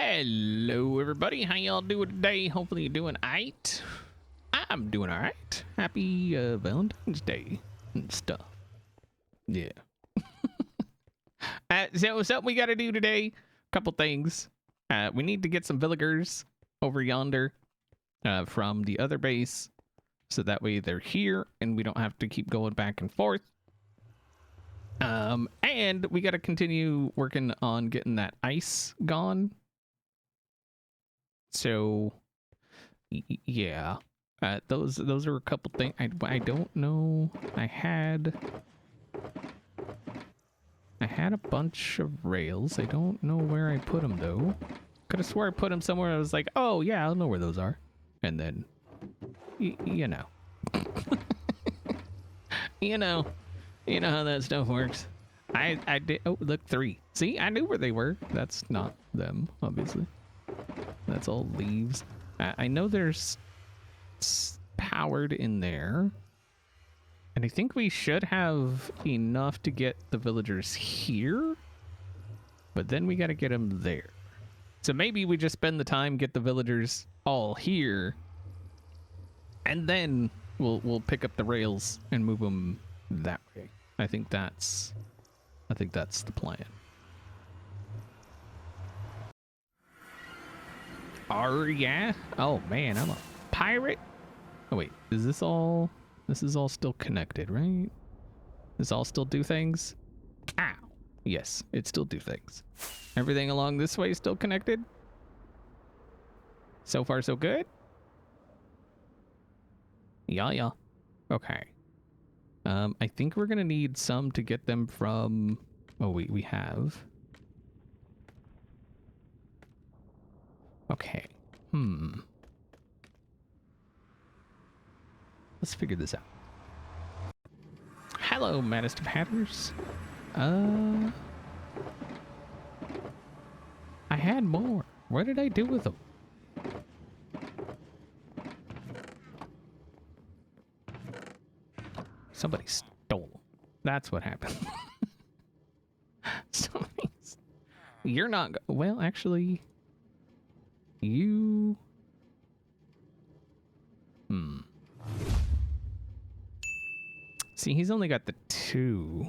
Hello everybody, how y'all doing today? Hopefully you're doing alright. I'm doing alright. Happy Valentine's Day and stuff. Yeah. So something we gotta do today, couple things. We need to get some villagers over yonder from the other base, so that way they're here and we don't have to keep going back and forth. And we gotta continue working on getting that ice gone. So, yeah, those are a couple things. I don't know. I had a bunch of rails. I don't know where I put them though. Could have swore I put them somewhere. I was like, oh yeah, I know where those are. And then, you know, you know how that stuff works. I did. Oh, look, 3. See, I knew where they were. That's not them, obviously. That's all leaves. I know there's powered in there. And I think we should have enough to get the villagers here. But then we got to get them there. So maybe we just spend the time, get the villagers all here. And then we'll pick up the rails and move them that way. I think that's the plan. Yeah. Oh man, I'm a pirate. Oh wait, is this all? This is all still connected, right? Does all still do things? Ow. Yes, it still do things. Everything along this way is still connected. So far, so good. Yeah. Okay. I think we're gonna need some to get them from. Oh wait, we have. Okay. Let's figure this out. Hello, maddest of hatters. I had more. What did I do with them? Somebody stole them. That's what happened. You're not. Well, actually, you. See, he's only got the 2.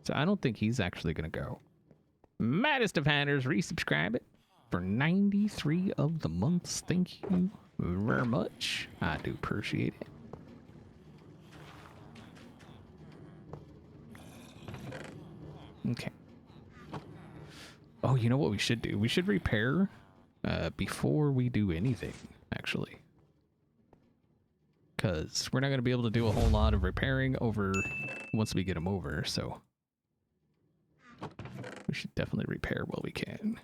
So I don't think he's actually going to go. Maddest of hatters, resubscribe it for 93 of the months. Thank you very much. I do appreciate it. Okay. Oh, you know what we should do? We should repair before we do anything, actually. Because we're not going to be able to do a whole lot of repairing over once we get them over, so we should definitely repair while we can.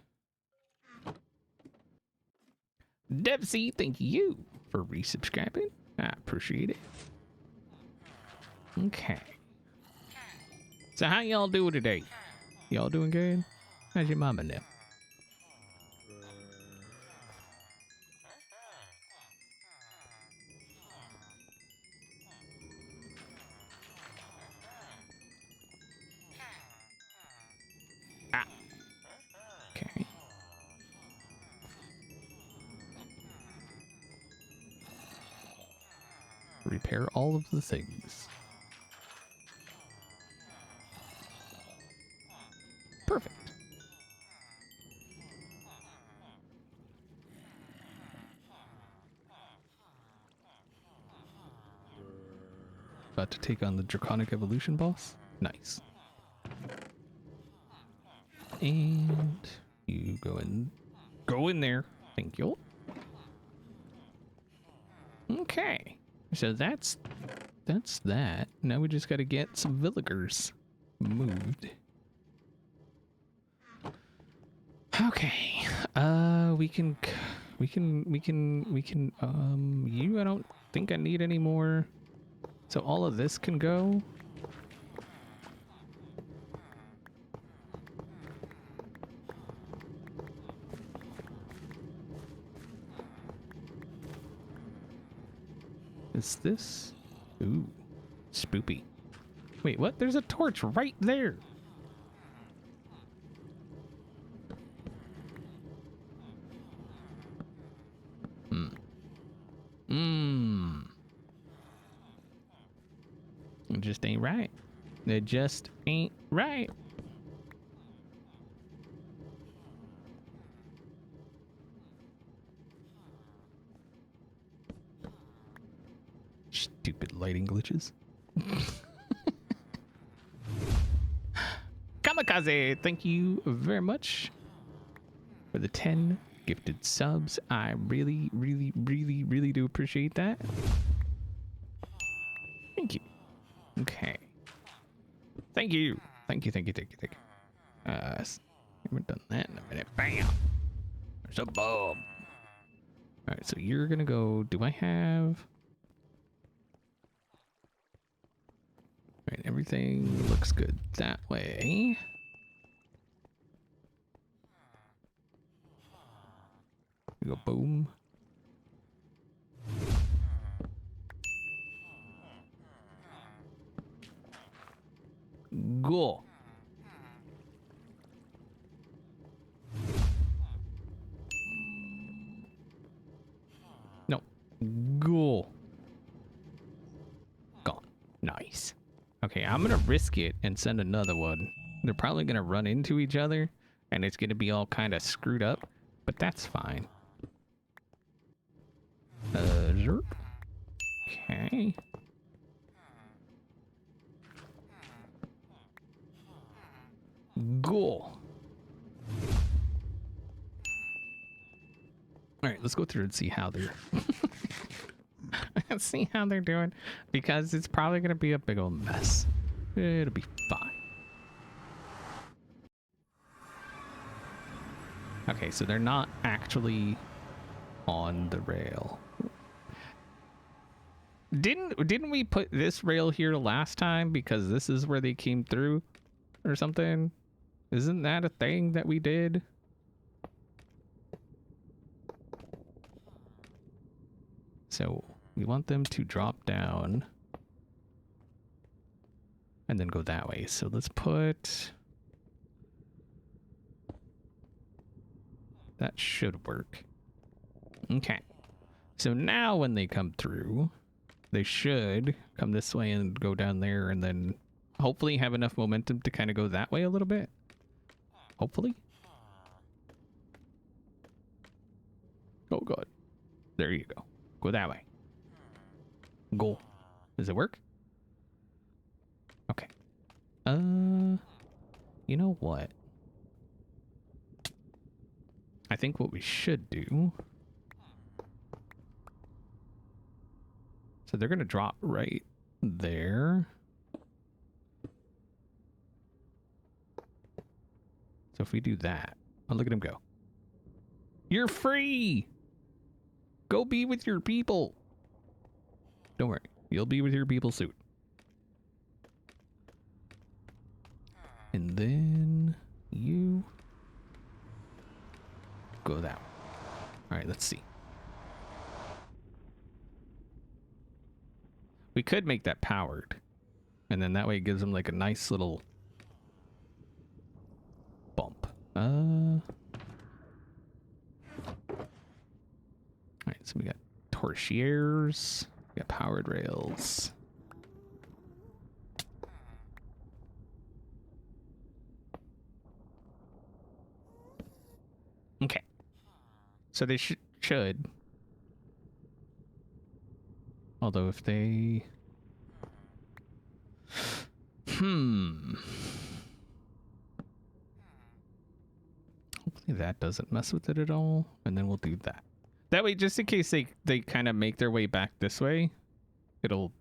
Devsy, thank you for resubscribing. I appreciate it. Okay. So how y'all doing today? Y'all doing good? How's your mama now? Okay. Repair all of the things. Perfect. About to take on the Draconic Evolution boss? Nice. And you go in there. Thank you. Okay. So that's that. Now we just got to get some villagers moved. Okay. We can I don't think I need any more. So all of this can go. Is this? Ooh, spoopy. Wait, what? There's a torch right there. It just ain't right. It just ain't right. Stupid lighting glitches. Kamikaze, thank you very much for the 10 gifted subs. I really, really, really, really do appreciate that. Thank you. Okay. Thank you. Thank you, thank you, thank you, thank you. Haven't done that in a minute. Bam! There's a bulb. Alright, so you're gonna go... Do I have... Alright, everything looks good that way. We go boom. Go. No. Go. Gone. Nice. Okay, I'm gonna risk it and send another one. They're probably gonna run into each other, and it's gonna be all kind of screwed up, but that's fine. Zerp. Okay. Go. All right, let's go through and see how they're let's see how they're doing, because it's probably gonna be a big old mess. It'll be fine. Okay, so they're not actually on the rail. Didn't we put this rail here last time because this is where they came through or something? Isn't that a thing that we did? So we want them to drop down and then go that way. So let's put... That should work. Okay. So now when they come through, they should come this way and go down there and then hopefully have enough momentum to kind of go that way a little bit. Hopefully. Oh god. There you go. Go that way. Go. Does it work? Okay. You know what? I think what we should do... So they're going to drop right there. So if we do that... Oh, look at him go. You're free! Go be with your people! Don't worry. You'll be with your people soon. And then... You... Go that way. Alright, let's see. We could make that powered. And then that way it gives them like a nice little bump. Alright, so we got torchieres. We got powered rails. Okay. So they should. Although if they... Hopefully that doesn't mess with it at all. And then we'll do that. That way, just in case they kind of make their way back this way, it'll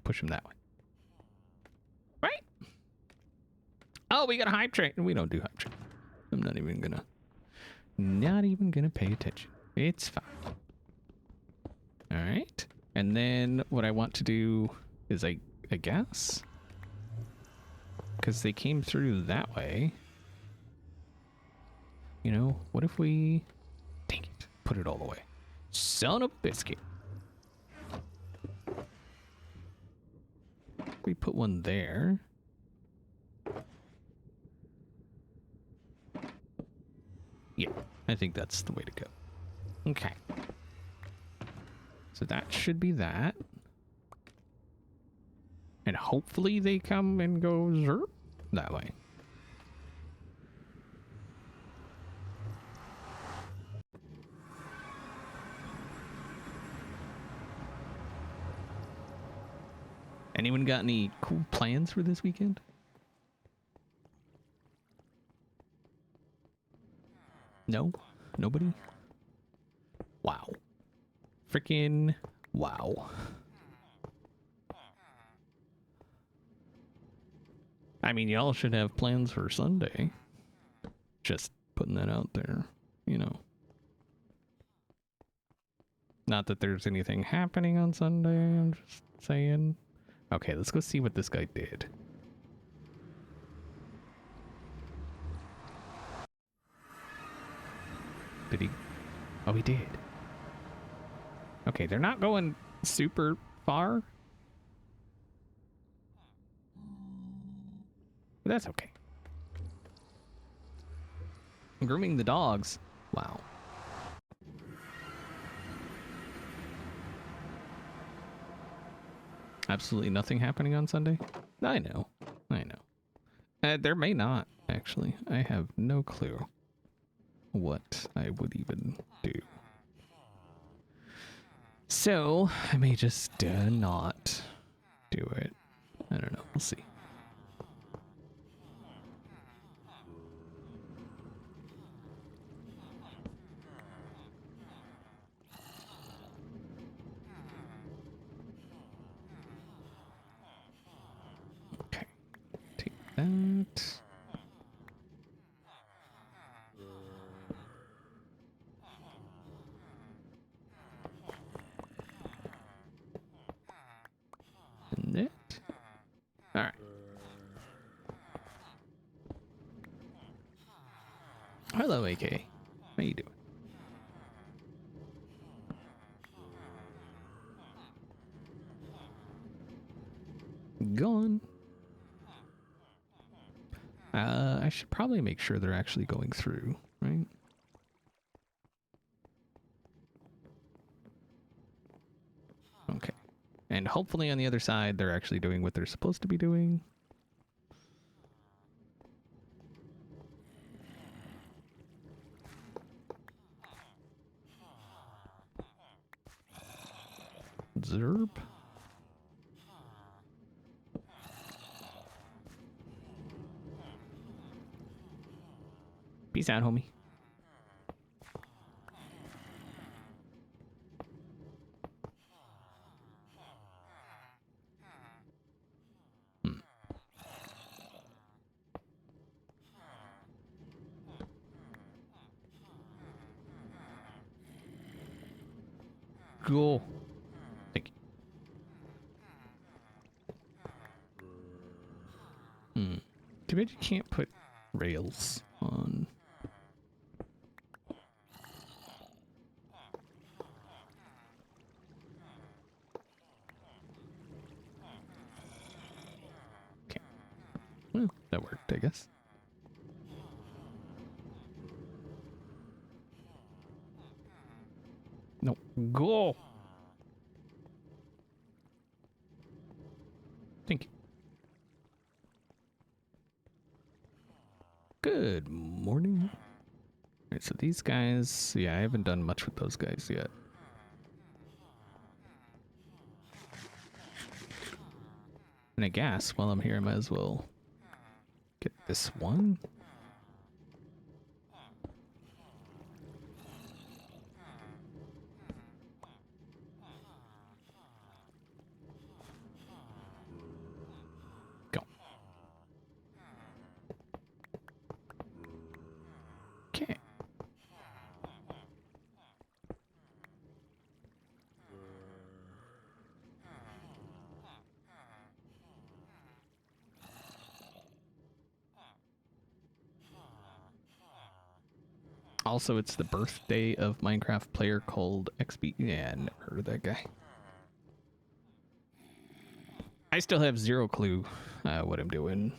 push them that way. Right? Oh, we got a hype train. We don't do hype train. I'm not even gonna pay attention. It's fine. All right. And then what I want to do is I guess, because they came through that way, you know, what if we, dang it, put it all the way. Son of a biscuit. We put one there. Yeah, I think that's the way to go. Okay. So that should be that. And hopefully they come and go zerp that way. Anyone got any cool plans for this weekend? No? Nobody? Wow. Freaking wow. I mean, y'all should have plans for Sunday. Just putting that out there, you know. Not that there's anything happening on Sunday, I'm just saying. Okay, let's go see what this guy did. Did he? Oh, he did. Okay, they're not going super far. But that's okay. Grooming the dogs. Wow. Absolutely nothing happening on Sunday? I know. I know. There may not, actually. I have no clue what I would even do. So, I may just not do it. I don't know. We'll see. Okay. Take that. And it. All right. Hello, AK. How you doing? Gone. I should probably make sure they're actually going through, right? Okay. And hopefully on the other side, they're actually doing what they're supposed to be doing. Zerp. Peace out, homie. Cool. Thank you. Too bad you can't put rails on. Okay. Well, that worked, I guess. No. Go! Thank you. Good morning. Alright, so these guys... Yeah, I haven't done much with those guys yet. And I guess while I'm here, I might as well get this one. Go. Okay. Also, it's the birthday of Minecraft player called xB. Yeah, never heard of that guy. I still have zero clue what I'm doing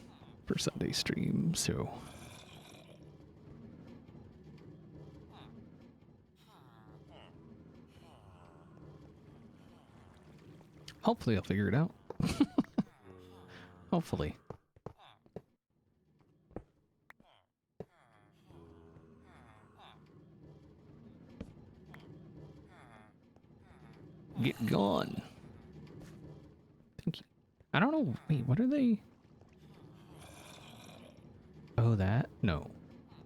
for Sunday stream, so... Hopefully I'll figure it out. Hopefully. Get gone. Thank you. I don't know. Wait, what are they? Oh, that? No.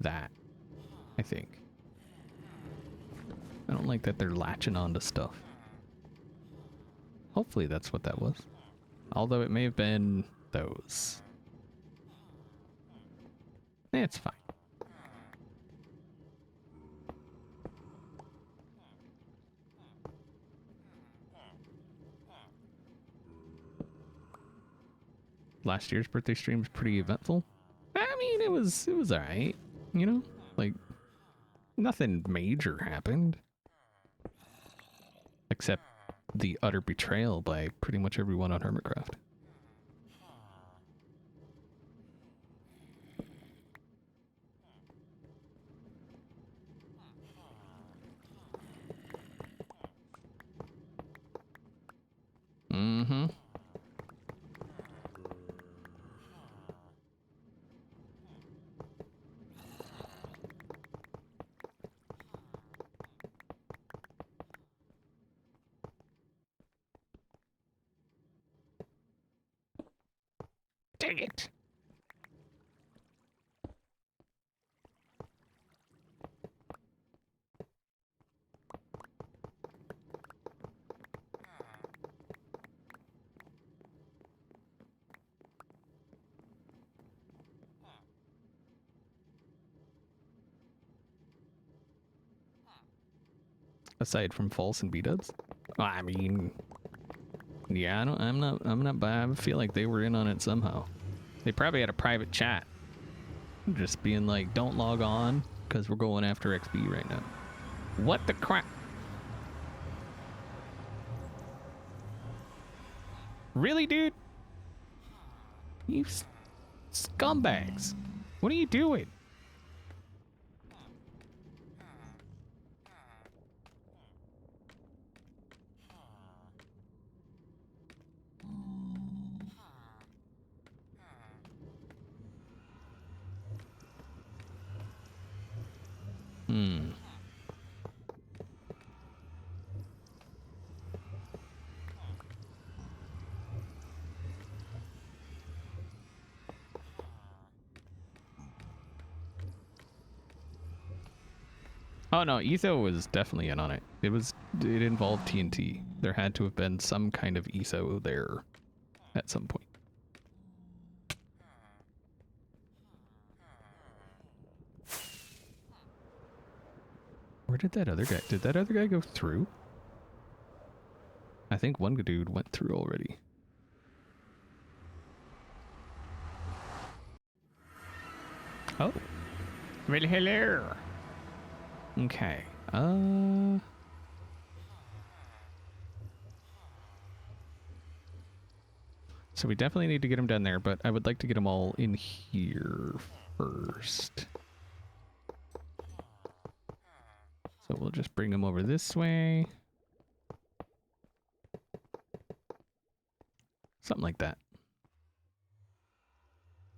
That. I think. I don't like that they're latching onto stuff. Hopefully that's what that was. Although it may have been those. It's fine. Last year's birthday stream was pretty eventful. I mean, it was alright, you know? Like, nothing major happened. Except the utter betrayal by pretty much everyone on Hermitcraft. Mm-hmm. Dang it. Aside from false and B-dubs? I mean, yeah, I'm not, I feel like they were in on it somehow. They probably had a private chat. Just being like, don't log on, because we're going after XP right now. What the crap? Really, dude? You scumbags. What are you doing? Hmm. Oh no, Etho was definitely in on it. It involved TNT. There had to have been some kind of Etho there at some point. Where did that other guy? Did that other guy go through? I think one dude went through already. Oh. Well, hello. Okay. So we definitely need to get them down there, but I would like to get them all in here first. So we'll just bring them over this way. Something like that.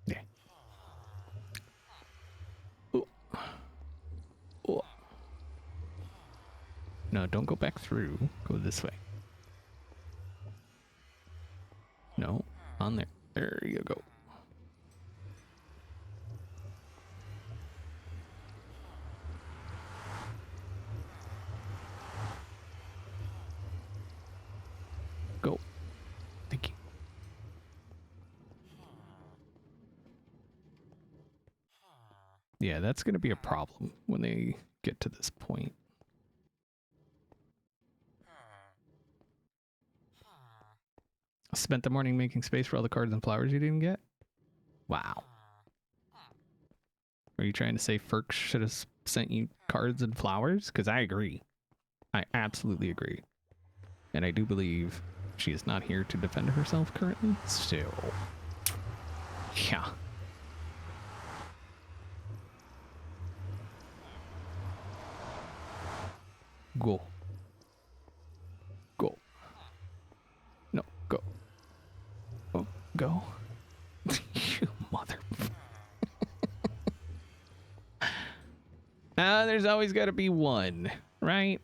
Yeah. Ooh. Ooh. No, don't go back through. Go this way. No, on there. There you go. Go. Thank you. Yeah, that's going to be a problem when they get to this point. Spent the morning making space for all the cards and flowers you didn't get? Wow. Are you trying to say Ferk should have sent you cards and flowers? Because I agree. I absolutely agree. And I do believe she is not here to defend herself currently. So, yeah. Go. Go. No, go. Oh, go. There's always got to be one, right?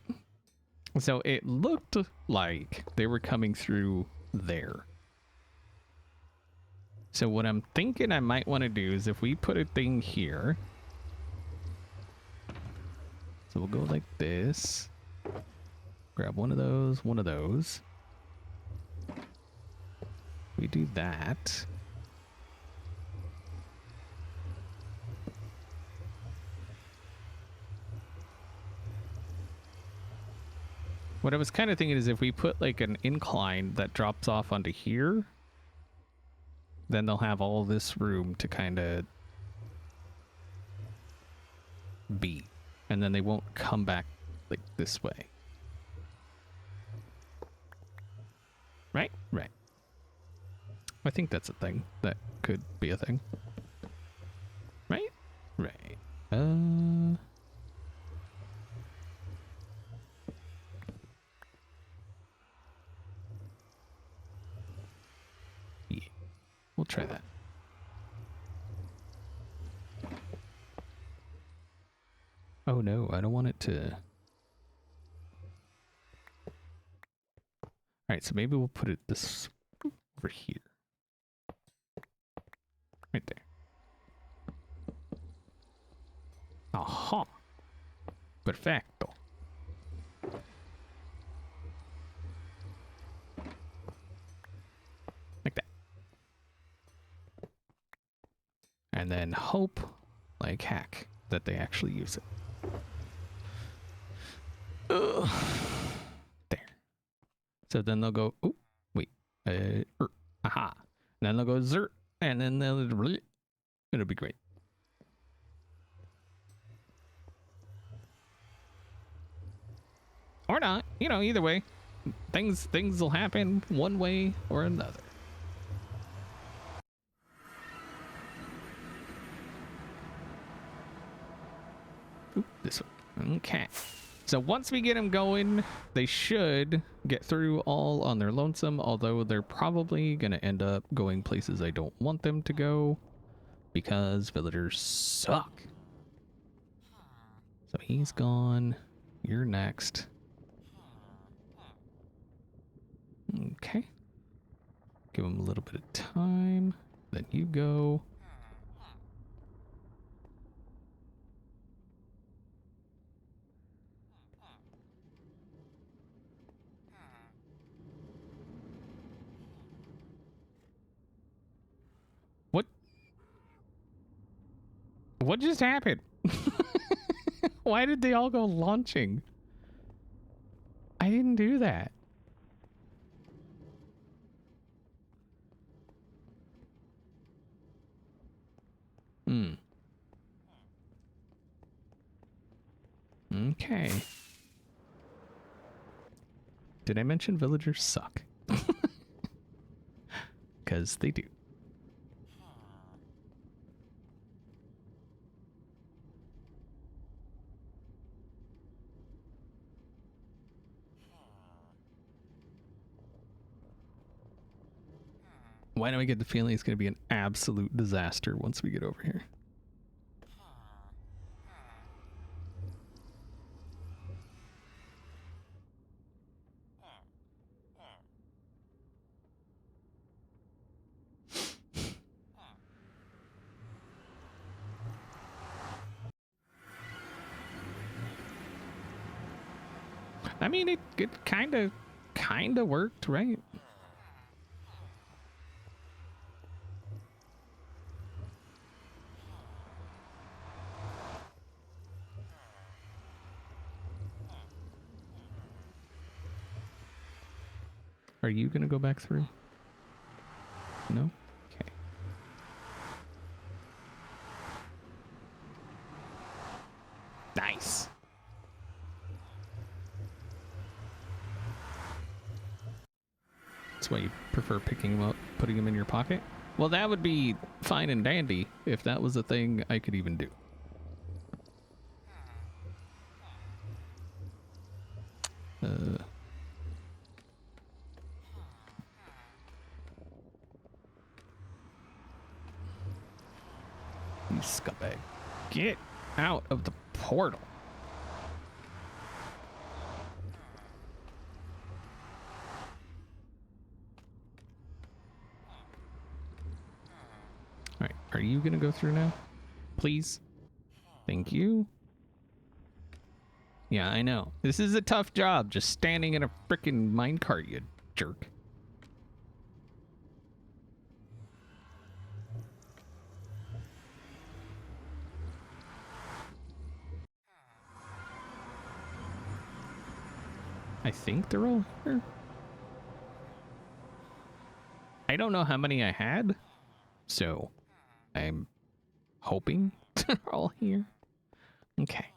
So it looked like they were coming through there. So what I'm thinking I might want to do is if we put a thing here. So we'll go like this. Grab one of those, one of those. We do that. What I was kind of thinking is if we put like an incline that drops off onto here, then they'll have all this room to kind of be. And then they won't come back like this way. Right? Right. I think that's a thing. That could be a thing. Right? Right. Yeah. We'll try that. Oh no, I don't want it to... Alright, so maybe we'll put it this over here. Right there. Aha! Perfecto. Like that. And then hope, like heck, that they actually use it. Ugh. There. So then they'll go, oh, wait. Aha. And then they'll go zert. And then it'll be great. Or not. You know, either way. Things will happen one way or another. Oop, this one. Okay. So once we get them going, they should get through all on their lonesome, although they're probably going to end up going places I don't want them to go because villagers suck. So he's gone. You're next. Okay. Give him a little bit of time. Then you go. What just happened? Why did they all go launching? I didn't do that. Okay. Did I mention villagers suck? Because they do. Why do I get the feeling it's going to be an absolute disaster once we get over here? I mean, it kind of worked, right? Are you gonna go back through? No? Okay. Nice. That's why you prefer picking them up, putting them in your pocket? Well, that would be fine and dandy if that was a thing I could even do. You scumbag. Get out of the portal. All right, are you gonna go through now? Please? Thank you. Yeah, I know. This is a tough job, just standing in a frickin' minecart, you jerk. I think they're all here. I don't know how many I had, so I'm hoping they're all here. Okay.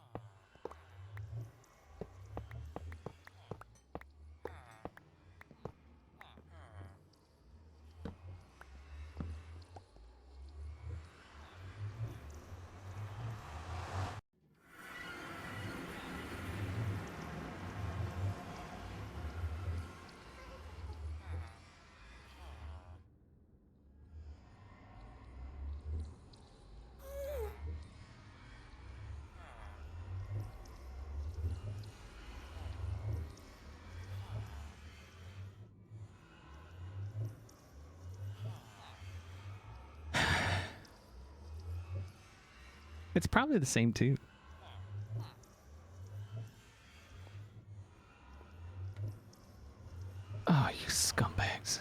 It's probably the same too. Oh, you scumbags.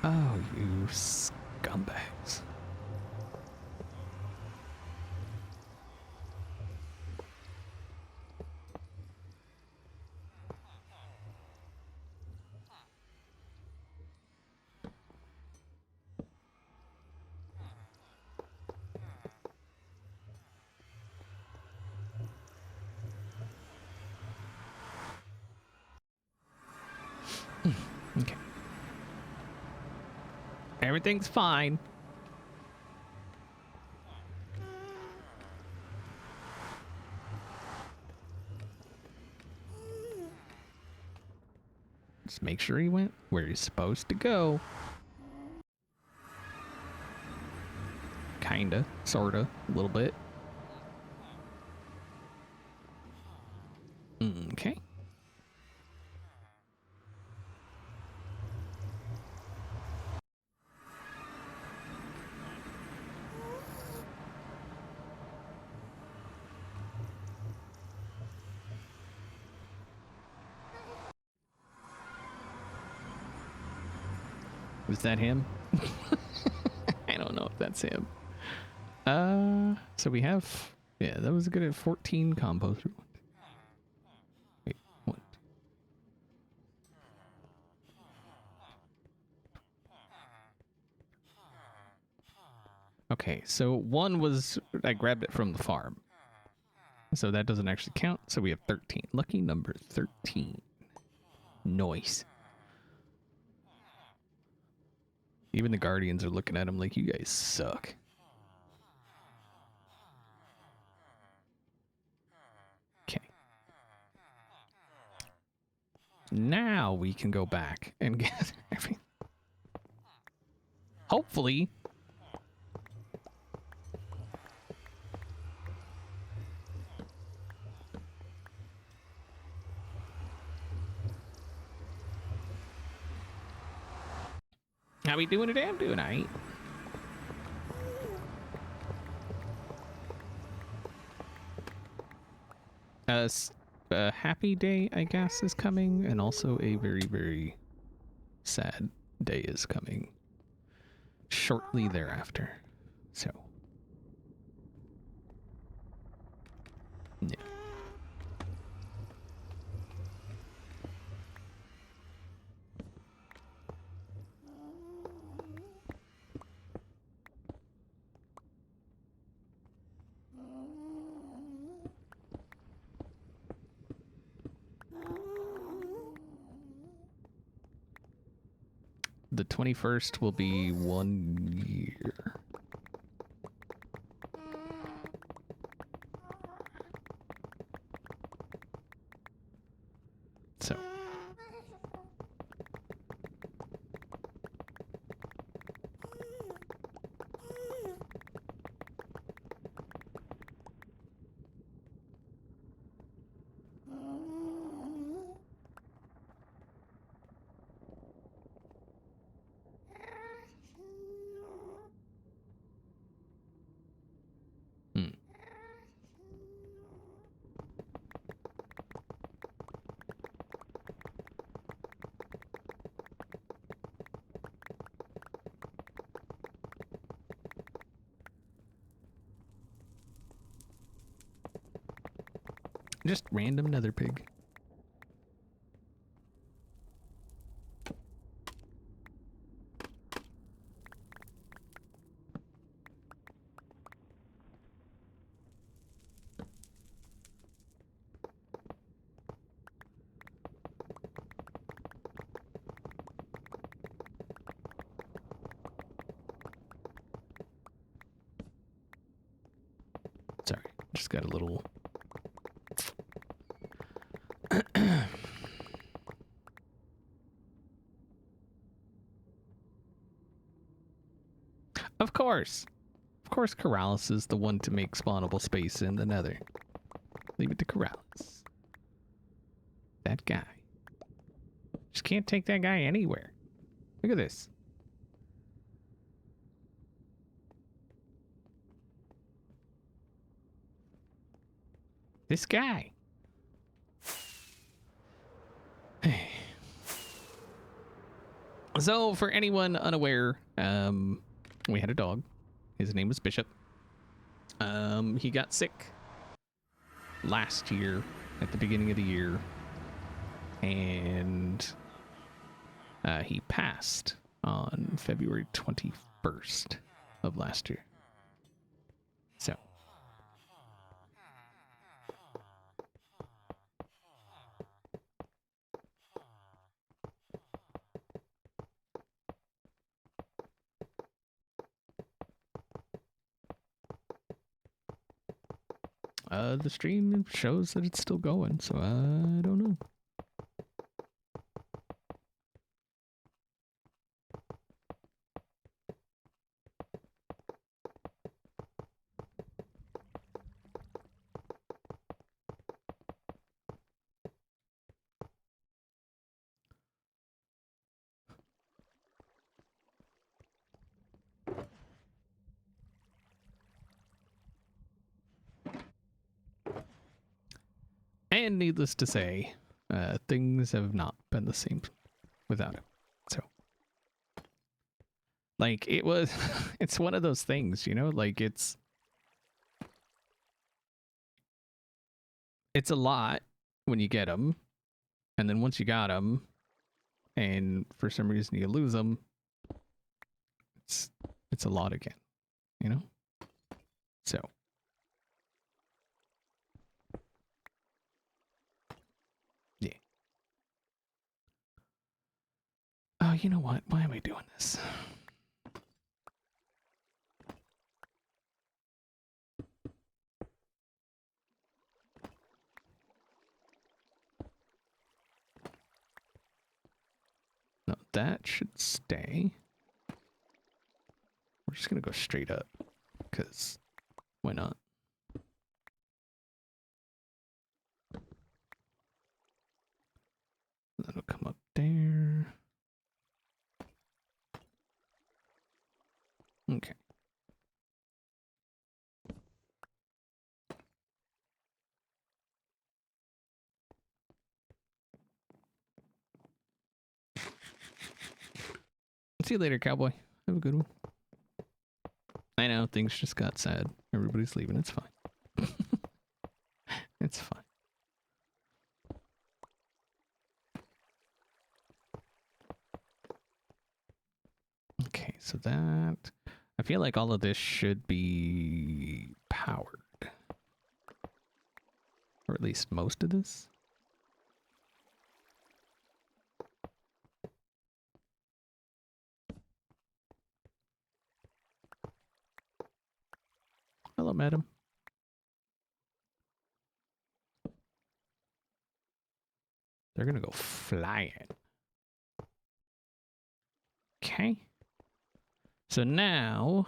Oh, you scumbags. Okay. Everything's fine. Just make sure he went where he's supposed to go. Kinda, sorta, a little bit. Okay. Was that him? I don't know if that's him. So we have, yeah, that was good at 14 compost. Wait, what? Okay, so one was, I grabbed it from the farm. So that doesn't actually count. So we have 13. Lucky number 13. Nice. Even the Guardians are looking at him like, you guys suck. Okay. Now we can go back and get everything. Hopefully. How we doing today? I'm doing alright. A happy day, I guess, is coming, and also a very, very sad day is coming shortly thereafter. So, yeah. The 21st will be 1 year. So. Just random nether pig. Sorry, just got a little... Of course! Of course Corrales is the one to make spawnable space in the nether. Leave it to Corrales. That guy. Just can't take that guy anywhere. Look at this. This guy. So, for anyone unaware, we had a dog. His name was Bishop. He got sick last year at the beginning of the year, and he passed on February 21st of last year. So the stream shows that it's still going, so I don't know. And needless to say, things have not been the same without him. So, like, it was, it's one of those things, you know, like it's a lot when you get them, and then once you got them, and for some reason you lose them, it's a lot again, you know? So. Yeah. Oh, you know what? Why am I doing this? No, that should stay. We're just gonna go straight up, because why not? That'll come up there. Okay. See you later, cowboy. Have a good one. I know, things just got sad. Everybody's leaving. It's fine. It's fine. Okay, so that... I feel like all of this should be powered. Or at least most of this. Hello, madam. They're gonna go flying. Okay. So now...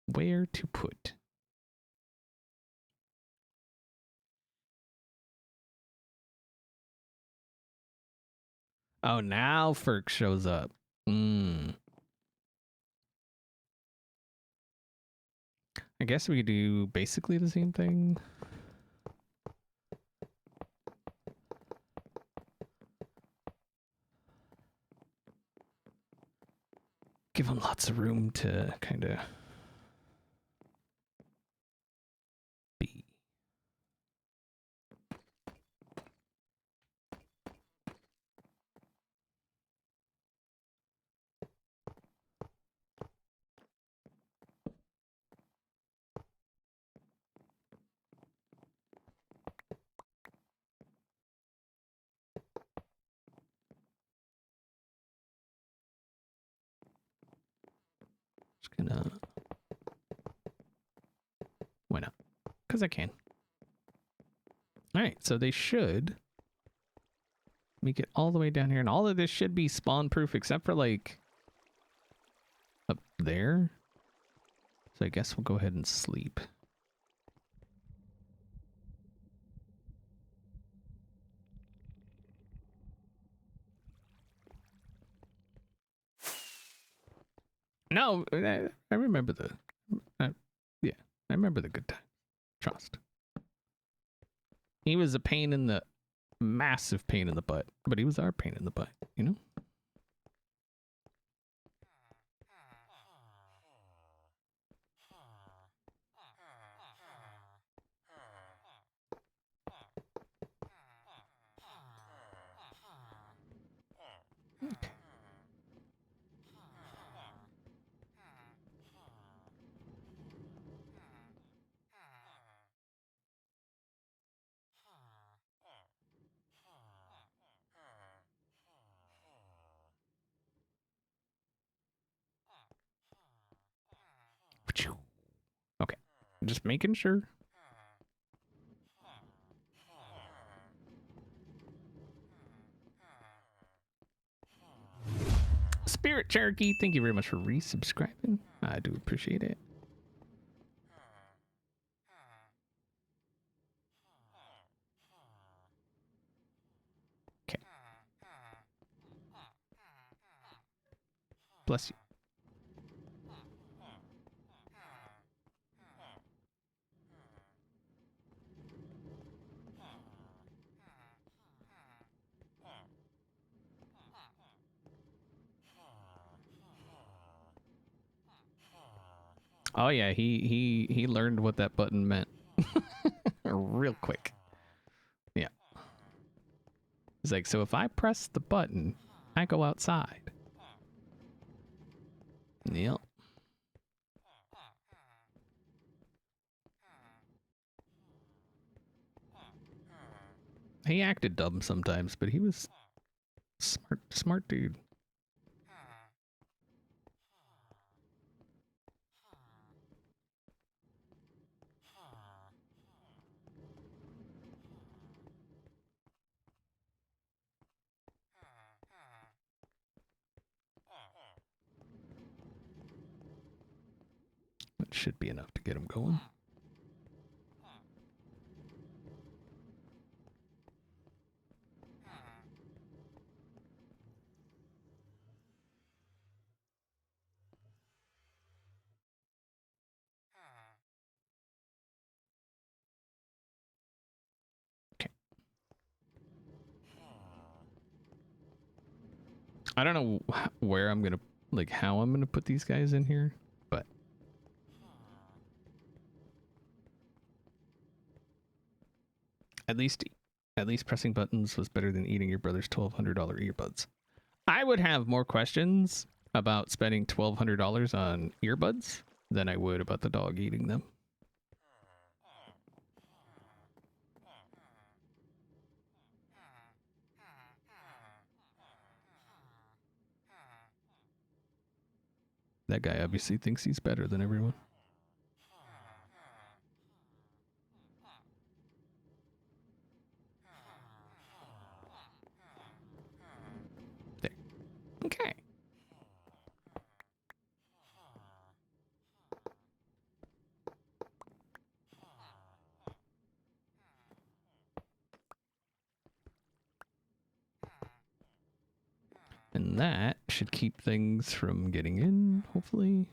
where to put? Oh, now Ferk shows up. I guess we do basically the same thing. Give them lots of room to kind of gonna... Why not? Because I can. Alright, so they should make it all the way down here, and all of this should be spawn proof except for like up there. So I guess we'll go ahead and sleep. No, I remember the... yeah, I remember the good time. Trust. He was a pain in the... massive pain in the butt. But he was our pain in the butt, you know? Okay. Okay, just making sure. Spirit Cherokee, thank you very much for resubscribing. I do appreciate it. Okay. Bless you. Oh yeah, he learned what that button meant real quick. Yeah. He's like, so if I press the button, I go outside. Yep. He acted dumb sometimes, but he was smart dude. That should be enough to get him going. Okay. I don't know where I'm gonna, like, how I'm gonna put these guys in here, but at least pressing buttons was better than eating your brother's $1,200 earbuds. I would have more questions about spending $1,200 on earbuds than I would about the dog eating them. That guy obviously thinks he's better than everyone. There. Okay. And that should keep things from getting in, hopefully.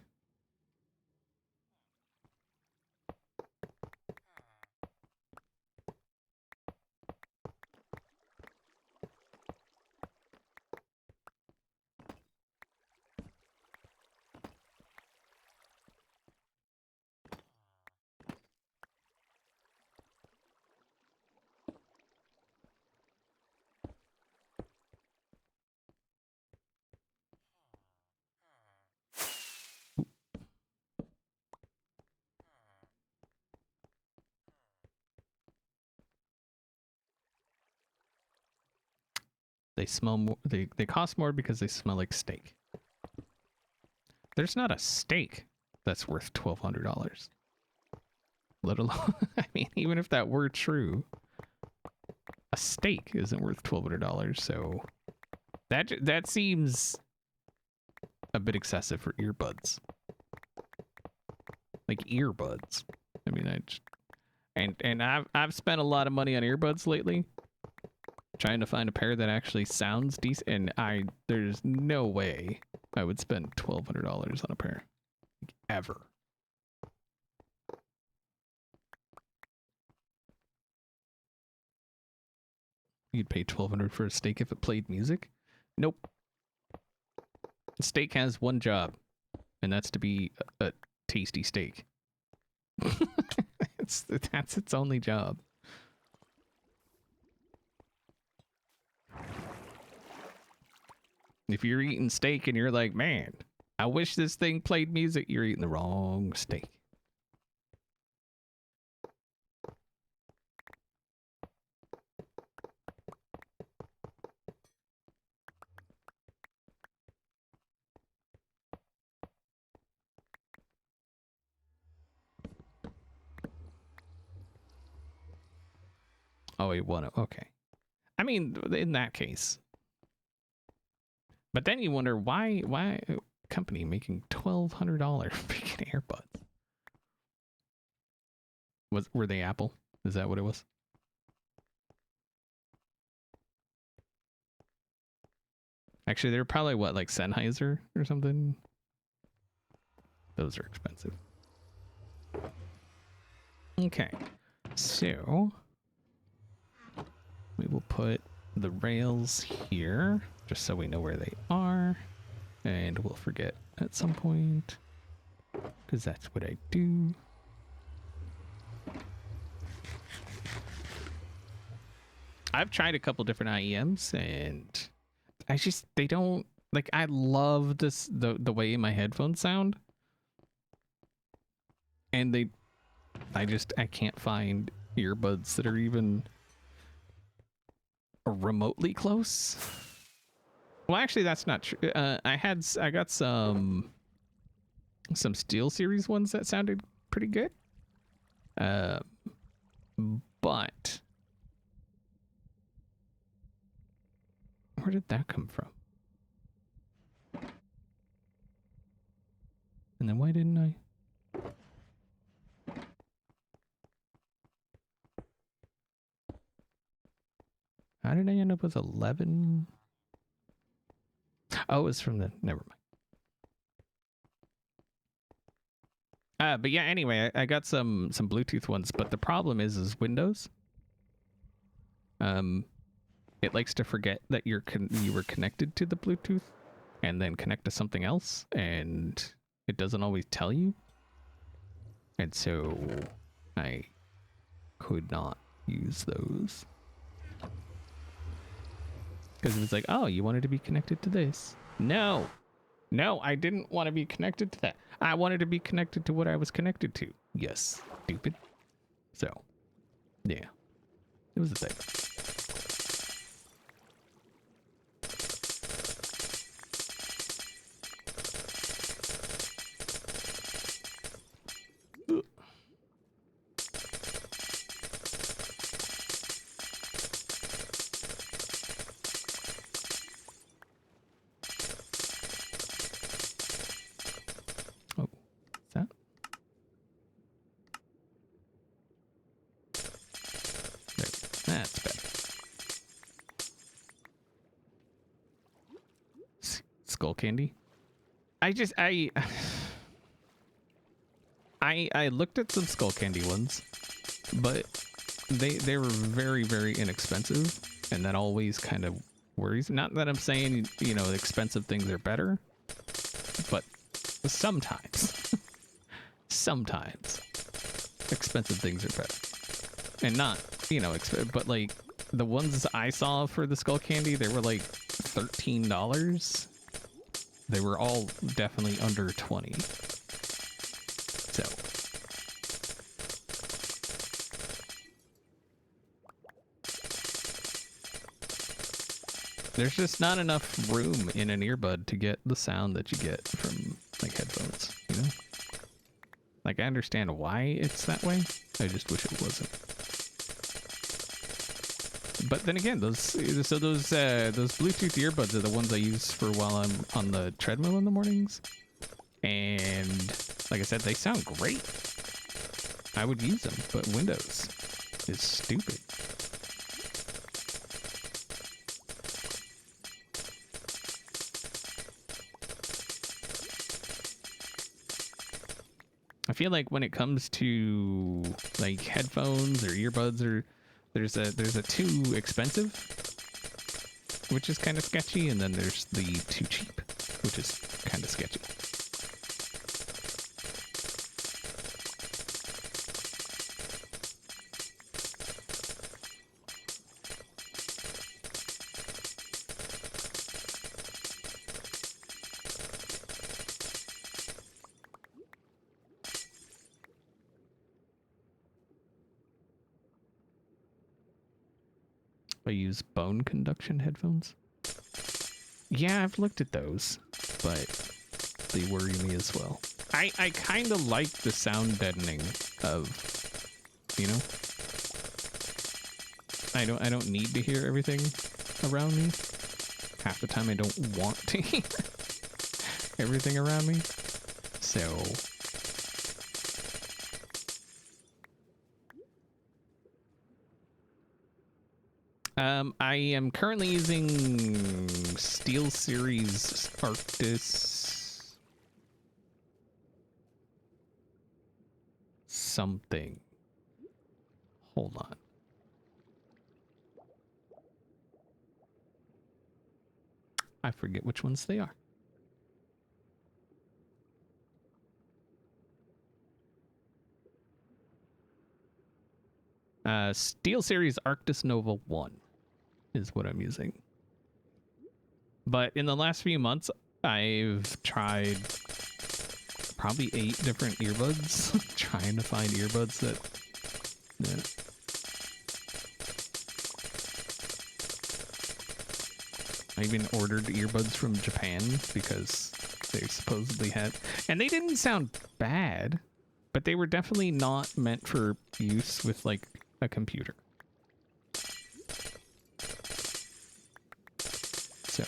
They smell more. They cost more because they smell like steak. There's not a steak that's worth $1,200. Let alone, I mean, even if that were true, a steak isn't worth $1,200. So that seems a bit excessive for earbuds. Like earbuds. I mean, I've spent a lot of money on earbuds lately, trying to find a pair that actually sounds decent, and there's no way I would spend $1,200 on a pair, like, ever. You'd pay $1,200 for a steak if it played music? Nope. A steak has one job, and that's to be a tasty steak. That's its only job. If you're eating steak and you're like, man, I wish this thing played music, you're eating the wrong steak. Oh, you want to? Okay. I mean, in that case. But then you wonder why a company making $1,200 freaking earbuds? Were they Apple? Is that what it was? Actually, they're probably what, like Sennheiser or something? Those are expensive. Okay. So we will put the rails here just so we know where they are, and we'll forget at some point because that's what I do. I've tried a couple different IEMs and they don't, like, I love the way my headphones sound, and I can't find earbuds that are even remotely close. Well, actually, that's not true. I got some SteelSeries ones that sounded pretty good. But where did that come from? And then why didn't I? How did I end up with 11? Oh, it's from the, never mind. But yeah, anyway, I got some Bluetooth ones, but the problem is Windows. It likes to forget that you were connected to the Bluetooth and then connect to something else, and it doesn't always tell you. And so I could not use those. Because it was like, oh, you wanted to be connected to this. No, I didn't want to be connected to that. I wanted to be connected to what I was connected to. Yes, stupid. So, yeah, it was a thing. Skull candy. I looked at some skull candy ones, but they were very, very inexpensive, and that always kind of worries. Not that I'm saying, you know, expensive things are better, but sometimes expensive things are better. And not, you know, but like the ones I saw for the skull candy, they were like $13. They were all definitely under 20. So there's just not enough room in an earbud to get the sound that you get from like headphones, you know? Like, I understand why it's that way. I just wish it wasn't. But then again, those Bluetooth earbuds are the ones I use for while I'm on the treadmill in the mornings. And like I said, they sound great. I would use them, but Windows is stupid. I feel like when it comes to like headphones or earbuds, or there's a too expensive, which is kind of sketchy, and then there's the too cheap, which is kind of sketchy. I use bone conduction headphones. Yeah, I've looked at those, but they worry me as well. I kind of like the sound deadening of, you know, I don't need to hear everything around me. Half the time I don't want to hear everything around me. So I am currently using SteelSeries Arctis something. Hold on. I forget which ones they are. SteelSeries Arctis Nova 1 is what I'm using. But in the last few months, I've tried probably 8 different earbuds, trying to find earbuds that, yeah. I even ordered earbuds from Japan because they supposedly had, and they didn't sound bad, but they were definitely not meant for use with like a computer. So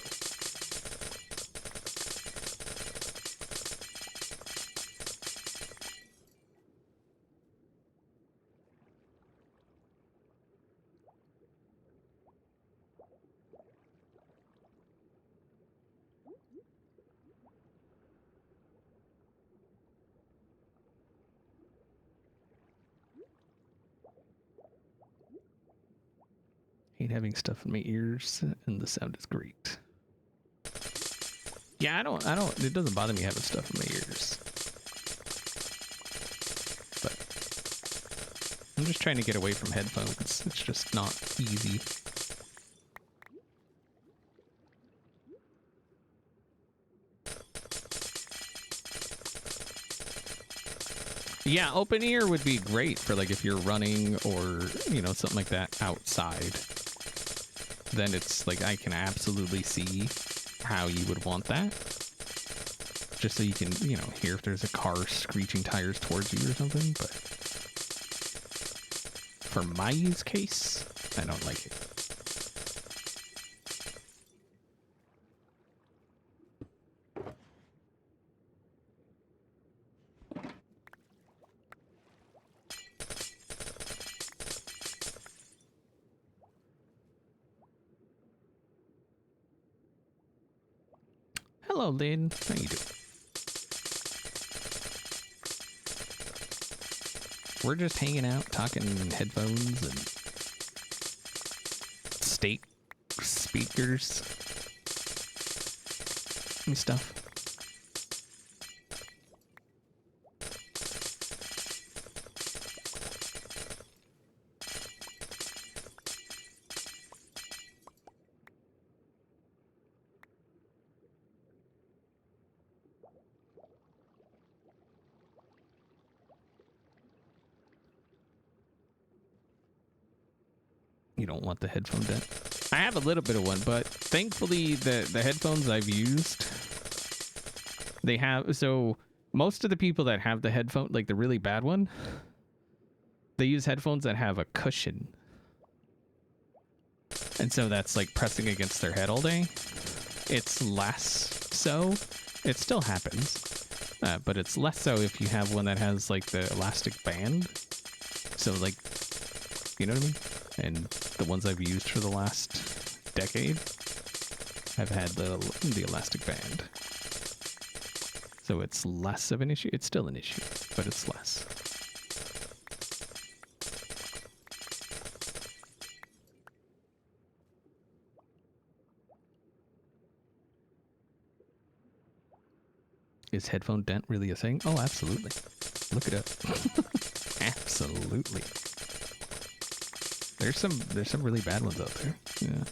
hate having stuff in my ears, and the sound is great. Yeah, I don't, it doesn't bother me having stuff in my ears. But I'm just trying to get away from headphones. It's just not easy. Yeah, open ear would be great for like if you're running or, you know, something like that outside. Then it's like I can absolutely see how you would want that. Just so you can, you know, hear if there's a car screeching tires towards you or something. But for my use case, I don't like it. Hello, Lynn. How you doing? We're just hanging out, talking headphones and state speakers and stuff. You don't want the headphone dent. I have a little bit of one, but thankfully the headphones I've used, they have, so most of the people that have the headphone, like the really bad one, they use headphones that have a cushion. And so that's like pressing against their head all day. It's less so. It still happens. But it's less so if you have one that has like the elastic band. So like, you know what I mean? And the ones I've used for the last decade have had the elastic band. So it's less of an issue. It's still an issue, but it's less. Is headphone dent really a thing? Oh, absolutely. Look it up. Absolutely. There's some really bad ones out there. Yeah.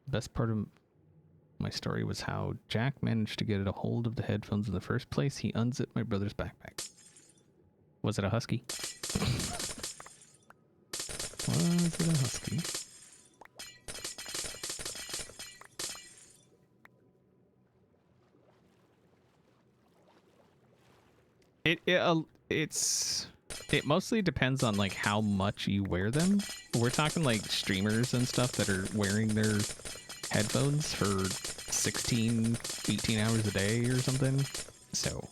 Best part of my story was how Jack managed to get a hold of the headphones in the first place. He unzipped my brother's backpack. Was it a husky? Was it a husky? It mostly depends on like how much you wear them. We're talking like streamers and stuff that are wearing their headphones for 16, 18 hours a day or something. So,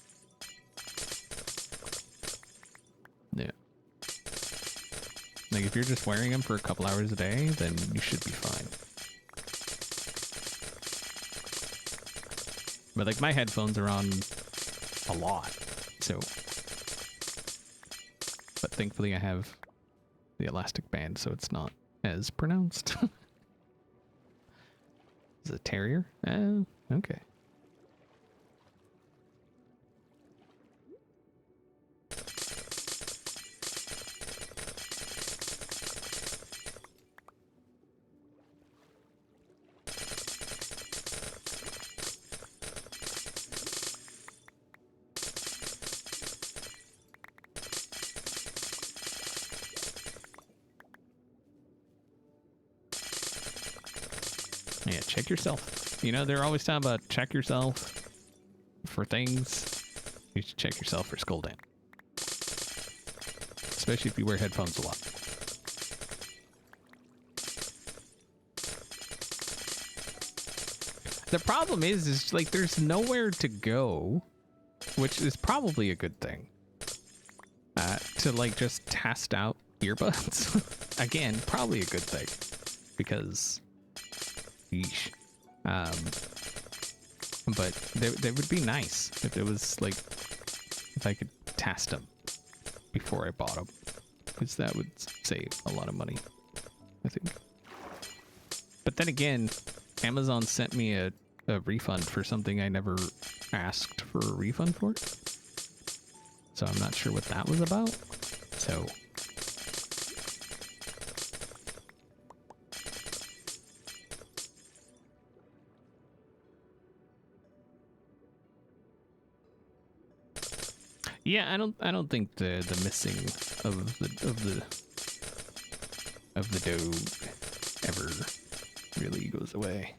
yeah. Like if you're just wearing them for a couple hours a day, then you should be fine. But like my headphones are on a lot, so. But thankfully I have the elastic band, so it's not as pronounced. Is it a terrier? Oh, okay. Yeah, check yourself. You know, they're always talking about check yourself for things. You should check yourself for skull damage. Especially if you wear headphones a lot. The problem is like there's nowhere to go, which is probably a good thing. To like just test out earbuds. Again, probably a good thing. Because yeesh. But they would be nice if it was like, if I could test them before I bought them, because that would save a lot of money, I think. But then again, Amazon sent me a refund for something I never asked for a refund for. So I'm not sure what that was about. So yeah, I don't think the missing of the dog ever really goes away.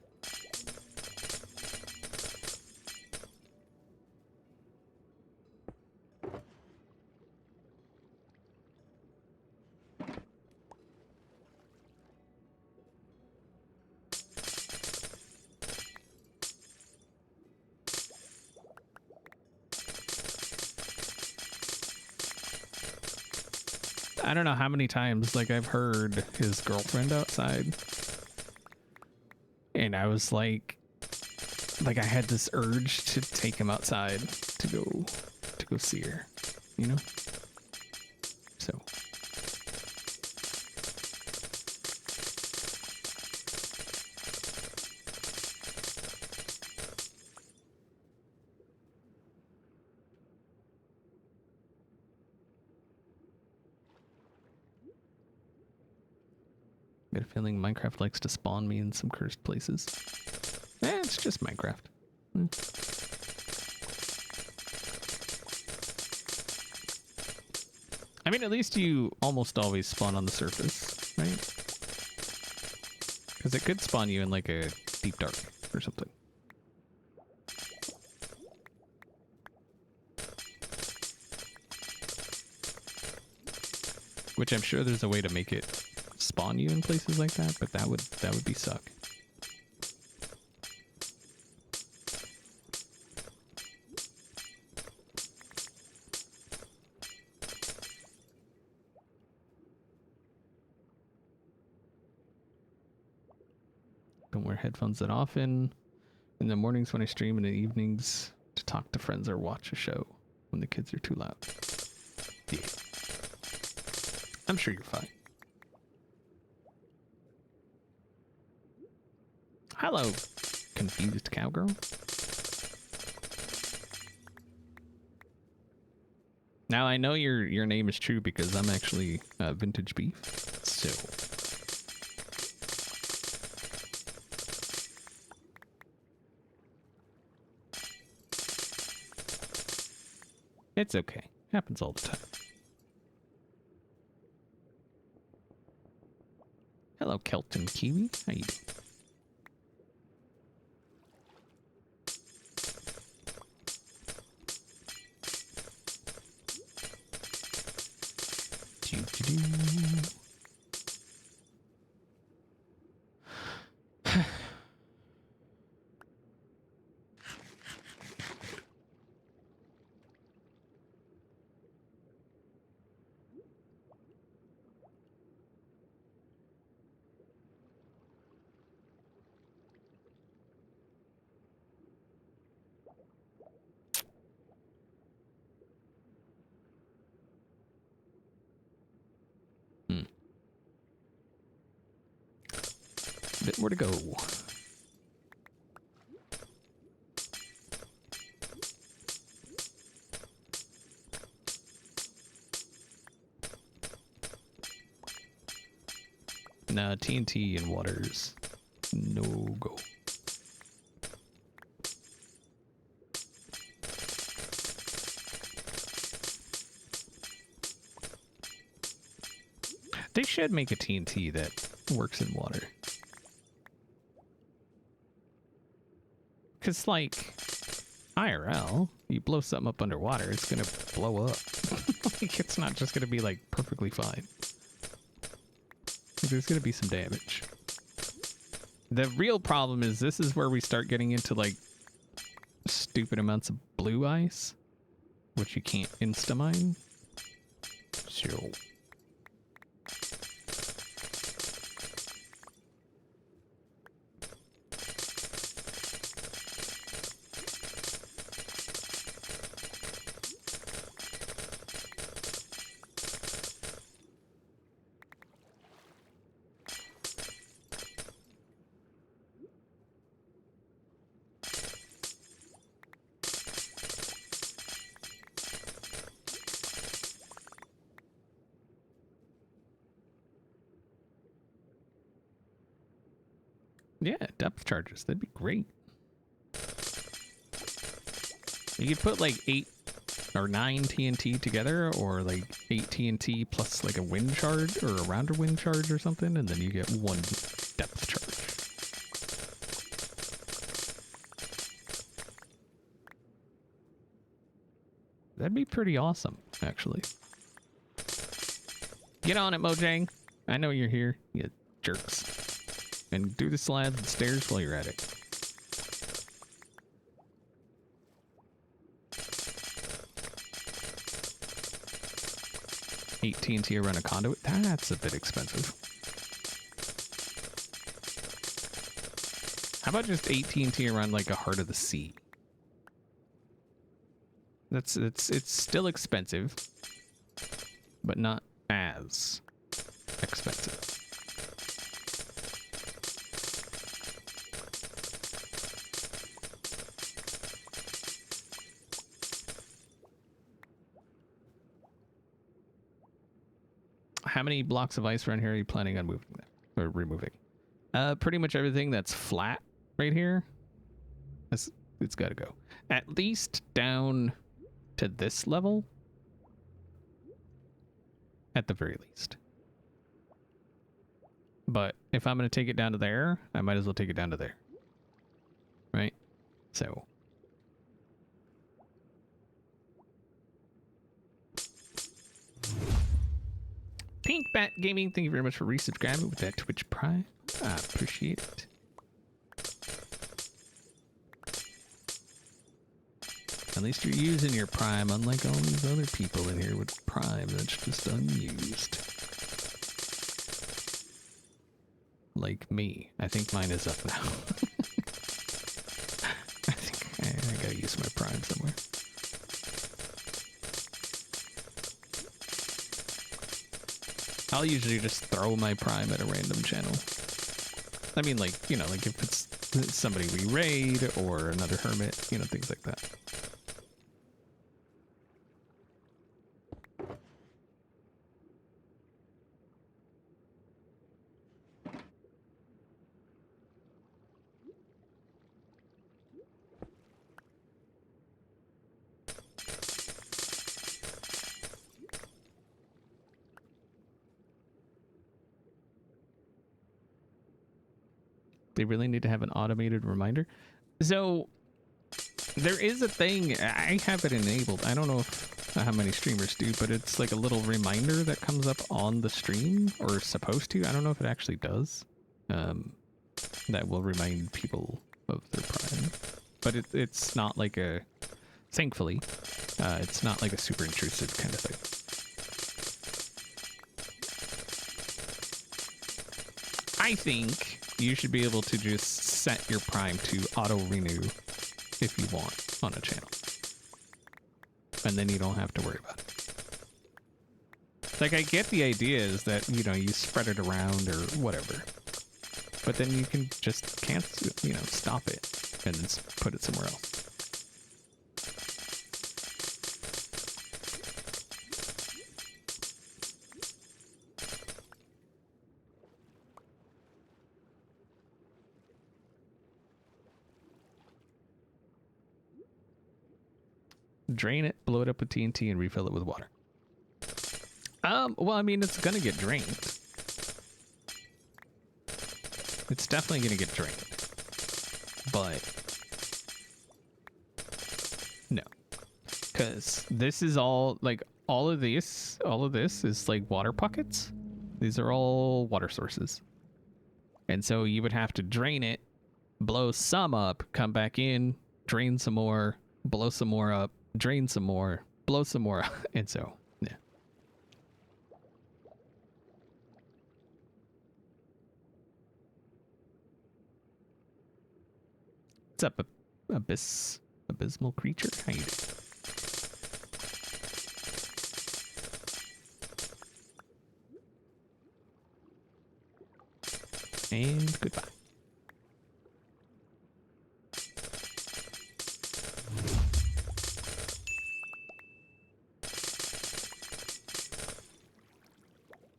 I don't know how many times like I've heard his girlfriend outside, and I was like I had this urge to take him outside to go see her, you know? So Got a feeling Minecraft likes to spawn me in some cursed places. It's just Minecraft. I mean, at least you almost always spawn on the surface, right? Because it could spawn you in like a deep dark or something. Which I'm sure there's a way to make it spawn you in places like that, but that would be suck. Don't wear headphones that often. In the mornings when I stream, and in the evenings to talk to friends or watch a show when the kids are too loud. Yeah. I'm sure you're fine. Hello, confused cowgirl. Now I know your name is true because I'm actually Vintage Beef. So it's okay. Happens all the time. Hello, Kelton Kiwi. How you doing? Bit more to go. Nah, TNT and waters. No go. They should make a TNT that works in water. Because, like, IRL, you blow something up underwater, it's going to blow up. Like, it's not just going to be, like, perfectly fine. There's going to be some damage. The real problem is this is where we start getting into, like, stupid amounts of blue ice, which you can't insta-mine. So... yeah, depth charges. That'd be great. You could put like 8 or 9 TNT together, or like 8 TNT plus like a wind charge or a rounder wind charge or something, and then you get 1 depth charge. That'd be pretty awesome, actually. Get on it, Mojang. I know you're here, you jerks. And do the slabs and stairs while you're at it. $8 around a conduit? That's a bit expensive. How about just $8 around like a Heart of the Sea? It's still expensive, but not as expensive. How many blocks of ice around here are you planning on moving them? or removing. Pretty much everything that's flat right here. It's got to go. At least down to this level. At the very least. But if I'm going to take it down to there, I might as well take it down to there. Right? So. Pink Bat Gaming, thank you very much for resubscribing with that Twitch Prime. I appreciate it. At least you're using your Prime, unlike all these other people in here with Prime that's just unused. Like me. I think mine is up now. I think I gotta use my Prime somewhere. I'll usually just throw my Prime at a random channel. I mean, like, you know, like if it's somebody we raid or another Hermit, you know, things like that. They really need to have an automated reminder. So there is a thing, I have it enabled. I don't know how many streamers do, but it's like a little reminder that comes up on the stream, or supposed to. I don't know if it actually does. That will remind people of their Prime. But it's not like a, thankfully, it's not like a super intrusive kind of thing. I think you should be able to just set your Prime to auto-renew if you want on a channel. And then you don't have to worry about it. Like, I get the idea is that, you know, you spread it around or whatever. But then you can just cancel, you know, stop it and then put it somewhere else. Drain it, blow it up with TNT, and refill it with water. Well, I mean, it's gonna get drained. It's definitely gonna get drained. But no. Because this is all, like, all of this is like water pockets. These are all water sources. And so you would have to drain it, blow some up, come back in, drain some more, blow some more up, drain some more, blow some more, and so, yeah. What's up, abysmal creature? How you doing? And goodbye.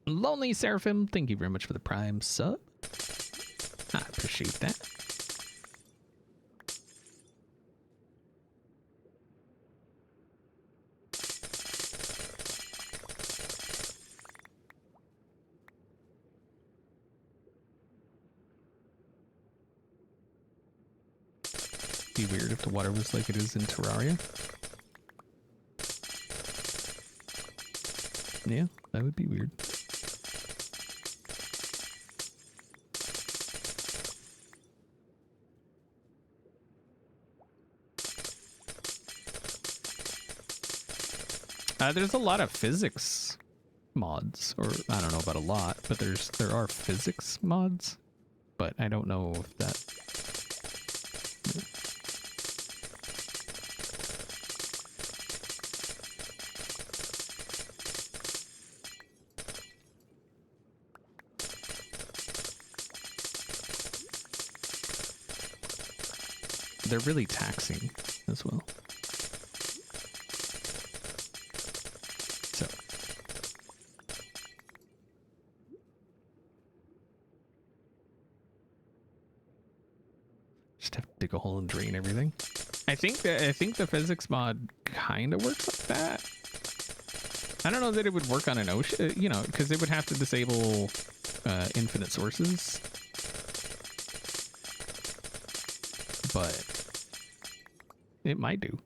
Lonely Seraphim, thank you very much for the Prime sub. I appreciate that. Be weird if the water was like it is in Terraria. Yeah, that would be weird. There's a lot of physics mods, or I don't know about a lot, but there are physics mods, but I don't know if that. They're really taxing as well. So. just have to dig a hole and drain everything. I think the physics mod kind of works like that. I don't know that it would work on an ocean, you know, because it would have to disable infinite sources. But it might do.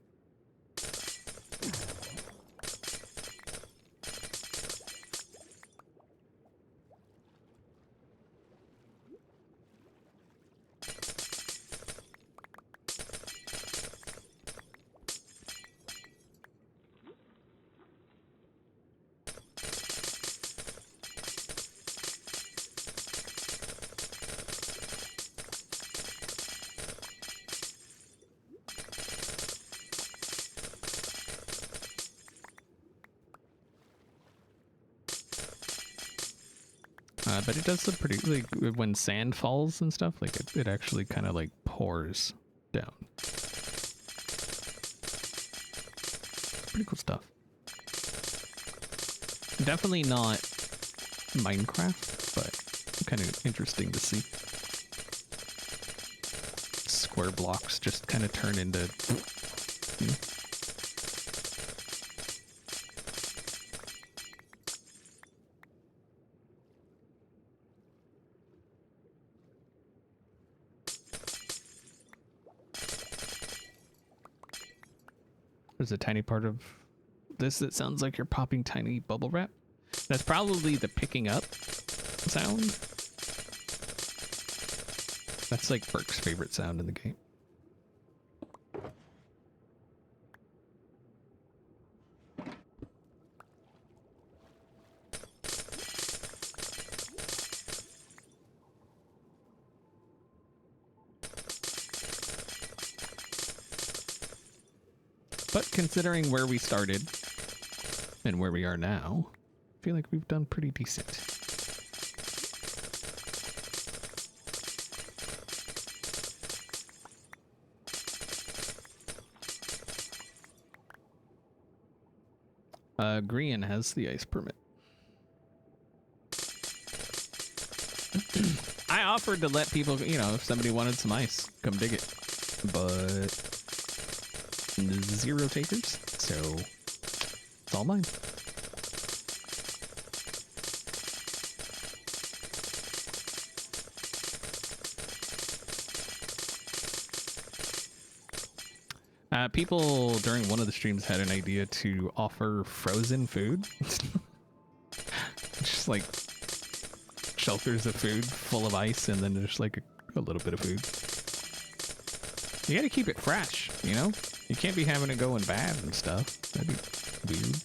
But it does look pretty, like, when sand falls and stuff, like, it actually kind of, like, pours down. Pretty cool stuff. Definitely not Minecraft, but kind of interesting to see. Square blocks just kind of turn into, you know. There's a tiny part of this that sounds like you're popping tiny bubble wrap. That's probably the picking up sound. That's like Burke's favorite sound in the game. But considering where we started and where we are now, I feel like we've done pretty decent. Grian has the ice permit. I offered to let people, you know, if somebody wanted some ice, come dig it. But 0 takers, so it's all mine. People during one of the streams had an idea to offer frozen food. Just like shelters of food full of ice and then just like a little bit of food. You gotta keep it fresh, you know? You can't be having it going bad and stuff. That'd be weird.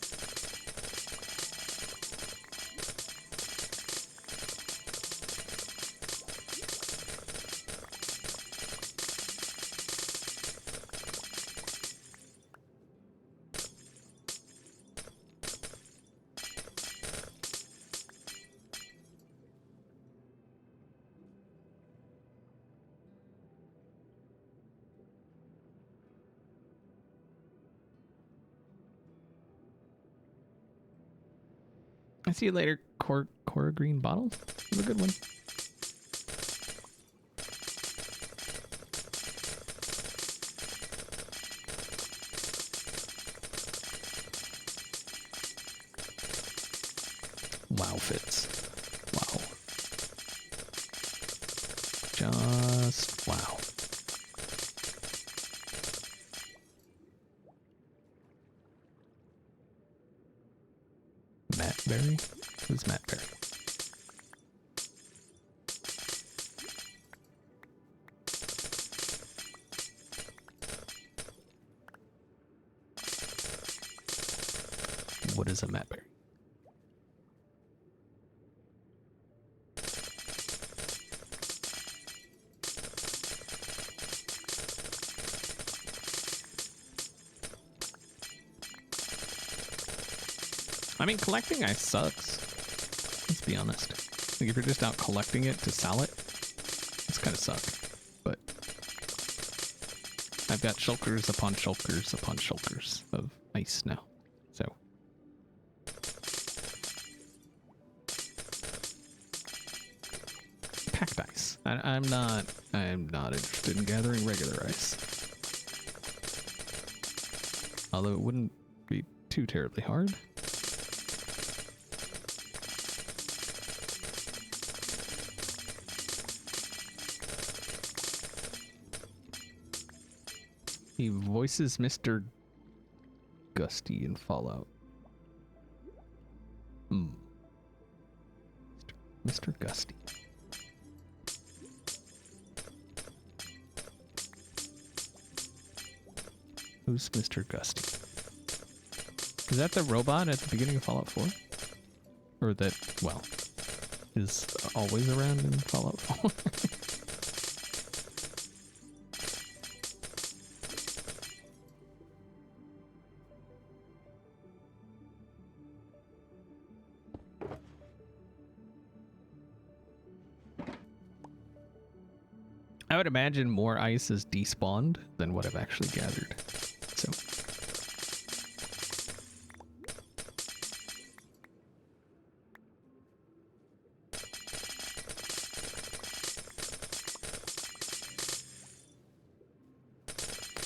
I see you later, Cora Green Bottle. Have a good one. Wow, Fitz. Wow. Just wow. Matt Berry? Who's Matt Berry? What is a Matt Berry? I mean, collecting ice sucks. Let's be honest. Like, if you're just out collecting it to sell it, it's kind of suck. But I've got shulkers upon shulkers upon shulkers of ice now. So packed ice. I'm not interested in gathering regular ice. Although it wouldn't be too terribly hard. He voices Mr. Gusty in Fallout. Mr. Gusty. Who's Mr. Gusty? Is that the robot at the beginning of Fallout 4? Or that, well, is always around in Fallout 4? I would imagine more ice is despawned than what I've actually gathered. So.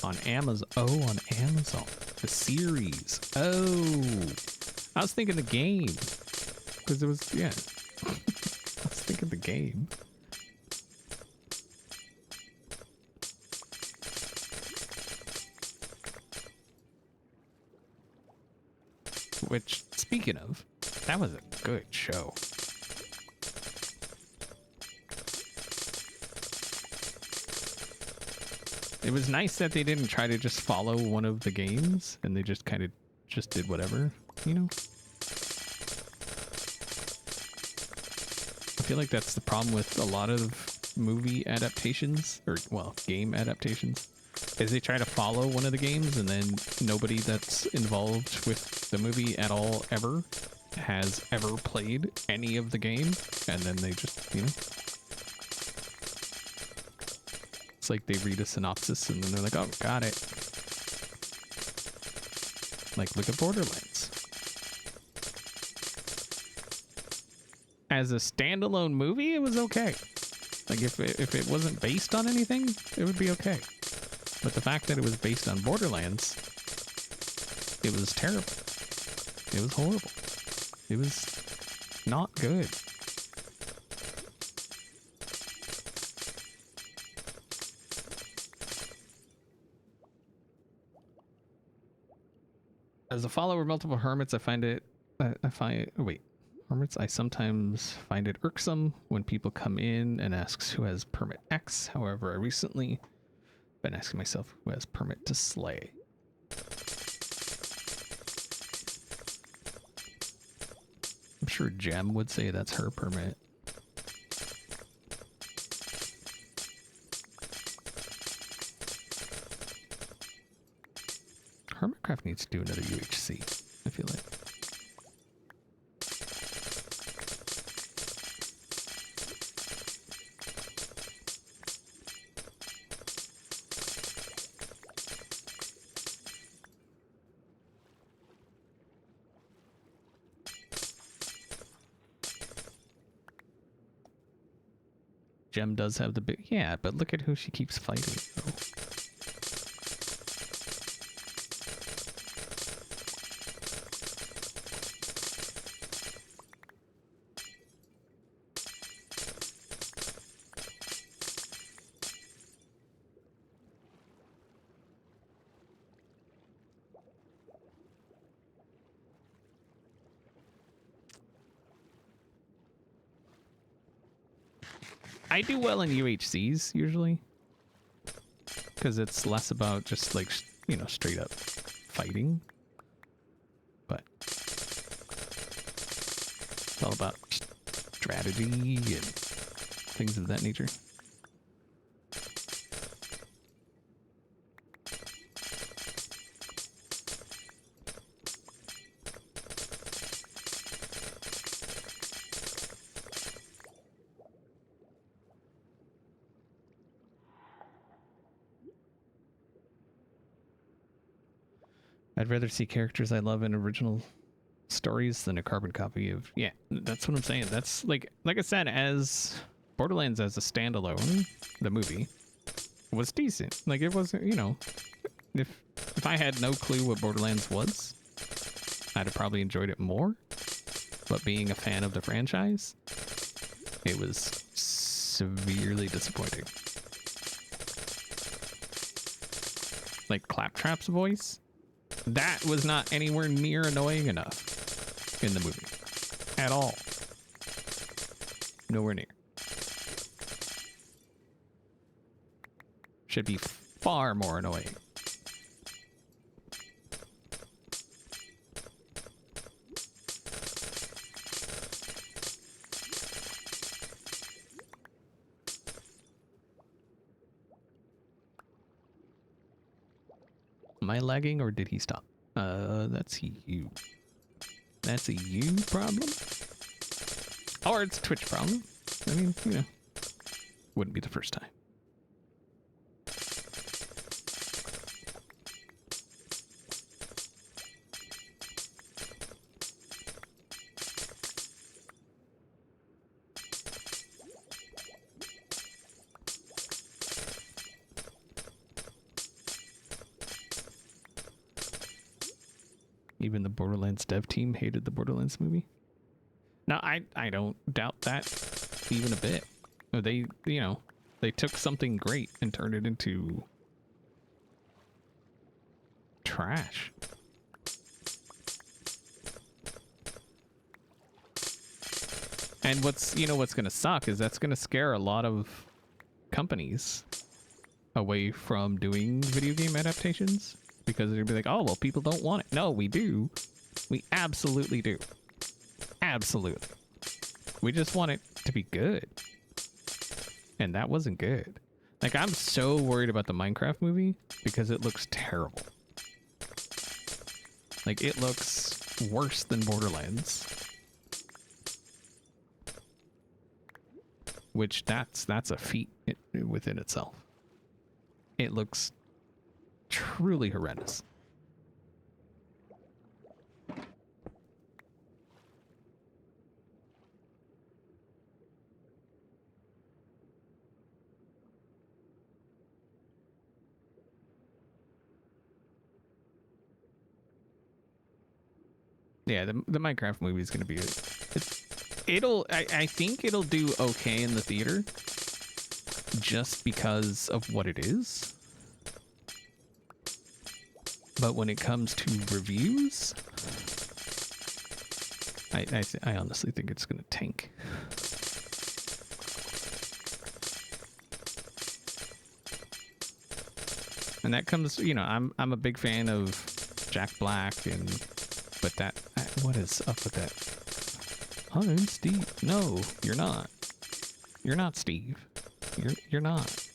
On Amazon. Oh, on Amazon. The series. Oh. I was thinking the game. Because it was, yeah. I was thinking the game. Which, speaking of, that was a good show. It was nice that they didn't try to just follow one of the games and they just kind of just did whatever, you know? I feel like that's the problem with a lot of movie adaptations, or, well, game adaptations, is they try to follow one of the games and then nobody that's involved with the movie at all ever has ever played any of the game, and then they just, you know, it's like they read a synopsis and then they're like, oh, got it. Like, look at Borderlands. As a standalone movie, it was okay. Like, if it wasn't based on anything, it would be okay. But the fact that it was based on Borderlands, it was terrible. It was horrible. It was not good. As a follower of multiple hermits, I find it, hermits, I sometimes find it irksome when people come in and asks who has permit X. However, I recently been asking myself who has permit to slay. I'm sure Gem would say that's her permit. Hermitcraft needs to do another UHC, I feel like. Gem does have the big, yeah, but look at who she keeps fighting, though. I do well in UHCs usually, because it's less about just like, you know, straight up fighting, but it's all about strategy and things of that nature. I'd rather see characters I love in original stories than a carbon copy of, yeah, that's what I'm saying. That's like I said, as Borderlands as a standalone, the movie, was decent. Like, it wasn't, you know, if I had no clue what Borderlands was, I'd have probably enjoyed it more. But being a fan of the franchise, it was severely disappointing. Like Claptrap's voice, that was not anywhere near annoying enough in the movie at all. Nowhere near. Should be far more annoying. Am I lagging or did he stop? That's you. That's a you problem? Or it's a Twitch problem. I mean, you know, wouldn't be the first time. Even the Borderlands dev team hated the Borderlands movie. Now, I don't doubt that even a bit. They, you know, they took something great and turned it into trash. And what's, you know, what's going to suck is that's going to scare a lot of companies away from doing video game adaptations. Because they'd be like, oh, well, people don't want it. No, we do. We absolutely do. Absolutely. We just want it to be good. And that wasn't good. Like, I'm so worried about the Minecraft movie because it looks terrible. Like, it looks worse than Borderlands. Which, that's a feat within itself. It looks truly horrendous. Yeah, the Minecraft movie is going to be I think it'll do okay in the theater just because of what it is. But when it comes to reviews, I honestly think it's going to tank. And that comes, you know, I'm a big fan of Jack Black, but that, what is up with that? Hi, I'm Steve. No, you're not. You're not Steve. You're not.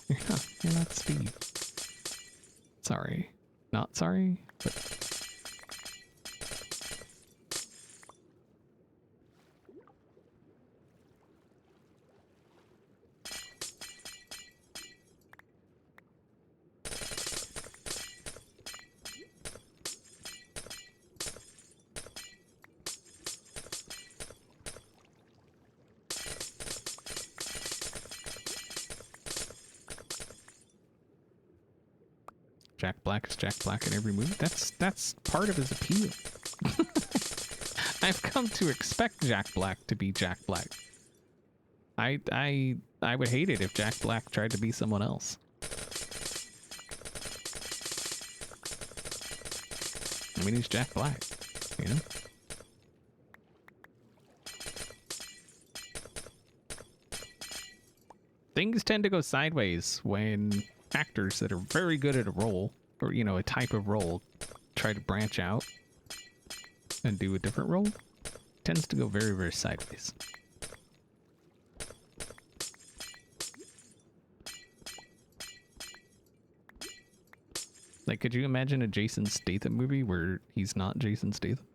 You're not Steve. Sorry. Not sorry, but... Jack Black is Jack Black in every movie. That's part of his appeal. I've come to expect Jack Black to be Jack Black. I would hate it if Jack Black tried to be someone else. I mean, he's Jack Black, you know? Things tend to go sideways when actors that are very good at a role, or, you know, a type of role, try to branch out and do a different role. It tends to go very, very sideways. Like, could you imagine a Jason Statham movie where he's not Jason Statham?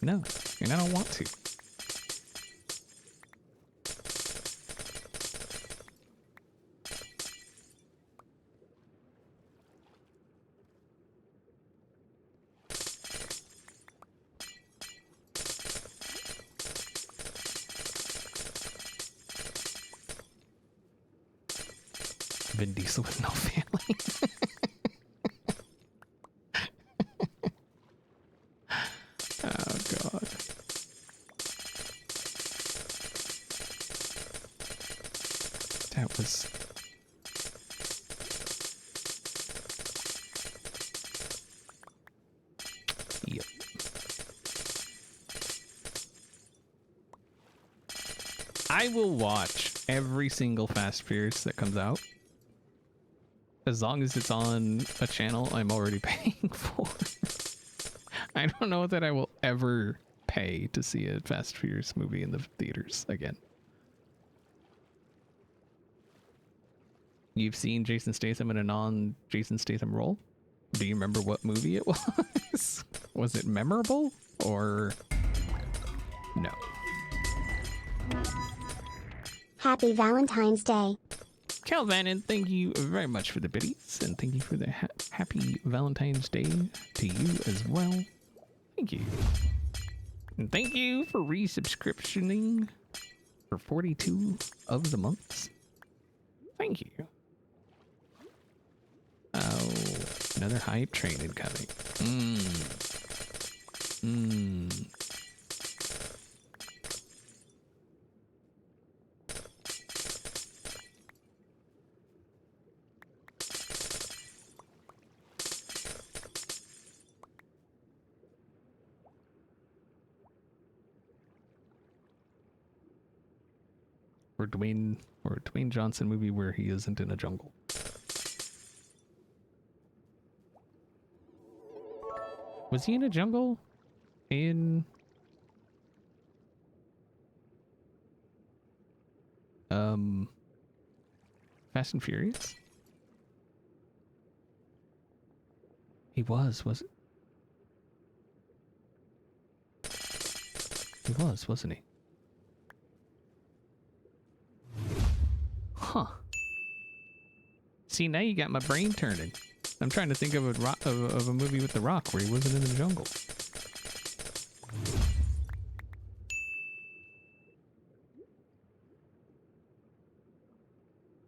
No, and I don't want to. Vin Diesel with no family. Oh god. That was... Yep. I will watch every single Fast Furious that comes out. As long as it's on a channel I'm already paying for. I don't know that I will ever pay to see a Fast Furious movie in the theaters again. You've seen Jason Statham in a non-Jason Statham role? Do you remember what movie it was? Was it memorable or no? Happy Valentine's Day. Calvin, and thank you very much for the biddies, and thank you for the happy Valentine's Day to you as well. Thank you. And thank you for resubscriptioning for 42 of the months. Thank you. Oh, another hype train incoming. Or Dwayne Johnson movie where he isn't in a jungle. Was he in a jungle in Fast and Furious? He was it? He was, wasn't he? Huh. See, now you got my brain turning. I'm trying to think of a movie with The Rock where he wasn't in the jungle.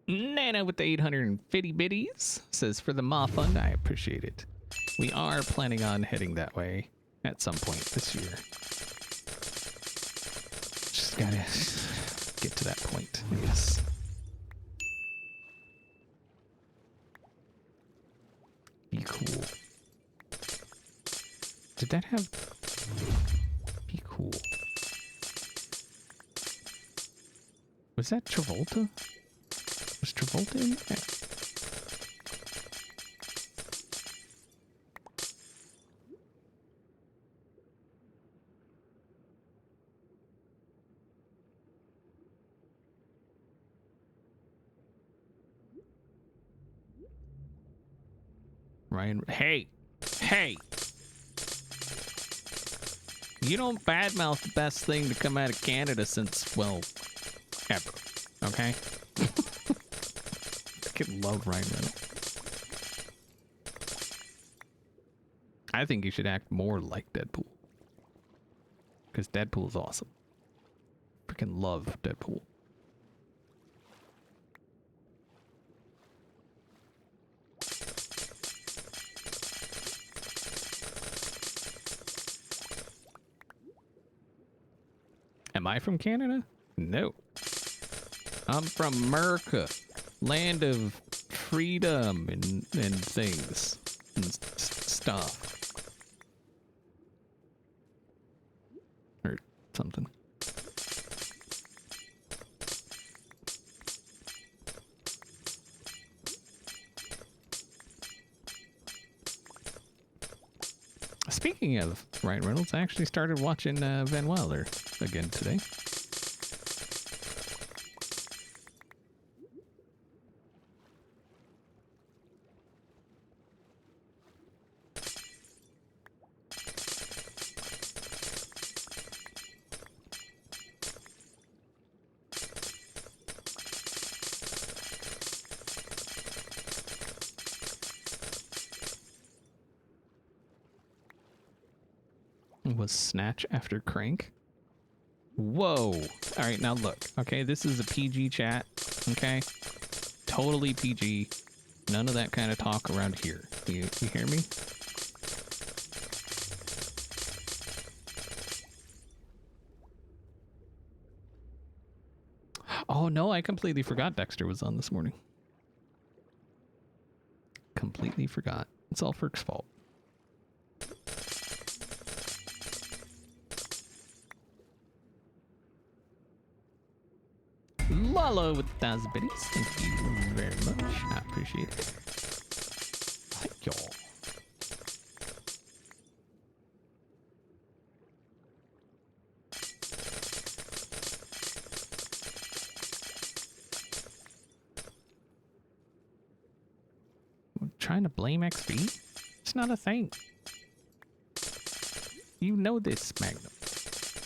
Nana with the 850 biddies says, for the Ma Fund, I appreciate it. We are planning on heading that way at some point this year. Just gotta get to that point, I guess. Be cool. Did that have... Be cool. Was that Travolta? Was Travolta in that? Ryan, hey! You don't badmouth the best thing to come out of Canada since, well, ever. Okay? I could love Ryan Reynolds. I think you should act more like Deadpool. Because Deadpool is awesome. Freaking love Deadpool. Am I from Canada? No. I'm from America. Land of freedom and things. And stuff. Or something. Speaking of Ryan Reynolds, I actually started watching Van Wilder again today. Was Snatch after Crank? Whoa. All right, now look. Okay, this is a PG chat. Okay? totally PG. None of that kind of talk around here. You hear me? Oh no, I completely forgot Dexter was on this morning. Completely forgot. It's all Ferk's fault. Lalo with 1,000 biddies. Thank you very much. I appreciate it. Thank y'all. I'm trying to blame XP? It's not a thing. You know this, Magnum.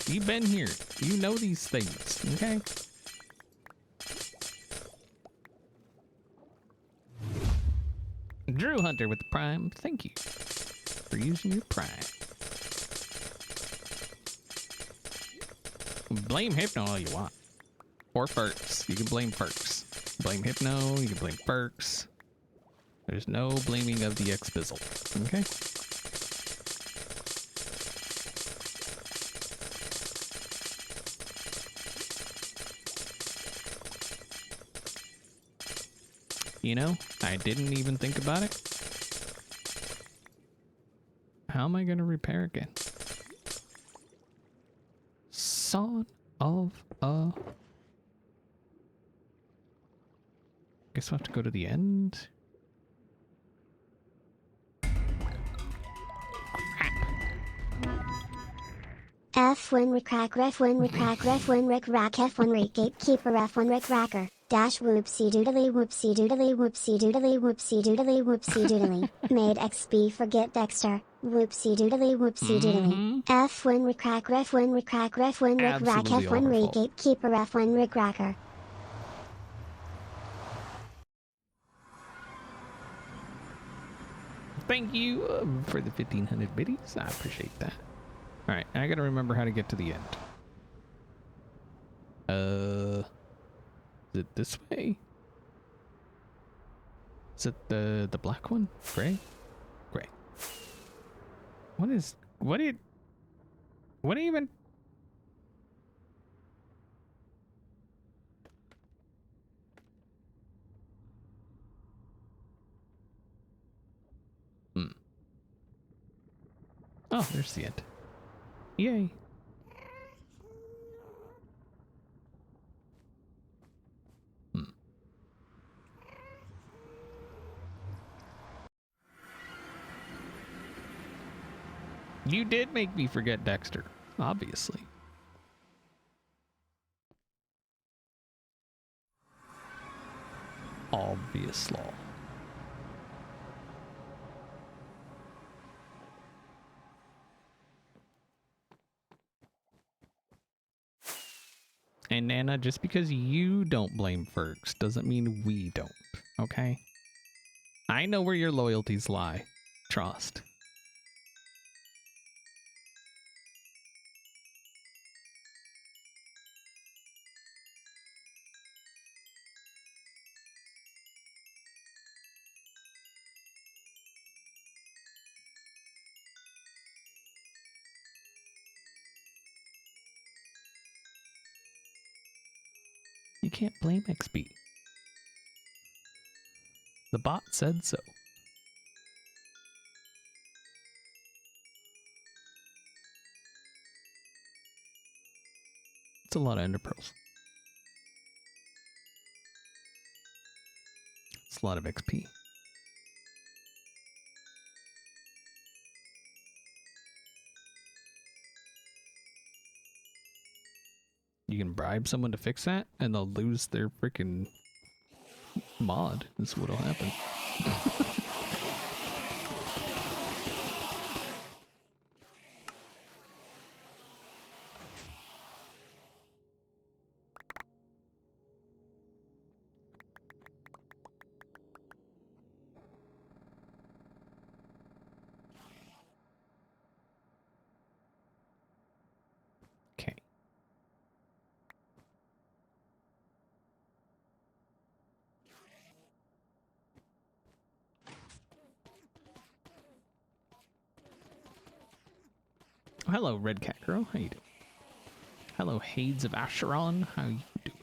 You've been here. You know these things, okay? Drew Hunter with the Prime. Thank you for using your Prime. Blame Hypno all you want. Or Ferks. You can blame Ferks. Blame Hypno. You can blame Ferks. There's no blaming of the xBizzle. Okay? You know, I didn't even think about it. How am I going to repair again? Son of a... Guess we'll have to go to the end. F1 recrack ref 1 recrack ref 1 rick rack F1 re gatekeeper F1 rick racker dash whoopsie doodly whoopsie doodly whoopsie doodly whoopsie doodly whoopsie doodly made XP forget Dexter whoopsie doodly whoopsie doodly F1 recrack ref 1 recrack ref 1 rick rack Absolutely F1 re awful. gatekeeper F1 rick racker. Thank you for the 1,500 biddies. I appreciate that. Alright, I gotta remember how to get to the end. Is it this way? Is it the black one? Gray? Gray. What even? Oh, there's the end. Yay. You did make me forget Dexter, obviously. Obvious law. And Nana, just because you don't blame Ferks doesn't mean we don't, okay? I know where your loyalties lie. Trust. You can't blame XP. The bot said so. It's a lot of ender pearls. It's a lot of XP. You can bribe someone to fix that, and they'll lose their freaking mod. That's what'll happen. Okay. hello, Red Cat Girl. How you doing? Hello, Hades of Acheron. How you doing?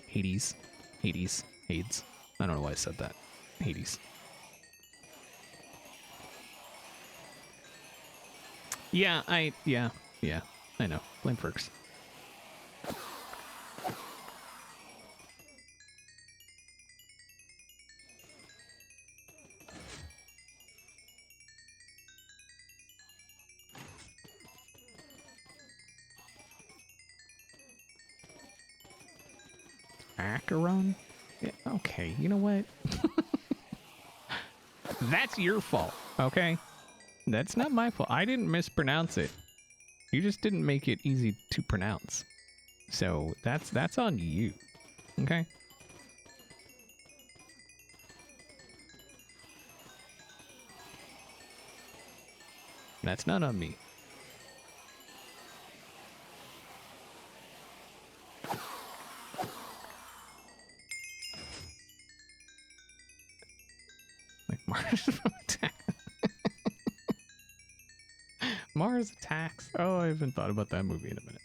Hades. Hades. Hades. I don't know why I said that. Hades. Yeah, I know. Blame Ferks. Acheron? Yeah, okay, you know what? That's your fault, okay? That's not my fault. I didn't mispronounce it. You just didn't make it easy to pronounce. So that's on you, okay? That's not on me. Like Mars attack. Mars Attacks. Oh, I haven't thought about that movie in a minute.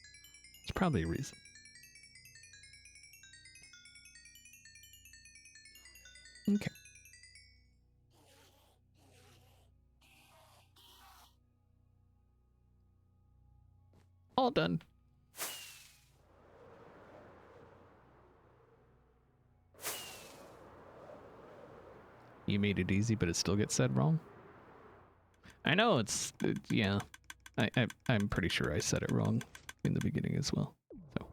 There's probably a reason. Okay. All done. You made it easy, but it still gets said wrong. I know yeah. I'm pretty sure I said it wrong in the beginning as well. So.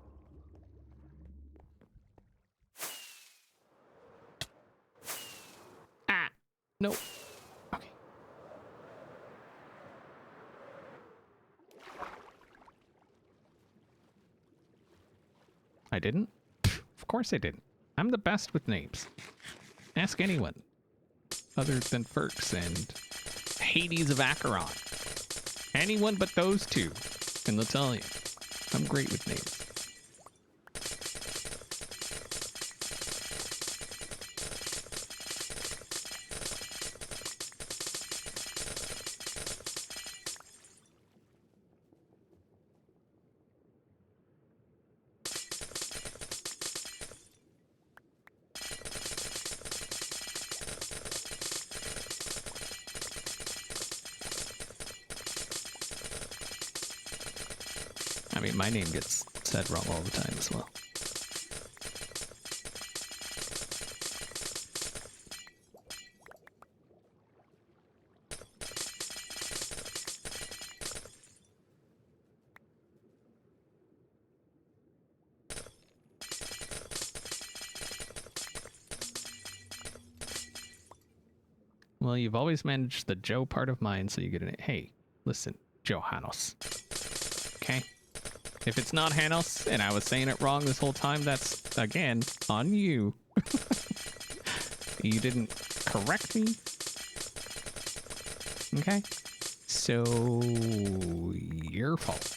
Ah, no. Okay. I didn't? Of course I didn't. I'm the best with names. Ask anyone other than Ferks and Hades of Acheron. Anyone but those two, and they'll tell you. I'm great with names. I mean, my name gets said wrong all the time as well. Well, you've always managed the Joe part of mine, so you get an... Hey, listen, Johannes. Okay? If it's not Hanos, and I was saying it wrong this whole time, that's, again, on you. You didn't correct me. Okay? So, your fault.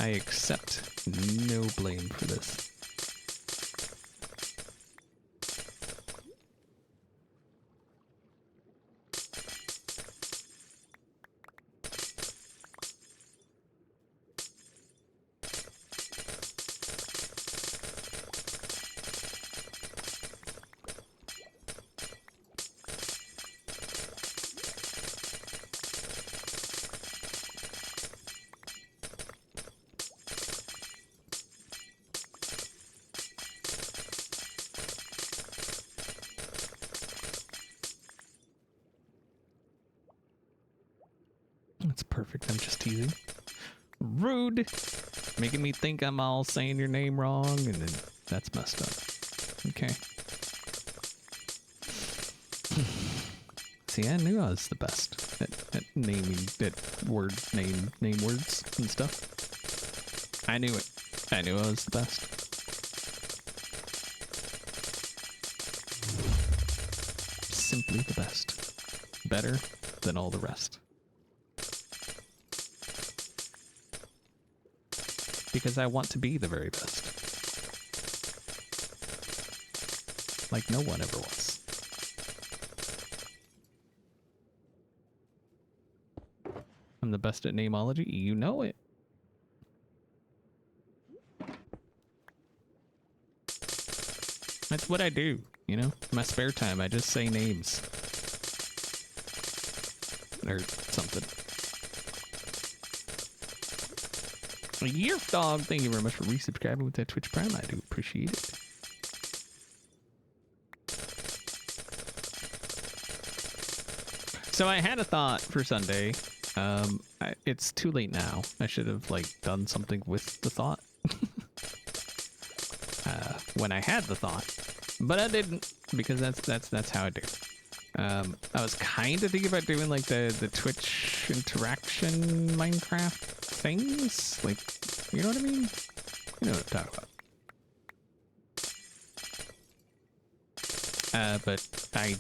I accept no blame for this. That's perfect. I'm just teasing. Rude. Making me think I'm all saying your name wrong, and then that's messed up. Okay. See, I knew I was the best at naming, name words and stuff. I knew it. I knew I was the best. simply the best. Better than all the rest. Because I want to be the very best. Like no one ever was. I'm the best at nameology. You know it. That's what I do, you know? In my spare time, I just say names. Or something. Yerf Dog, thank you very much for resubscribing with that Twitch Prime. I do appreciate it. So I had a thought for Sunday. It's too late now. I should have like done something with the thought when I had the thought, but I didn't because that's how I do. I was kind of thinking about doing like the Twitch interaction Minecraft things, like, you know what I mean? You know what I'm talking about. But I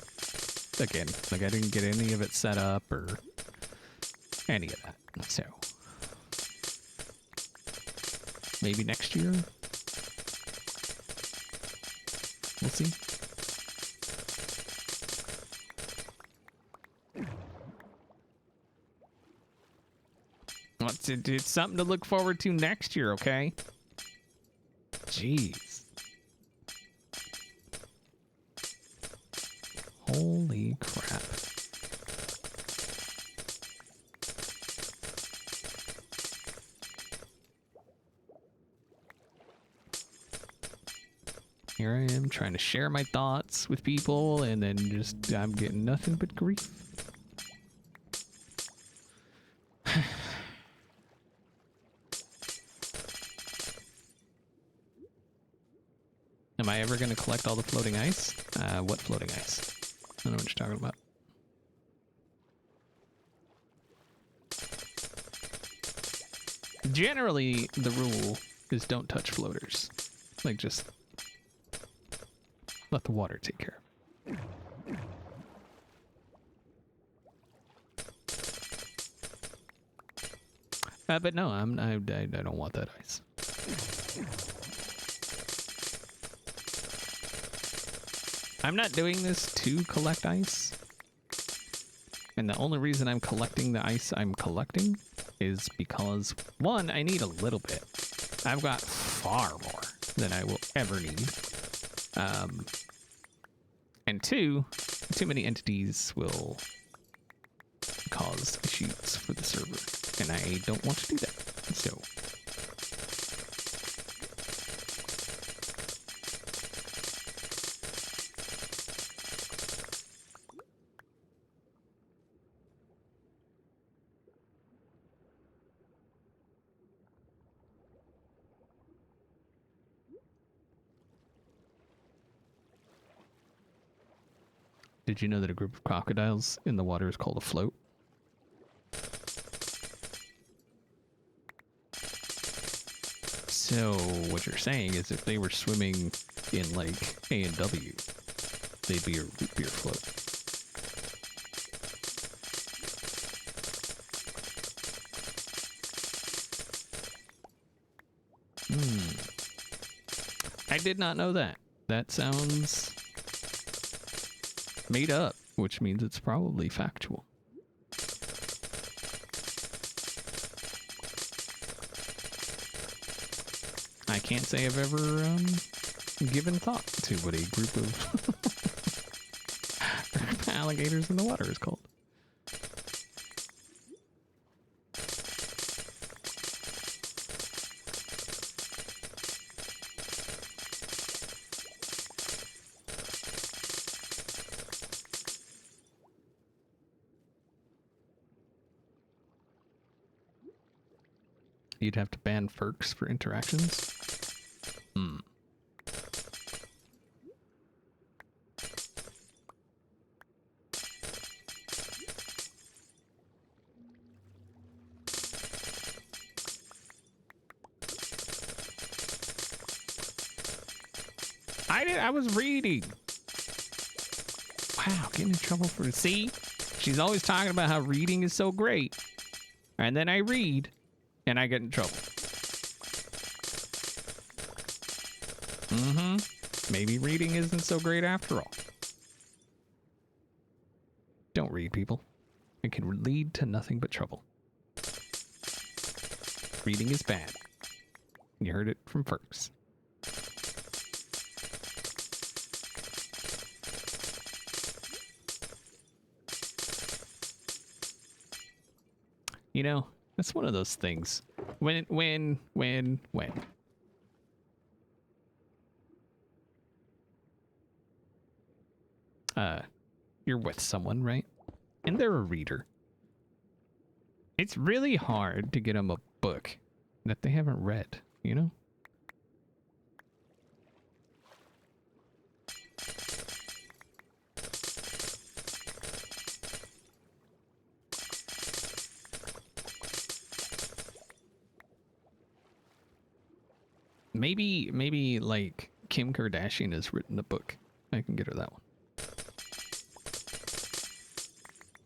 didn't get any of it set up or any of that. So maybe next year. We'll see. It's something to look forward to next year, okay? Jeez. Holy crap. Here I am trying to share my thoughts with people, and then just I'm getting nothing but grief. Am I ever going to collect all the floating ice? What floating ice? I don't know what you're talking about. Generally, the rule is don't touch floaters. Like, just let the water take care of it. But no, I don't want that ice. I'm not doing this to collect ice. And the only reason I'm collecting the ice I'm collecting is because, one, I need a little bit. I've got far more than I will ever need. And two, too many entities will cause issues for the server. And I don't want to do that. So did you know that a group of crocodiles in the water is called a float? So what you're saying is if they were swimming in like A&W, they'd be a root beer float. I did not know that. That sounds made up, which means it's probably factual. I can't say I've ever given thought to what a group of alligators in the water is called. You'd have to ban Ferks for interactions? I was reading. Wow, getting in trouble for... See? She's always talking about how reading is so great. And then I read, and I get in trouble. Maybe reading isn't so great after all. Don't read, people. It can lead to nothing but trouble. Reading is bad. You heard it from Ferks. You know, that's one of those things. When you're with someone, right? And they're a reader. It's really hard to get them a book that they haven't read, you know? Maybe like Kim Kardashian has written a book. I can get her that one.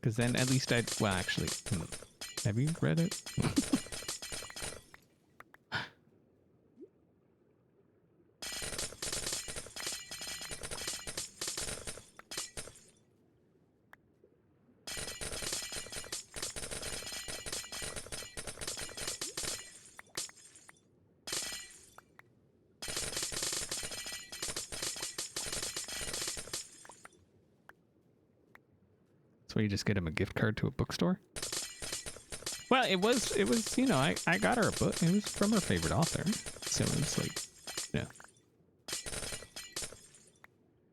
Because then at least I'd... Well, actually, have you read it? So you just get him a gift card to a bookstore? Well, it was, you know, I got her a book. It was from her favorite author. So it was like, yeah.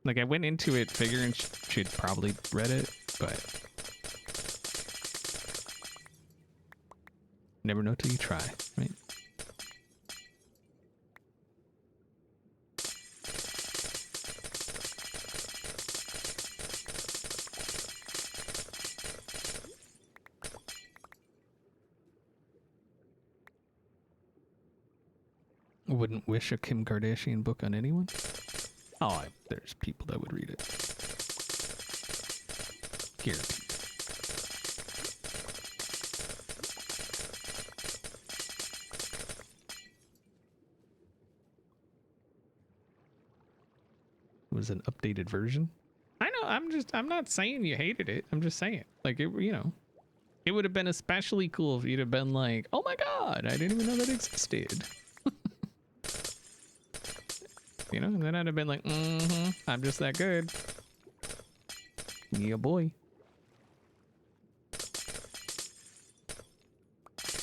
Like I went into it figuring she'd probably read it, but never know till you try, right? Wouldn't wish a Kim Kardashian book on anyone? Oh, there's people that would read it. Guaranteed. It was an updated version. I know, I'm not saying you hated it. I'm just saying, like, it, you know, it would have been especially cool if you'd have been like, oh my god, I didn't even know that existed. You know, and then I'd have been like, I'm just that good. Yeah, boy.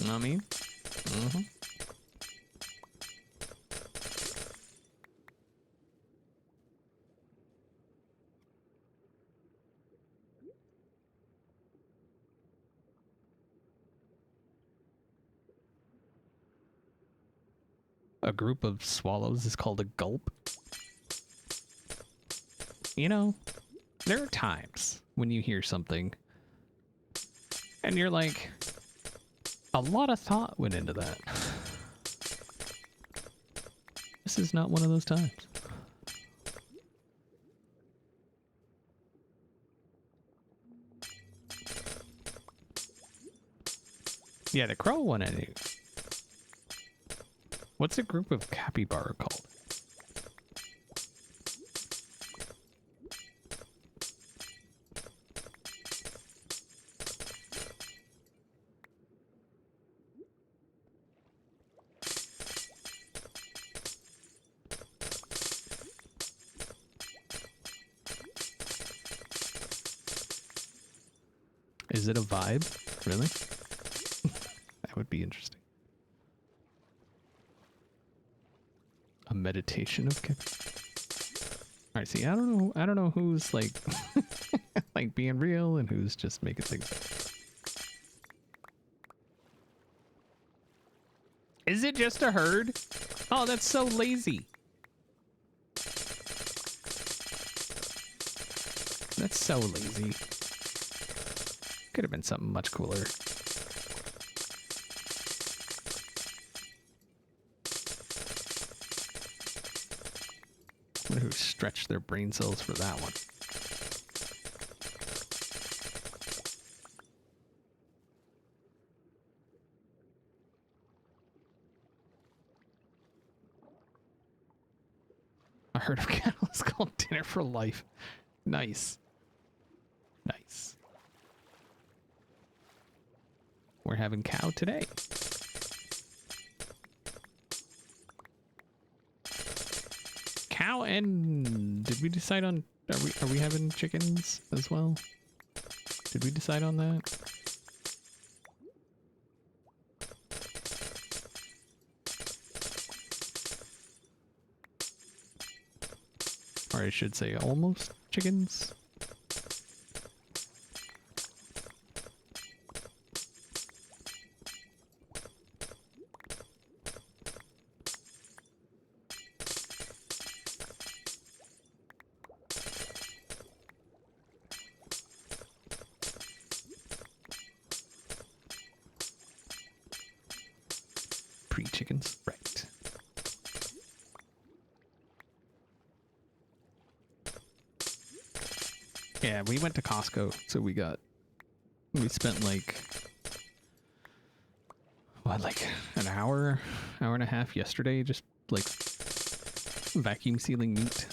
Know what I mean? A group of swallows is called a gulp. You know, there are times when you hear something and you're like, a lot of thought went into that. This is not one of those times. Yeah, the crow one I knew. What's a group of capybara called? Is it a vibe? Really? That would be interesting. A meditation of Kevin. All right, see, I don't know who's like, like being real and who's just making things up. Is it just a herd? Oh, that's so lazy. That's so lazy. Could have been something much cooler. Who stretched their brain cells for that one. herd of cattle is called Dinner for Life. Nice. Nice. We're having cow today. Cow and did we decide on are we having chickens as well? Did we decide on that? Or I should say almost chickens. Pre-chickens, right. Yeah, we went to Costco, so we spent like, what, like an hour and a half yesterday just like vacuum sealing meat.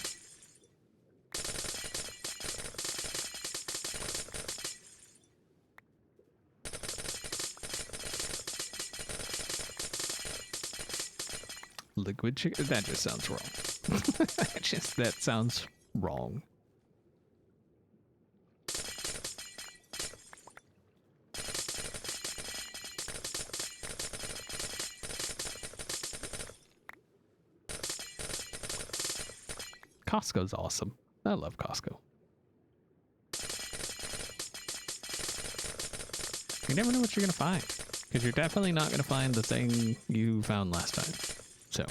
Liquid chicken? That just sounds wrong. That sounds wrong. Costco's awesome. I love Costco. You never know what you're going to find. Because you're definitely not going to find the thing you found last time. So.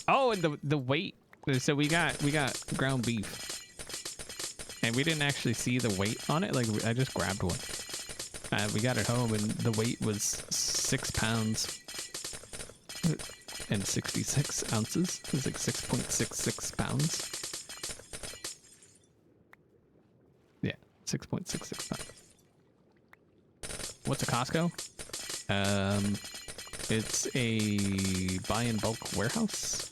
Oh, and the weight. So we got ground beef. And we didn't actually see the weight on it. Like, I just grabbed one. We got it home, and the weight was 6 pounds and 66 ounces. It was like 6.66 pounds. Yeah, 6.66 pounds. What's a Costco? It's a buy in bulk warehouse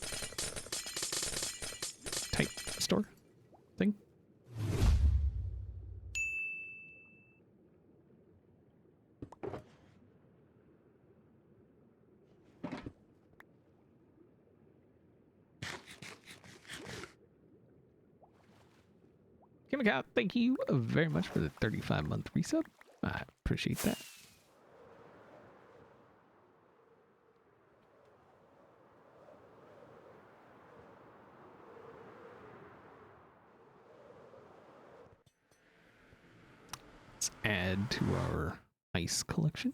type store thing. Kimiko, thank you very much for the 35-month resub. I appreciate that. Let's add to our ice collection.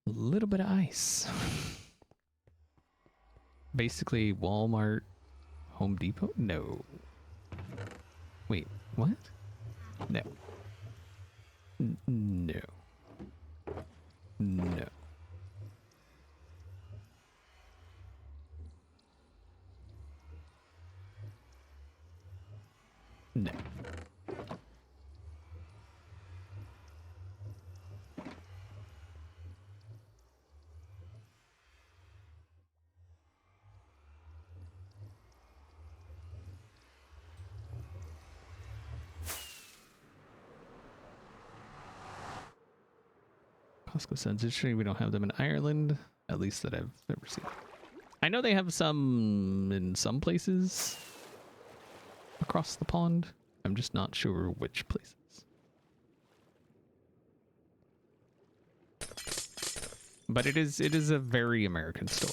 A little bit of ice. Basically Walmart, Home Depot? No. Wait, what? No. No. No. No. Costco sends it. We don't have them in Ireland, at least that I've ever seen. I know they have some in some places across the pond. I'm just not sure which places. But it is a very American store.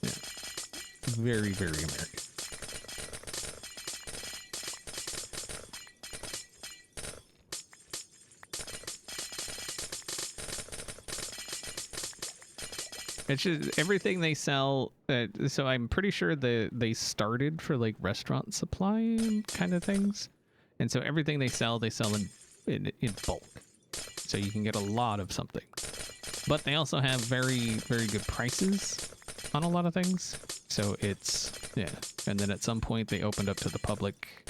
Yeah. Very, very American. It's just everything they sell. So I'm pretty sure they started for like restaurant supply and kind of things, and so everything they sell in bulk, so you can get a lot of something. But they also have very good prices on a lot of things. So it's yeah. And then at some point they opened up to the public.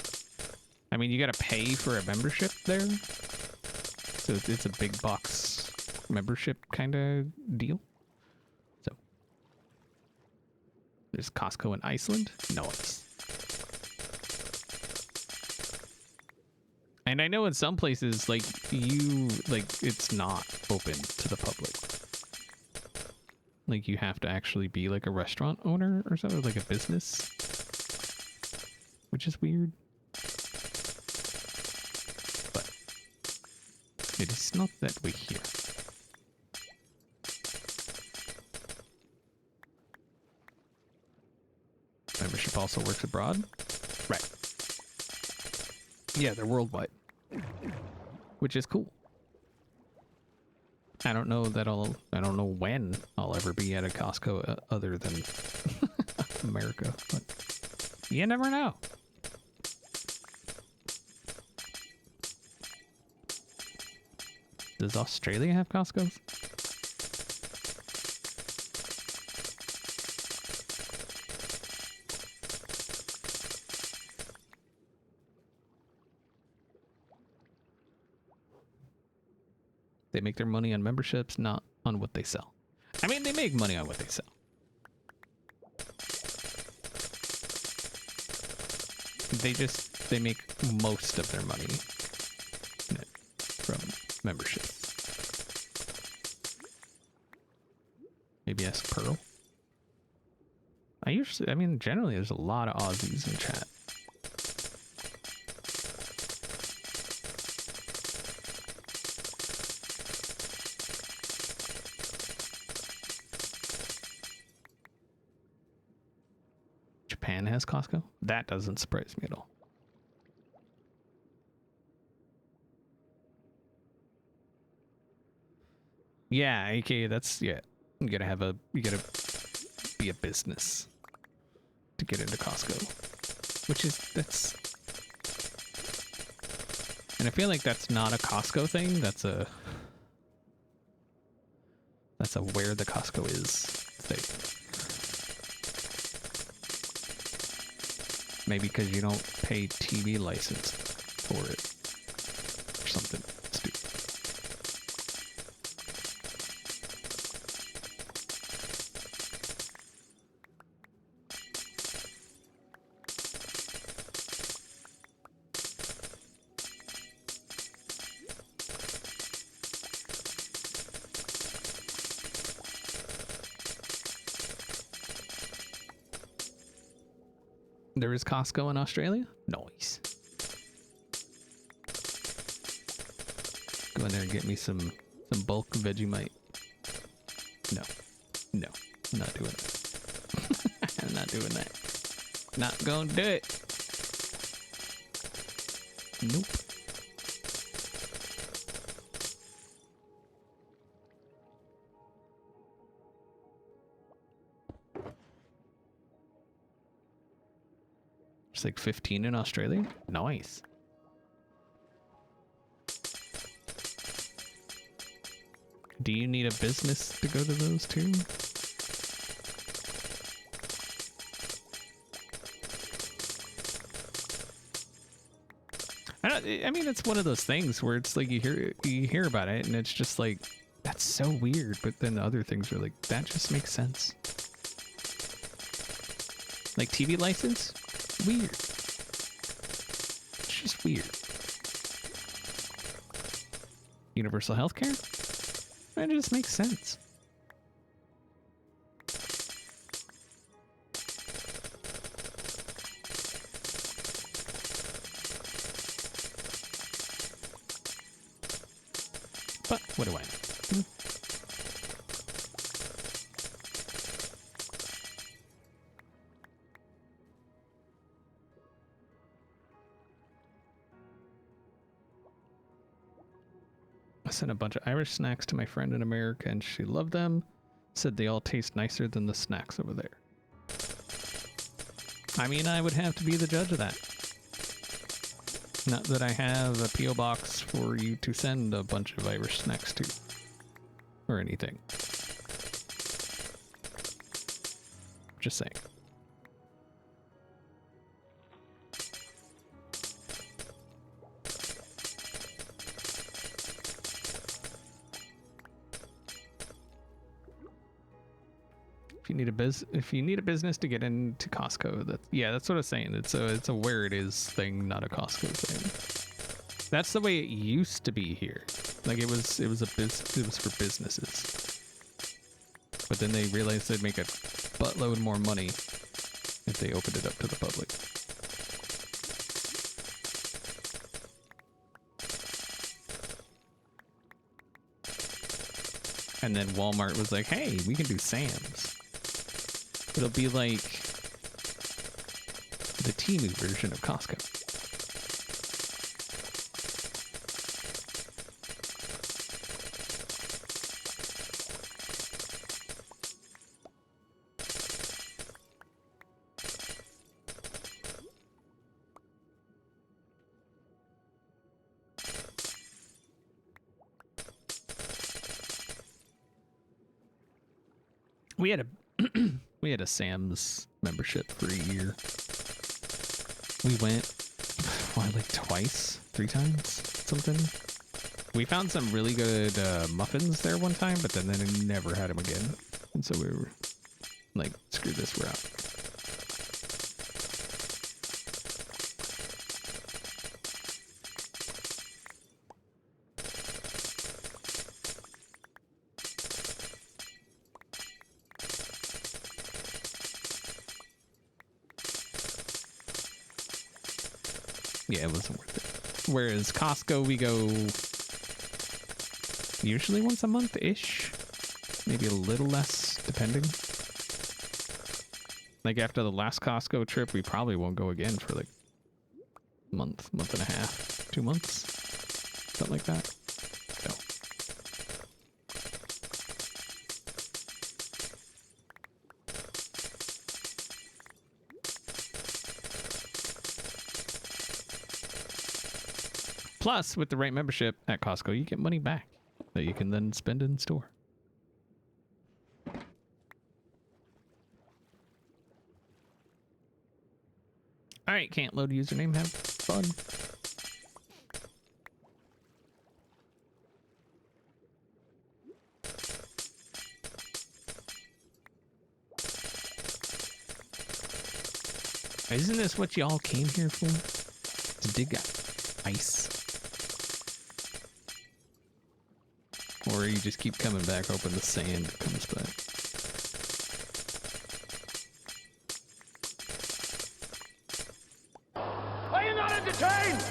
I mean, you got to pay for a membership there, so it's a big box membership kind of deal. So there's Costco in Iceland. Nice. And I know in some places, like it's not open to the public. Like you have to actually be like a restaurant owner or something, like a business, which is weird. But it is not that way here. Membership also works abroad? Right. Yeah, they're worldwide. Which is cool. I don't know when I'll ever be at a Costco other than America, but you never know. Does Australia have Costco's? They make their money on memberships, not on what they sell. I mean, they make money on what they sell. They make most of their money from memberships. Maybe ask Pearl. I mean, generally there's a lot of Aussies in chat. Japan has Costco? That doesn't surprise me at all. Yeah, aka that's yeah. You gotta be a business to get into Costco. Which is and I feel like that's not a Costco thing, that's a where the Costco is thing. Maybe because you don't pay TV license for it or something stupid. There is Costco in Australia? Nice. Go in there and get me some bulk Vegemite. No. No. I'm not doing that. I'm not doing that. Not gonna do it. Nope. It's like 15 in Australia? Nice. Do you need a business to go to those too? I mean, it's one of those things where it's like you hear about it and it's just like, that's so weird. But then other things are like, that just makes sense. Like TV license? Weird. It's just weird. Universal healthcare? It just makes sense. But what do I know? I sent a bunch of Irish snacks to my friend in America and she loved them. Said they all taste nicer than the snacks over there. I mean, I would have to be the judge of that. Not that I have a P.O. box for you to send a bunch of Irish snacks to. Or anything. Just saying. If you need a business to get into Costco, that's what I was saying. It's a where it is thing, not a Costco thing. That's the way it used to be here. Like it was for businesses. But then they realized they'd make a buttload more money if they opened it up to the public. And then Walmart was like, hey, we can do Sam's. It'll be like the Temu version of Costco. We had a Sam's membership for a year. We went, like twice, 3 times, something. We found some really good muffins there one time, but then they never had them again. And so we were like, screw this, we're out. Yeah, it wasn't worth it. Whereas Costco, we go usually once a month-ish. Maybe a little less, depending. Like after the last Costco trip, we probably won't go again for like a month and a half, 2 months. Something like that. No. Plus, with the right membership at Costco, you get money back that you can then spend in store. All right, can't load username. Have fun. Isn't this what y'all came here for? To dig ice? Or you just keep coming back hoping the sand comes back? Are you not entertained?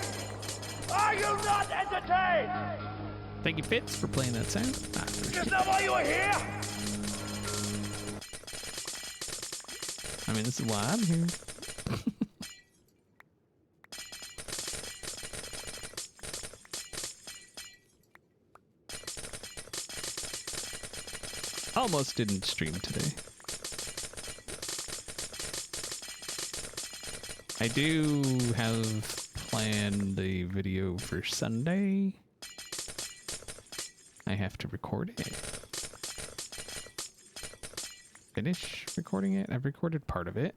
Are you not entertained? Thank you, Fitz, for playing that sound. Is that why you are here? I mean, this is why I'm here. Almost didn't stream today. I do have planned a video for Sunday. I have to record it. Finish recording it. I've recorded part of it.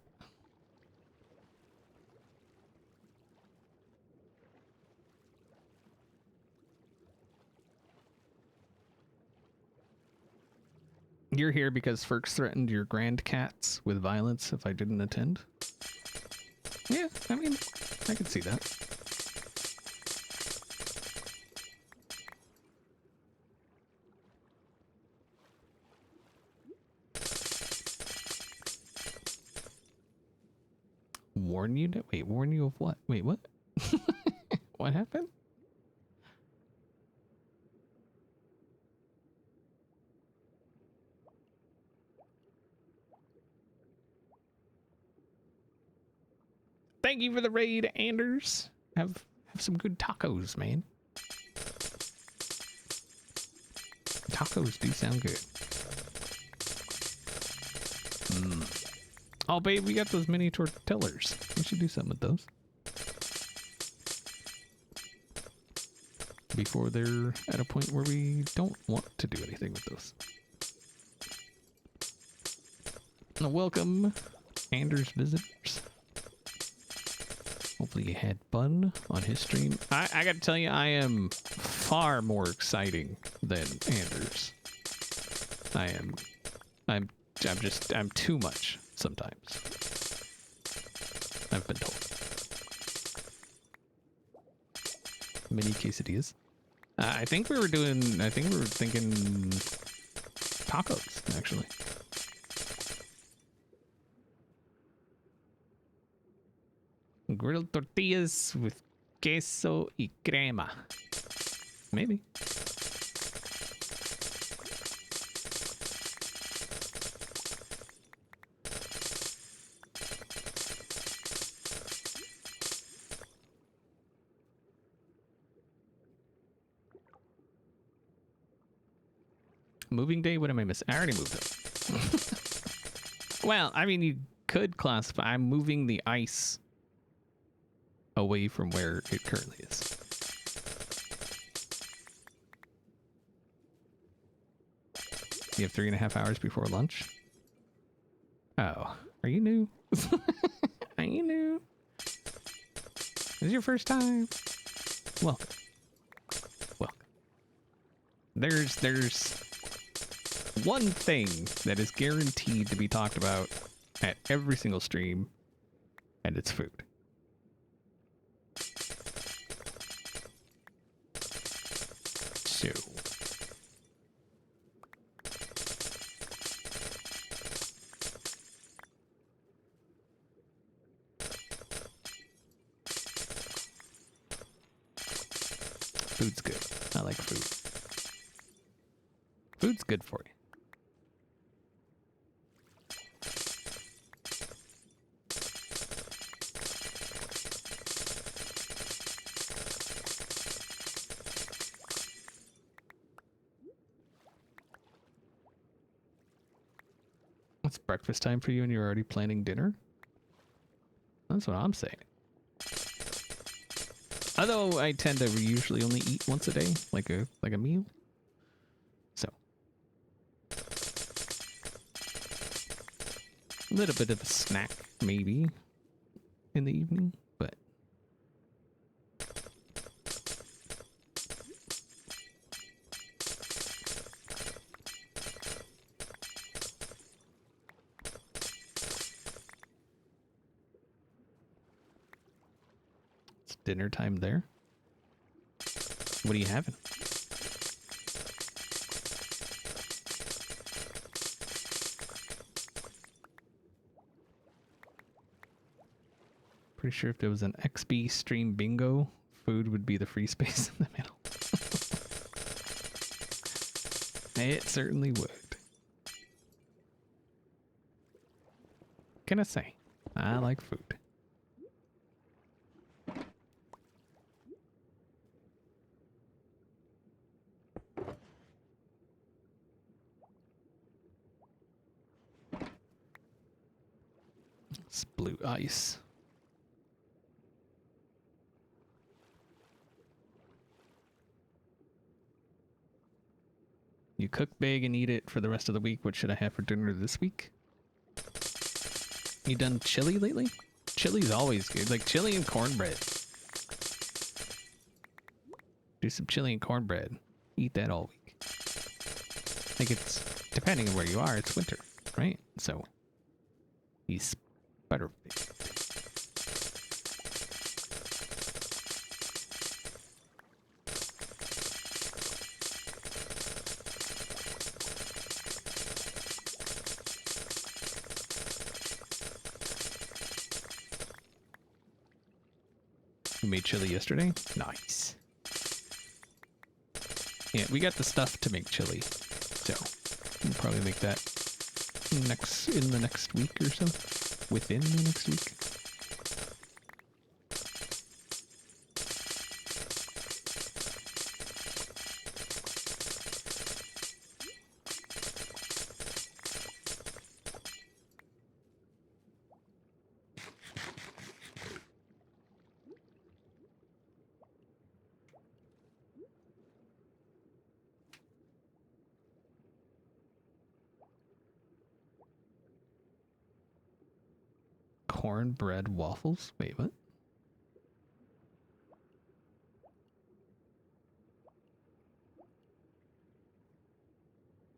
You're here because Ferks threatened your grand cats with violence if I didn't attend? Yeah, I mean, I can see that. Warn you? Wait, warn you of what? Wait, what? What happened? Thank you for the raid, Anders. Have some good tacos, man. Tacos do sound good. Oh, babe, we got those mini tortillers. We should do something with those. Before they're at a point where we don't want to do anything with those. Now, welcome, Anders visitors. Hopefully you had fun on his stream. I gotta tell you, I am far more exciting than Anders. I'm too much sometimes. I've been told. Mini quesadillas. I think we were thinking tacos, actually. Grilled tortillas with queso y crema. Maybe. Moving day? What am I missing? I already moved it. Well, I mean, you could classify. I'm moving the ice away from where it currently is. You have 3.5 hours before lunch? Oh, are you new? Are you new? This is your first time? Welcome. Welcome. There's one thing that is guaranteed to be talked about at every single stream, and it's food. So, food's good. I like food. Food's good for you. It's breakfast time for you and you're already planning dinner? That's what I'm saying. Although I tend to usually only eat once a day, like a meal. So. A little bit of a snack, maybe, in the evening, but it's dinner time there. What are you having? Pretty sure if there was an XB stream bingo, food would be the free space in the middle. It certainly would. Can I say? I like food. It's blue ice. You cook big and eat it for the rest of the week. What should I have for dinner this week? You done chili lately? Chili's always good. Like chili and cornbread. Do some chili and cornbread. Eat that all week. Like it's, depending on where you are, it's winter, right? So, he's better. You made chili yesterday? Nice. Yeah, we got the stuff to make chili, so we'll probably make that in the next week or so. Within the next week. cornbread waffles. Wait, what?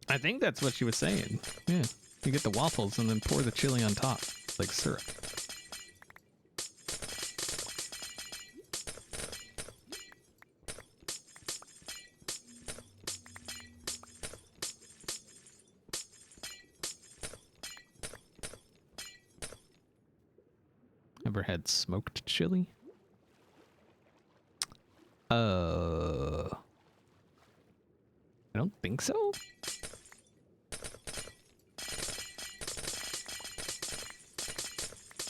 I think that's what she was saying. Yeah. You get the waffles and then pour the chili on top, like syrup. Ever had smoked chili? I don't think so.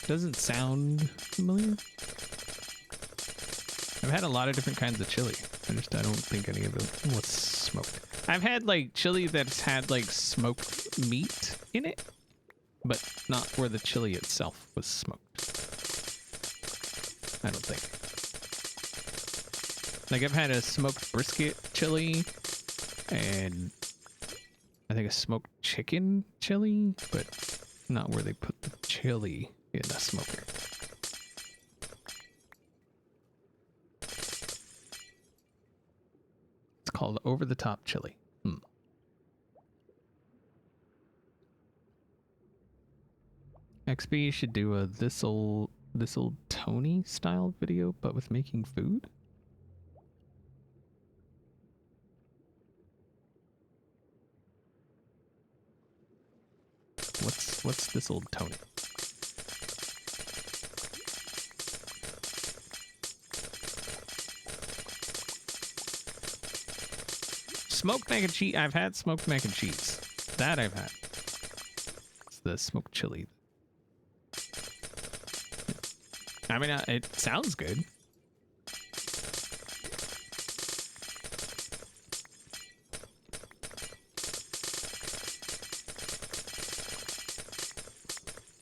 Doesn't sound familiar. I've had a lot of different kinds of chili. I don't think any of them was smoked. I've had like chili that's had like smoked meat in it, but not where the chili itself was smoked. I don't think. Like I've had a smoked brisket chili and I think a smoked chicken chili, but not where they put the chili in a smoker. It's called over the top chili. XP should do a this'll Tony style video, but with making food. What's this old Tony? Smoked mac and cheese. I've had smoked mac and cheese. That I've had. It's the smoked chili. I mean, it sounds good.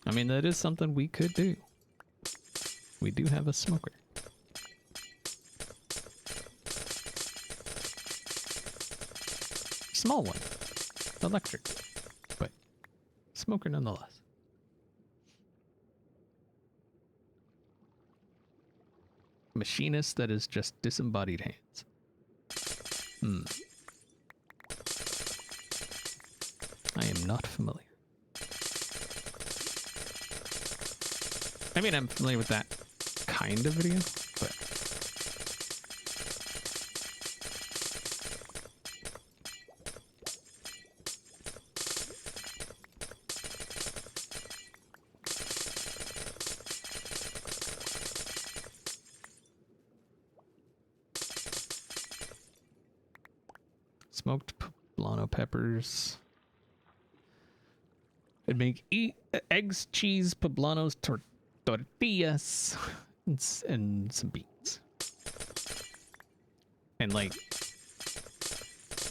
I mean, that is something we could do. We do have a smoker. Small one. Electric. But smoker nonetheless. Machinist that is just disembodied hands. I am not familiar. I mean, I'm familiar with that kind of video, but... Smoked poblano peppers. I'd make eggs, cheese, poblanos, tortillas, and some beans. And like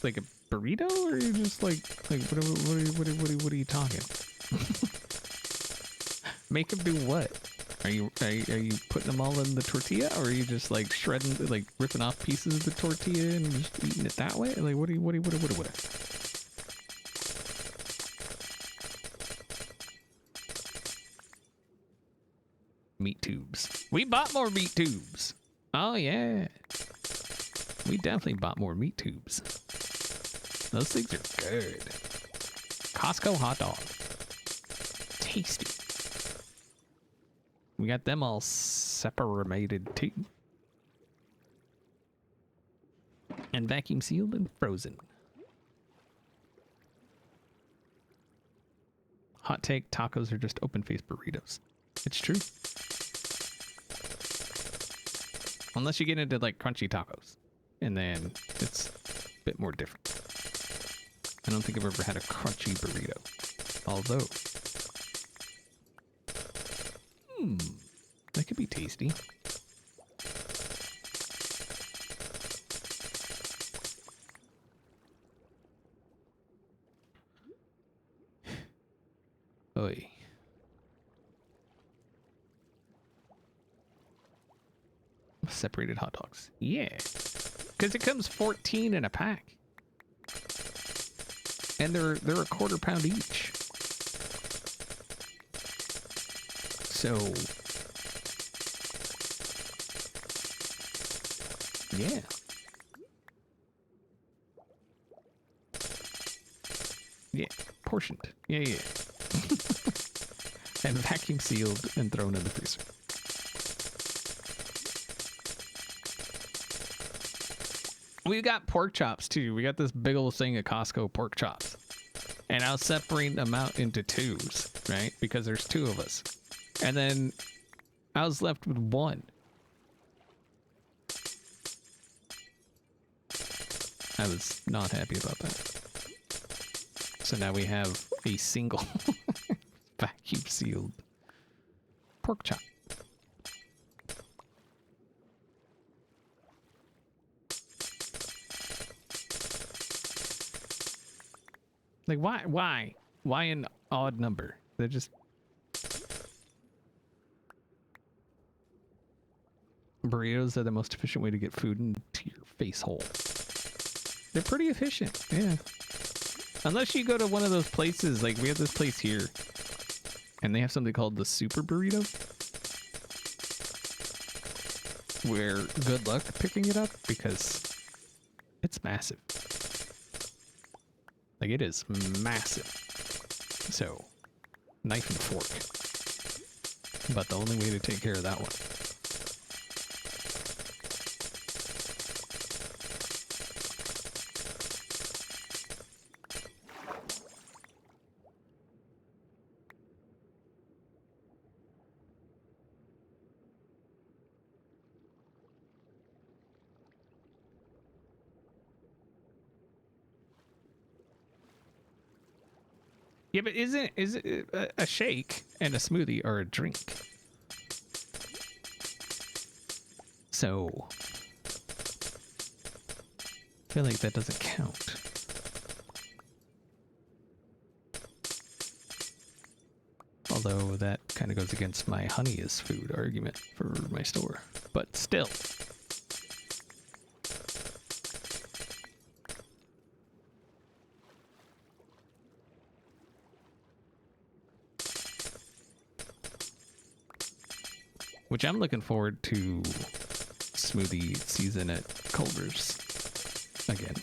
a burrito, or are you just like what are you talking? Make them do what? Are you putting them all in the tortilla, or are you just like shredding, like ripping off pieces of the tortilla and just eating it that way? Like what? Meat tubes. We bought more meat tubes. Oh yeah. We definitely bought more meat tubes. Those things are good. Costco hot dog. Tasty. We got them all separated too. And vacuum sealed and frozen. Hot take, tacos are just open-faced burritos. It's true. Unless you get into like crunchy tacos. And then it's a bit more different. I don't think I've ever had a crunchy burrito. Although... that could be tasty. Oy. Separated hot dogs. Yeah. Because it comes 14 in a pack. And they're a quarter pound each. So, yeah. Yeah, portioned. Yeah, yeah. And vacuum sealed and thrown in the freezer. We got pork chops too. We got this big old thing of Costco pork chops. And I was separating them out into twos, right? Because there's two of us. And then I was left with one. I was not happy about that. So now we have a single vacuum sealed pork chop. Like, why an odd number? They're just... Burritos are the most efficient way to get food into your face hole. They're pretty efficient, yeah. Unless you go to one of those places, like we have this place here, and they have something called the Super Burrito, where good luck picking it up because it's massive. Like, it is massive. So, knife and fork. But the only way to take care of that one. Yeah, but is it a shake and a smoothie are a drink? So I feel like that doesn't count. Although that kind of goes against my honey is food argument for my store. But still. Which I'm looking forward to smoothie season at Culver's again.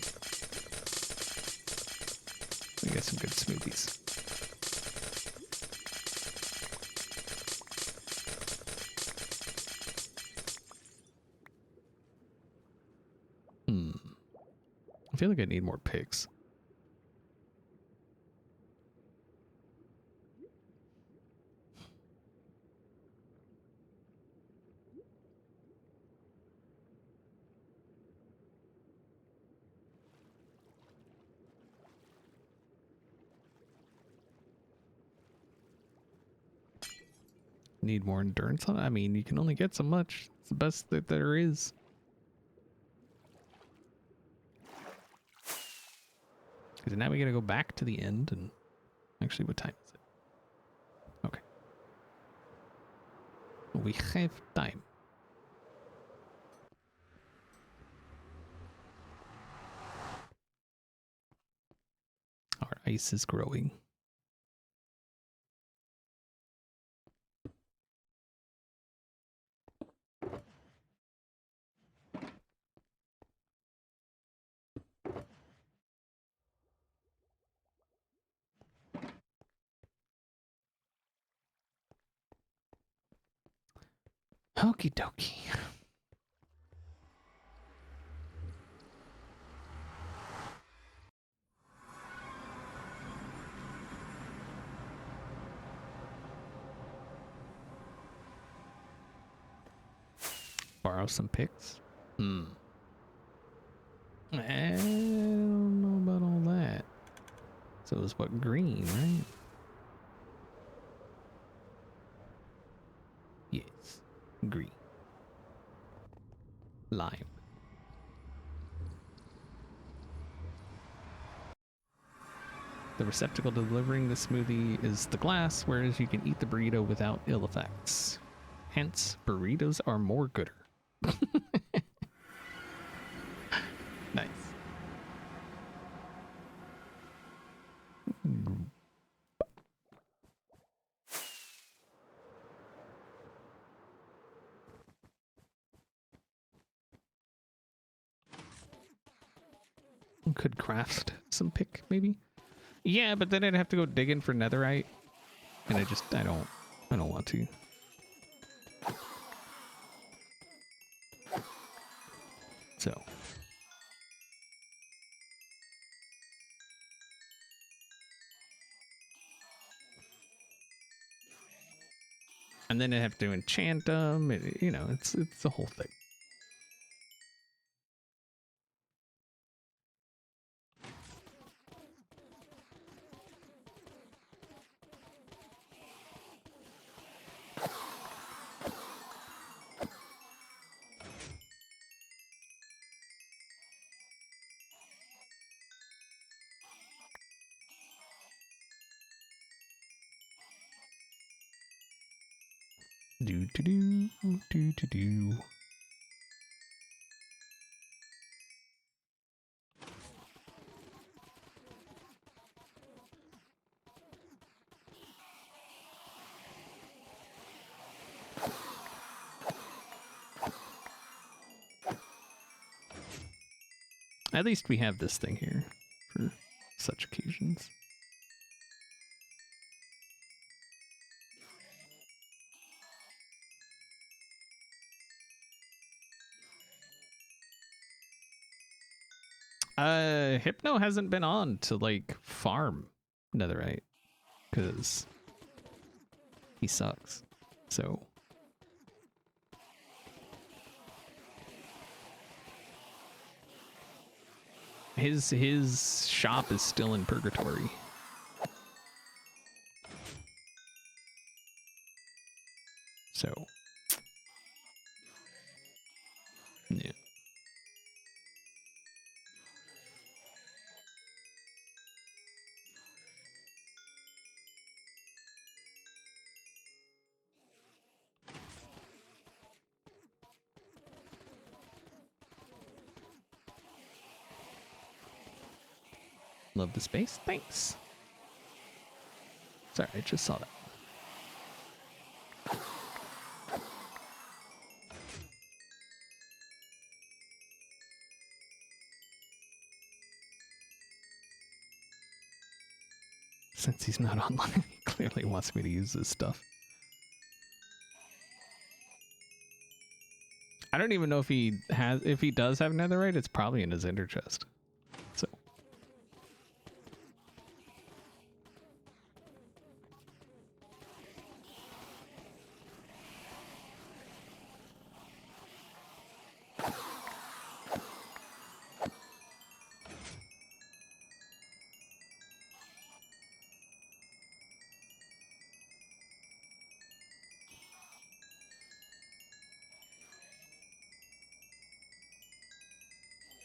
We get some good smoothies. I feel like I need more picks. Need more endurance on it? I mean, you can only get so much. It's the best that there is. Because now we gotta go back to the end and... Actually, what time is it? Okay. We have time. Our ice is growing. Okie dokie. Borrow some picks? I don't know about all that. So it's what, green, right? Yes, green. Lime. The receptacle delivering the smoothie is the glass, whereas you can eat the burrito without ill effects. Hence, burritos are more gooder. Nice. Could craft some pick, maybe. Yeah, but then I'd have to go digging for netherite, and I don't want to. So. And then I have to enchant them. You know, it's the whole thing. Do do do do do do. At least we have this thing here for such occasions. Hypno hasn't been on to like farm netherite because he sucks. So his shop is still in purgatory. So yeah. Love the space. Thanks. Sorry, I just saw that. Since he's not online, he clearly wants me to use this stuff. I don't even know if he does have netherite, it's probably in his ender chest. So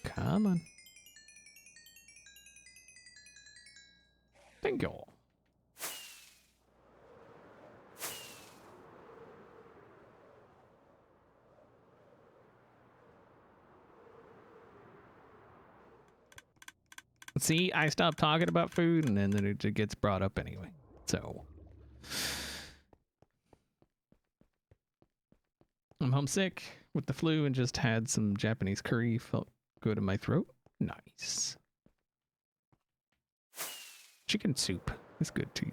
come on. Thank you. See, I stopped talking about food and then it just gets brought up anyway. So I'm homesick with the flu and just had some Japanese curry. Felt good in my throat. Nice. Chicken soup is good too.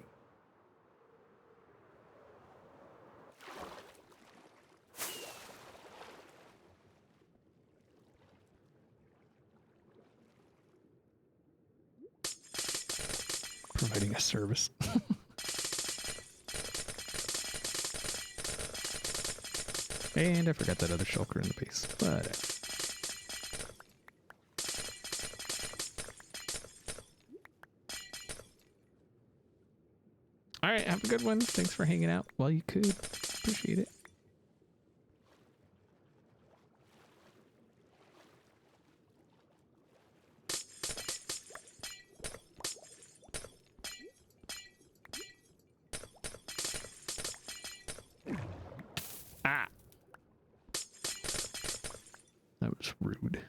Providing a service. And I forgot that other shulker in the base. But all right, have a good one. Thanks for hanging out while you could. Appreciate it. Ah. That was rude.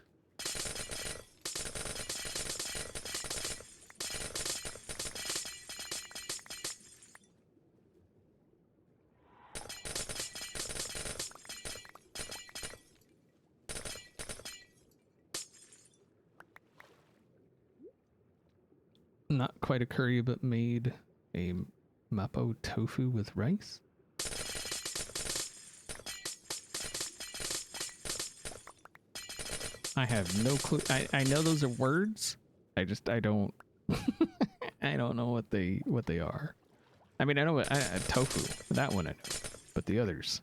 not quite a curry, but made a mapo tofu with rice. I have no clue. I know those are words. I don't I don't know what they are. I mean, I know what tofu. That one I know, but the others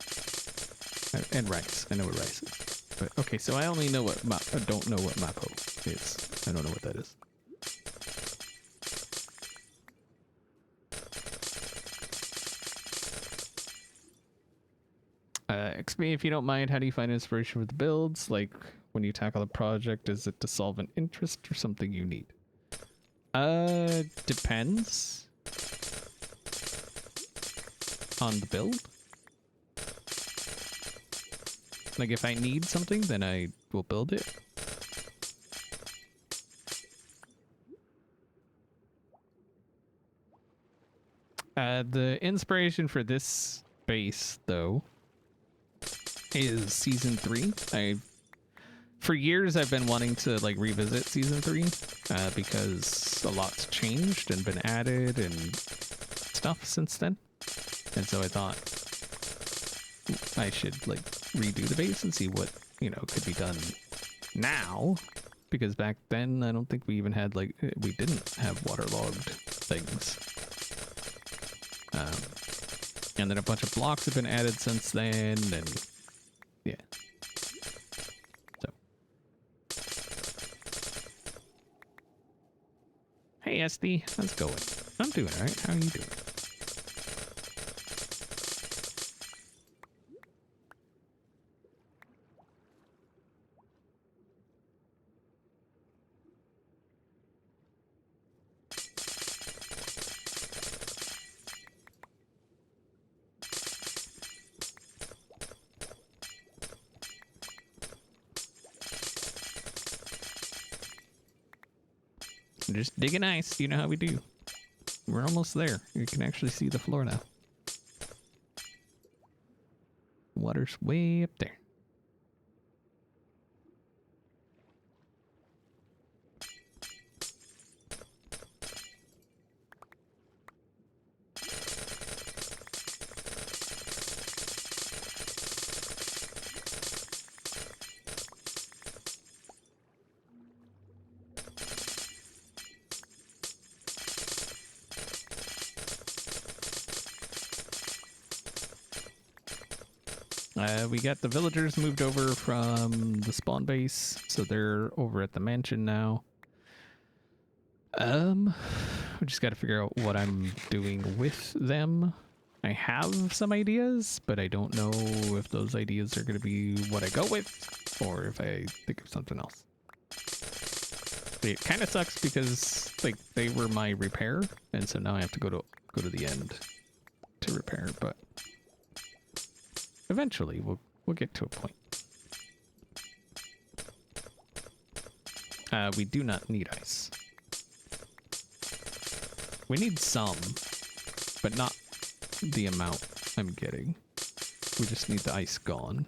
and rice. I know what rice is. But okay, so I only know what I don't know what mapo is. I don't know what that is. XP, if you don't mind, how do you find inspiration for the builds? Like, when you tackle a project, is it to solve an interest or something you need? Depends on the build. Like, if I need something, then I will build it. The inspiration for this base, though, is season 3. For years I've been wanting to like revisit season 3 because a lot's changed and been added and stuff since then, and so I thought I should like redo the base and see what, you know, could be done now, because back then I don't think we even had we didn't have waterlogged things. And then a bunch of blocks have been added since then, and yeah. So. Hey, SD, how's it going? I'm doing alright. How are you doing? Just digging ice. You know how we do. We're almost there. You can actually see the floor now. Water's way up there. We got the villagers moved over from the spawn base, so they're over at the mansion now. We just got to figure out what I'm doing with them. I have some ideas, but I don't know if those ideas are going to be what I go with, or if I think of something else. It kind of sucks because like they were my repair, and so now I have to go to the end to repair, but eventually we'll get to a point. We do not need ice. We need some, but not the amount I'm getting. We just need the ice gone.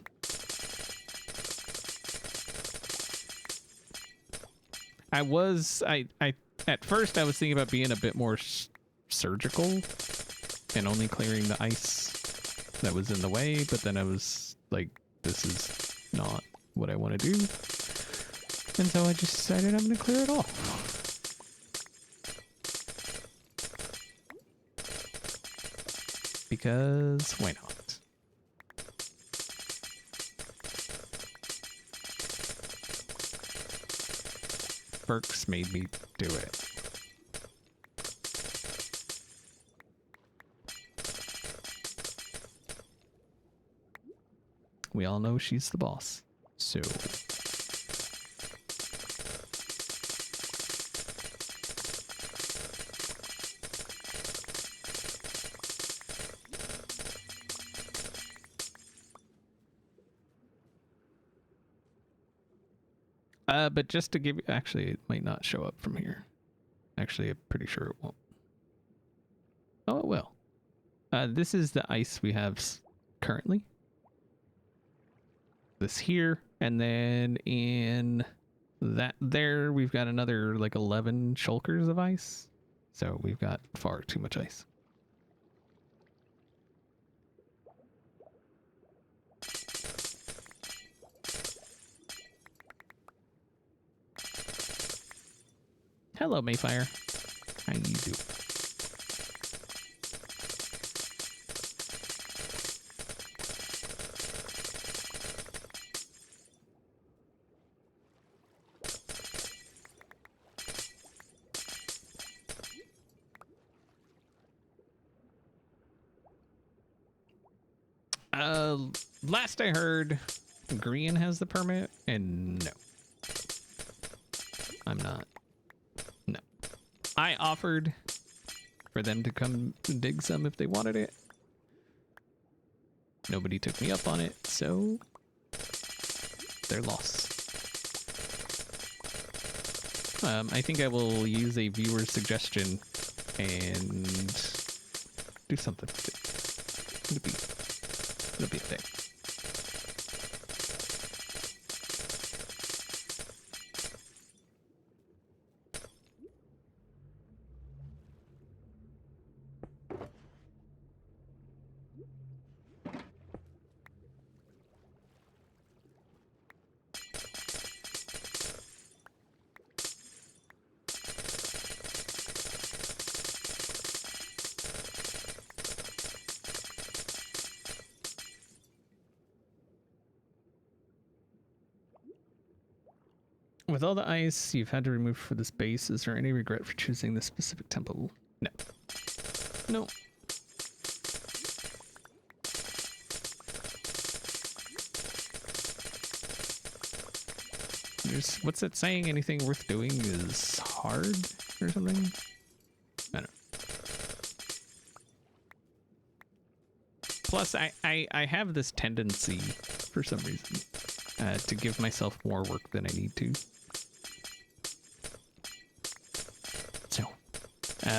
At first I was thinking about being a bit more surgical and only clearing the ice that was in the way, but then I was like, this is not what I want to do. And so I just decided I'm going to clear it all. Because why not? Burks made me do it. We all know she's the boss, so... But just to give you... Actually, it might not show up from here. Actually, I'm pretty sure it won't. Oh, it will. This is the ice we have currently. This here, and then in that there, we've got another, like, 11 shulkers of ice. So we've got far too much ice. Hello, Mayfire. How you do? Last I heard, Green has the permit, and no. I'm not. No. I offered for them to come dig some if they wanted it. Nobody took me up on it, so they're lost. I think I will use a viewer suggestion and do something with it. It'll be a thing. With all the ice you've had to remove for this base, is there any regret for choosing this specific temple? No. No. What's that saying? Anything worth doing is hard or something? I don't know. Plus, I have this tendency, for some reason, to give myself more work than I need to. So,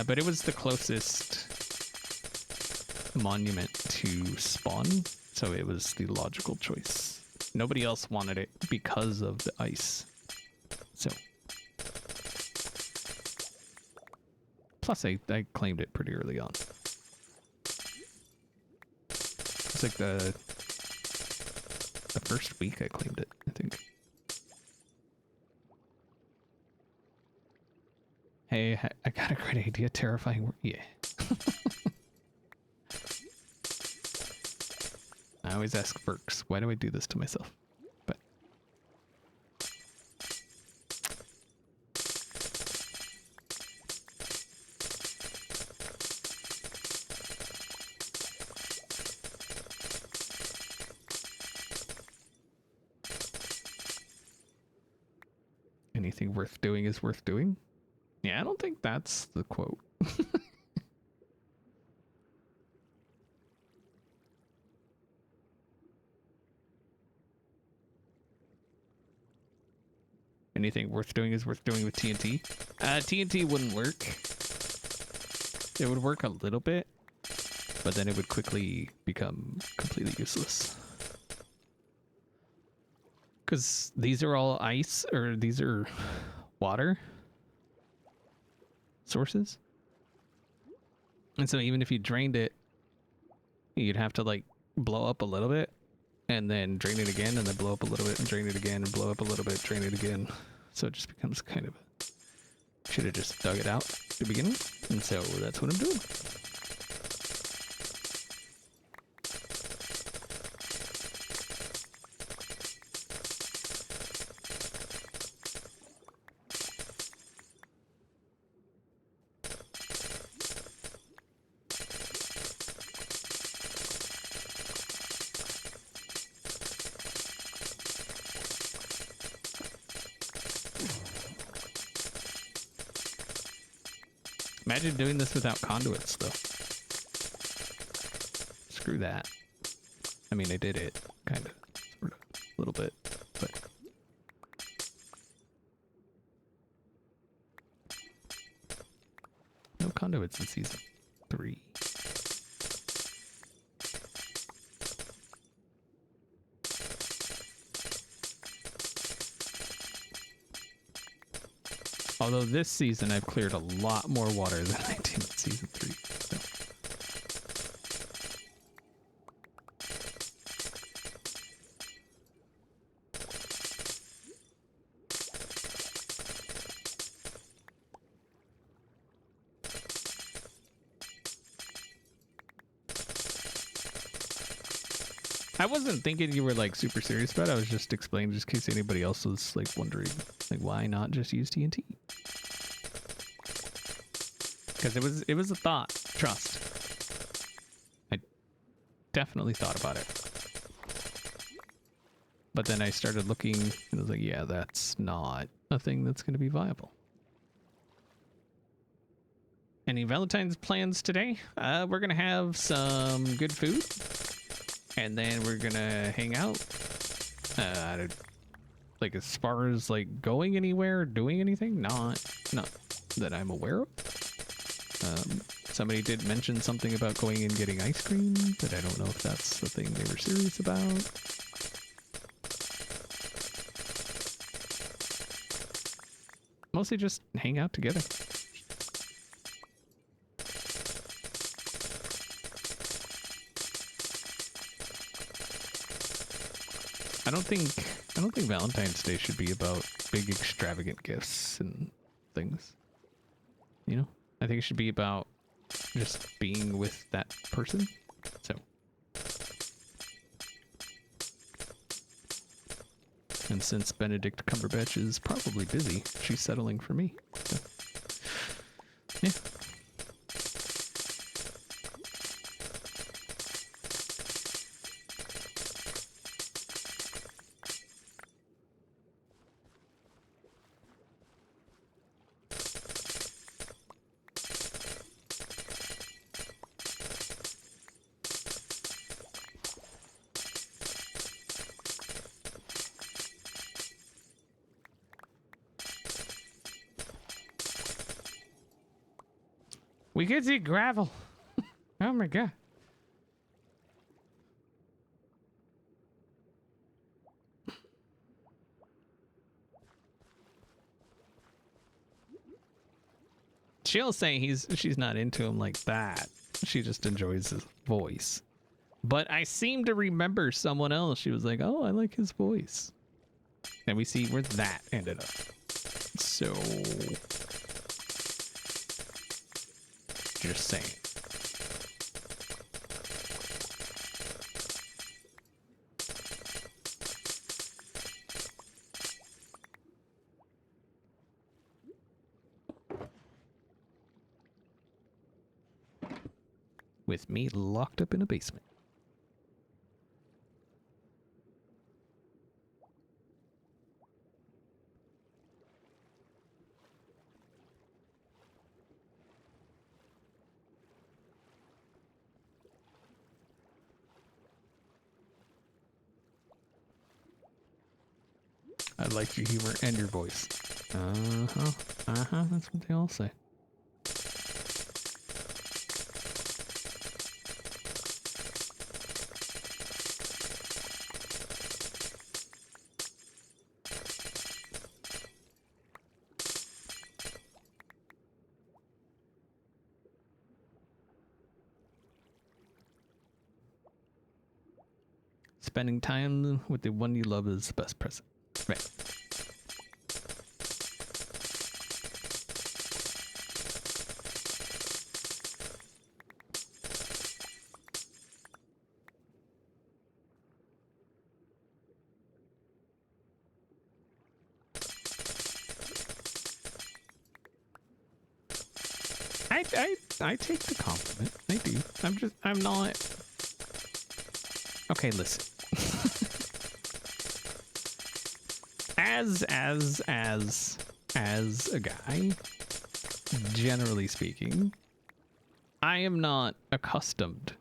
but it was the closest monument to spawn, so it was the logical choice. Nobody else wanted it because of the ice. So. Plus, I claimed it pretty early on. It's like the first week I claimed it, I think. Hey, I got a great idea. Terrifying. Yeah. I always ask Burks, why do I do this to myself? But anything worth doing is worth doing? Yeah, I don't think that's the quote. Anything worth doing is worth doing with TNT. TNT wouldn't work. It would work a little bit, but then it would quickly become completely useless. Because these are all ice, or these are water sources. And so even if you drained it, you'd have to like blow up a little bit and then drain it again and then blow up a little bit and drain it again and blow up a little bit, drain it again. So it just becomes kind of a... Should have just dug it out to begin with. And so that's what I'm doing. Imagine doing this without conduits, though. Screw that. I mean, I did it, kind of, sort of, a little bit, but... No conduits in Season 3. Although this season I've cleared a lot more water than I did in season 3. So. I wasn't thinking you were like super serious about it. I was just explaining just in case anybody else was like wondering, like, why not just use TNT? Because it was a thought. Trust. I definitely thought about it. But then I started looking and I was like, yeah, that's not a thing that's going to be viable. Any Valentine's plans today? We're going to have some good food. And then we're gonna hang out. Like as far as like going anywhere, doing anything, not that I'm aware of. Somebody did mention something about going and getting ice cream, but I don't know if that's the thing they were serious about. Mostly just hang out together. I don't think Valentine's Day should be about big extravagant gifts and things. You know? I think it should be about just being with that person. So. And since Benedict Cumberbatch is probably busy, she's settling for me. So. Yeah. We could see gravel. Oh my god. She'll say she's not into him like that. She just enjoys his voice. But I seem to remember someone else. She was like, "Oh, I like his voice." And we see where that ended up. So just saying. With me locked up in a basement. I like your humor and your voice. That's what they all say. Spending time with the one you love is the best present. Right. I take the compliment. I do. I'm not. Okay, listen. As a guy, generally speaking, I am not accustomed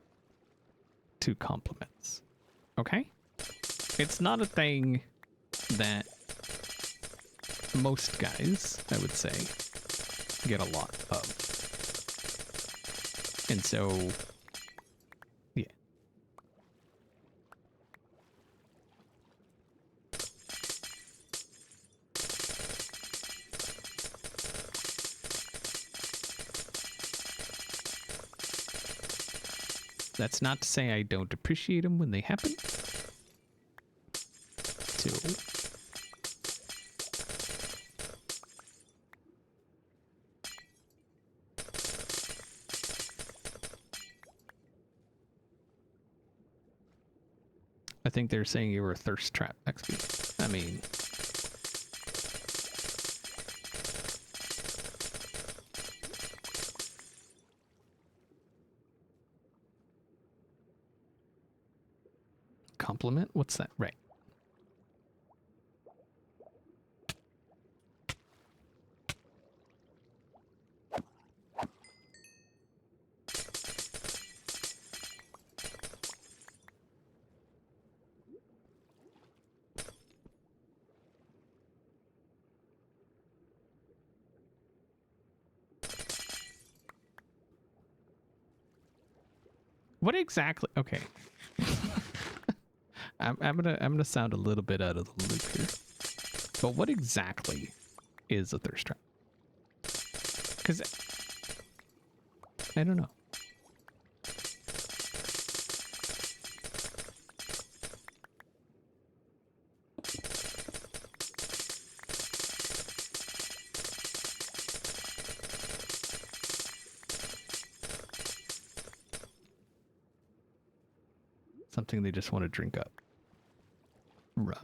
to compliments. Okay? It's not a thing that most guys, I would say, get a lot of. And so, yeah. That's not to say I don't appreciate them when they happen. So, I think they're saying you were a thirst trap, XP. I mean, compliment? What's that? Right. What exactly? Okay. I'm gonna sound a little bit out of the loop here. But what exactly is a thirst trap? Because I don't know. Something they just want to drink up. Right.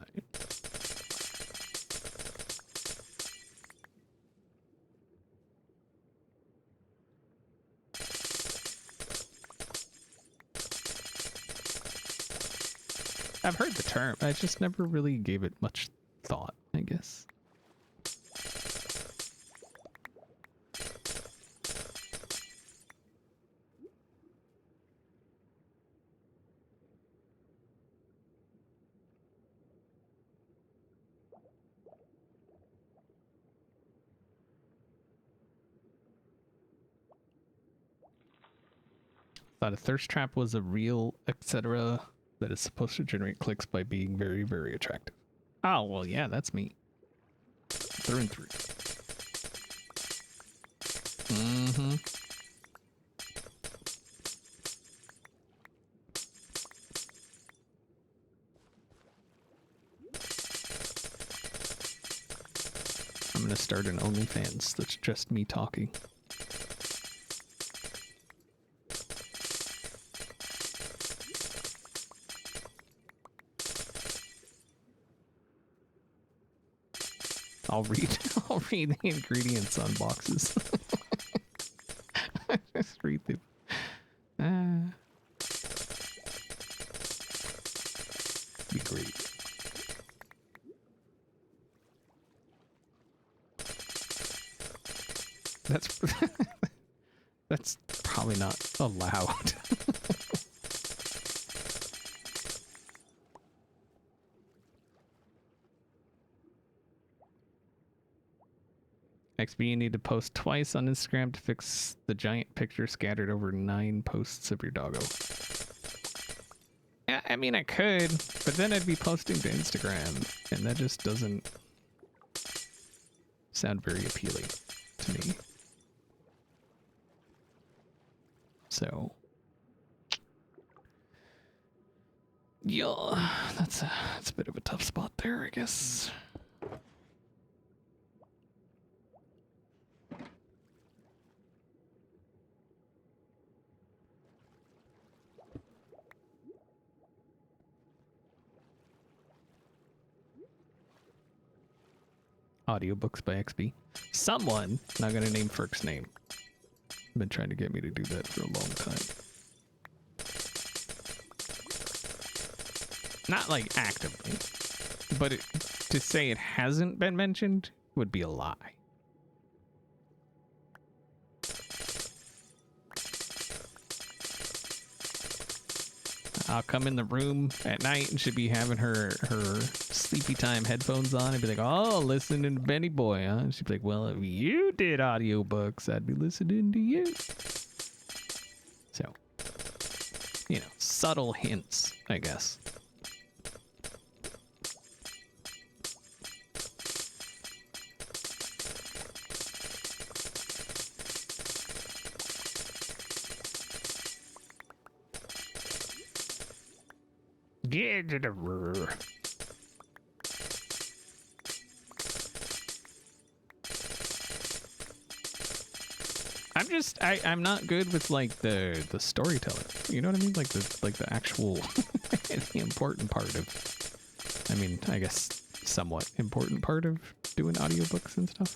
I've heard the term. I just never really gave it much thought, I guess. Thought a thirst trap was a real, etc. that is supposed to generate clicks by being very, very attractive. Oh, well, yeah, that's me. Through and through. Mm-hmm. I'm gonna start an OnlyFans that's just me talking. I'll read the ingredients on boxes. Just read them. Be great. That's probably not allowed. XB, you need to post twice on Instagram to fix the giant picture scattered over 9 posts of your doggo. Yeah, I mean, I could, but then I'd be posting to Instagram, and that just doesn't sound very appealing to me. So, yeah, that's a bit of a tough spot there, I guess. Audiobooks by XB. Someone, not gonna name Ferk's name, been trying to get me to do that for a long time. Not like actively, but to say it hasn't been mentioned would be a lie. I'll come in the room at night and she'd be having her sleepy time headphones on and be like, oh, listening to Benny Boy, huh? And she'd be like, well, if you did audiobooks, I'd be listening to you. So, you know, subtle hints, I guess. I'm not good with like the storytelling. You know what I mean? Like the actual the important part of, I mean, I guess somewhat important part of doing audiobooks and stuff.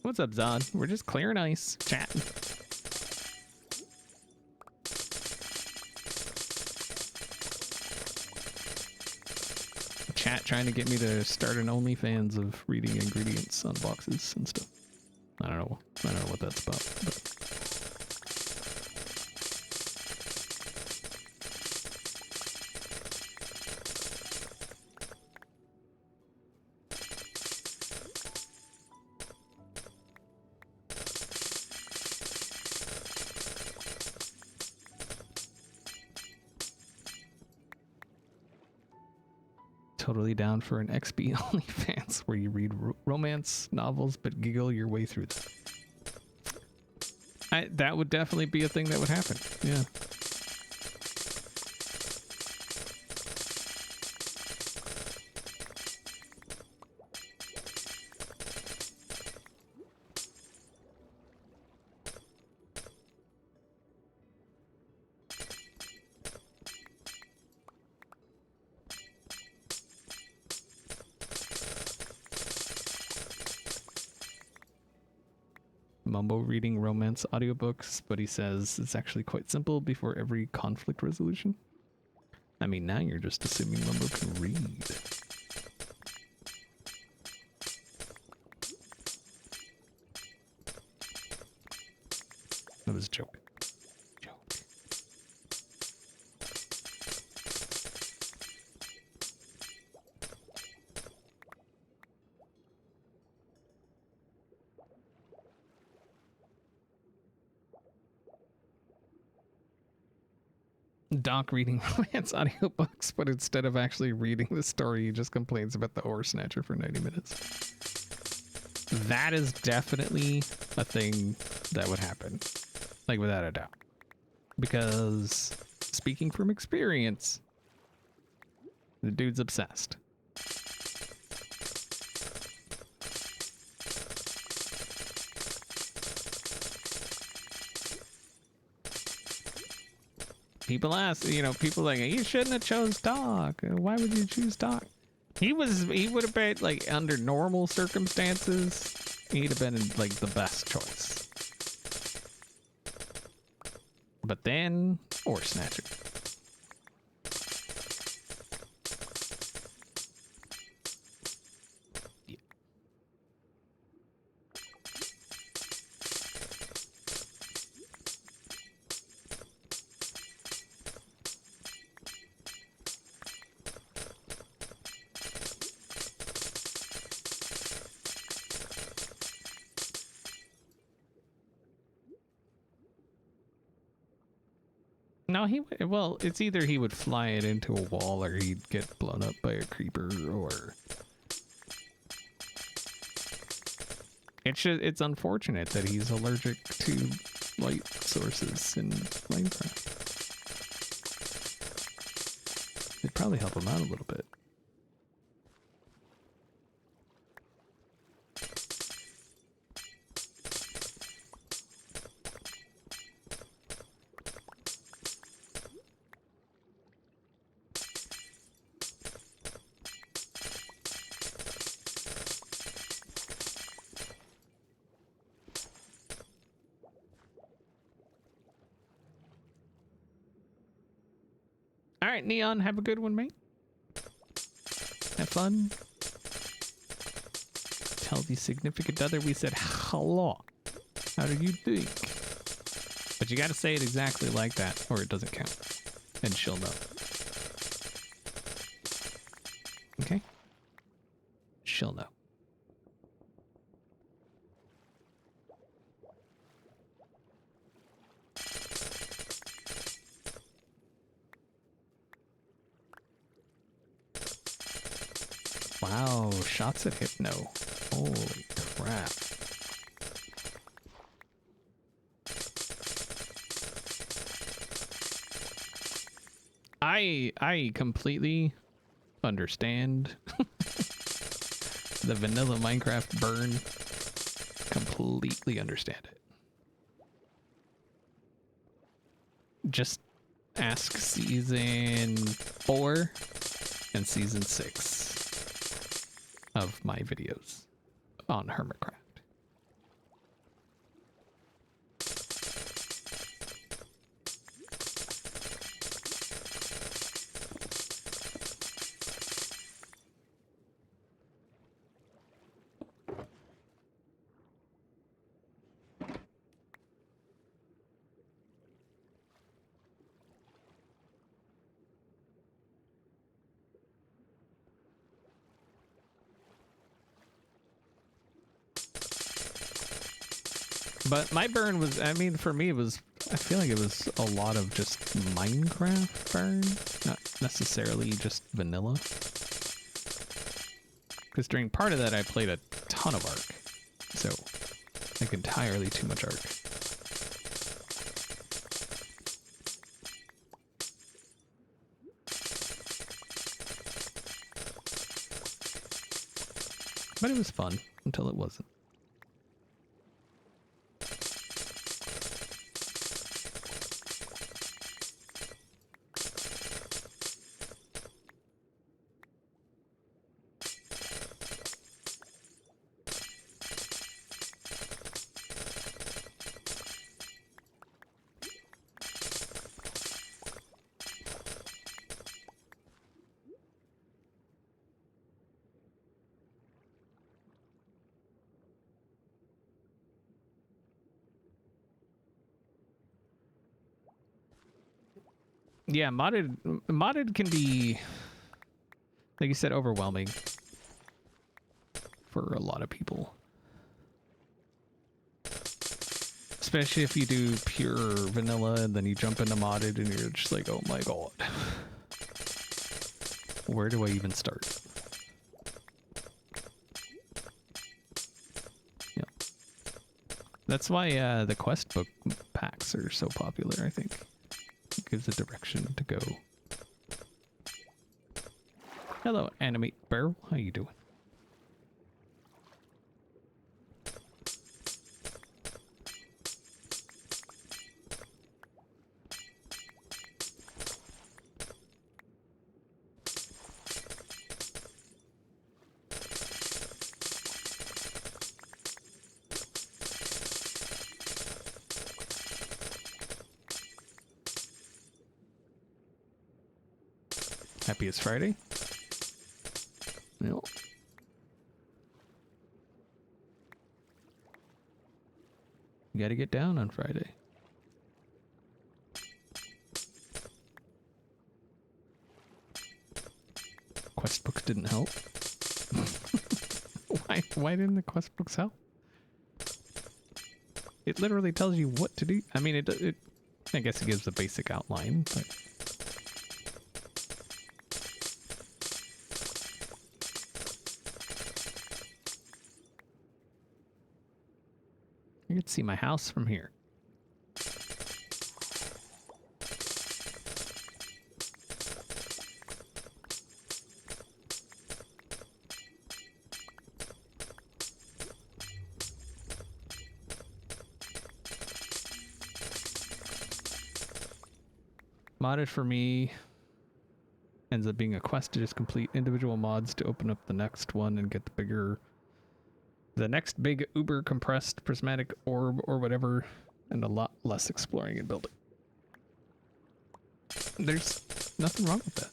What's up, Zod? We're just clearing ice, chatting. Chat trying to get me to start an OnlyFans of reading ingredients on boxes and stuff. I don't know what that's about, but totally down for an XB OnlyFans where you read romance novels but giggle your way through them. That would definitely be a thing that would happen. Yeah. Mumbo reading romance audiobooks, but he says it's actually quite simple before every conflict resolution. I mean, now you're just assuming Mumbo can read. That was a joke. Doc reading romance audiobooks, but instead of actually reading the story, he just complains about the Ore Snatcher for 90 minutes. That is definitely a thing that would happen. Like, without a doubt. Because, speaking from experience, the dude's obsessed. People ask, you know, people like, you shouldn't have chose Doc. Why would you choose Doc? He would have been, like, under normal circumstances, he'd have been, like, the best choice. But then, Ore Snatcher. No, well, it's either he would fly it into a wall or he'd get blown up by a creeper, or it's unfortunate that he's allergic to light sources in Minecraft. It'd probably help him out a little bit. All right, Neon, have a good one, mate. Have fun. Tell the significant other we said hello. How do you think? But you gotta say it exactly like that, or it doesn't count. And she'll know. Okay? She'll know. Wow, shots at Hypno. Holy crap. I completely understand the vanilla Minecraft burn. Completely understand it. Just ask season 4 and season 6 of my videos on Hermitcraft. But my burn was, I mean, for me, it was, I feel like it was a lot of just Minecraft burn, not necessarily just vanilla. Because during part of that, I played a ton of Ark. So, like, entirely too much Ark. But it was fun until it wasn't. Yeah, modded can be, like you said, overwhelming for a lot of people. Especially if you do pure vanilla and then you jump into modded and you're just like, oh my god. Where do I even start? Yeah. That's why the quest book packs are so popular, I think. It gives a direction to go. Hello, Animate Barrel. How you doing? Happy it's Friday. Yep. You gotta get down on Friday. Quest books didn't help. Why didn't the quest books help? It literally tells you what to do. I mean, it I guess it gives a basic outline, but you can see my house from here. Modded for me ends up being a quest to just complete individual mods to open up the next one and get the next big uber compressed prismatic orb or whatever, and a lot less exploring and building. There's nothing wrong with that.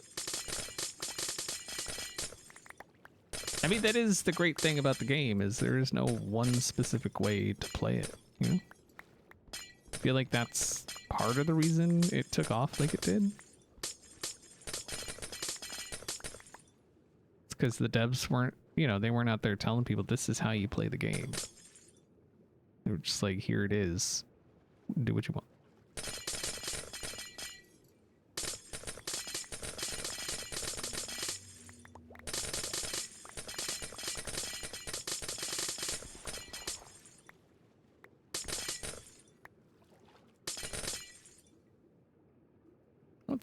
I mean, that is the great thing about the game, is there is no one specific way to play it, you know? I feel like that's part of the reason it took off like it did. It's because the devs weren't, you know, they weren't out there telling people this is how you play the game. They were just like, here it is. Do what you want.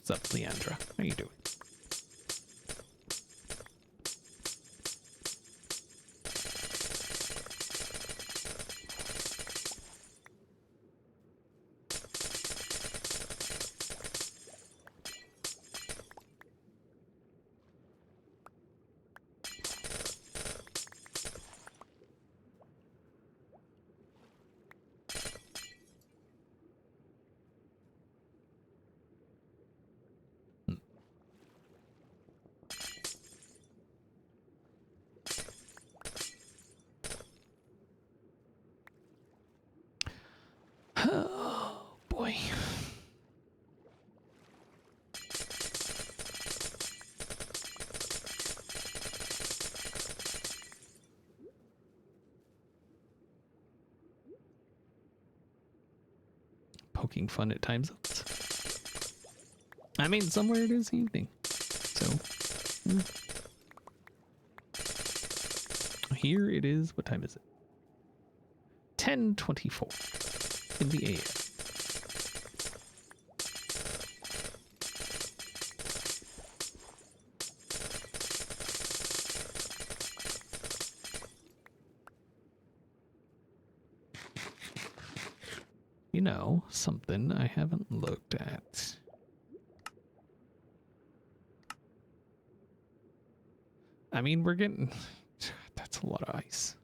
What's up, Leandra? How you doing? Oh boy. Poking fun at time zones. I mean, somewhere it is evening. So, here it is. What time is it? 10:24 in the AM. You know, something I haven't looked at. I mean, we're getting... That's a lot of ice.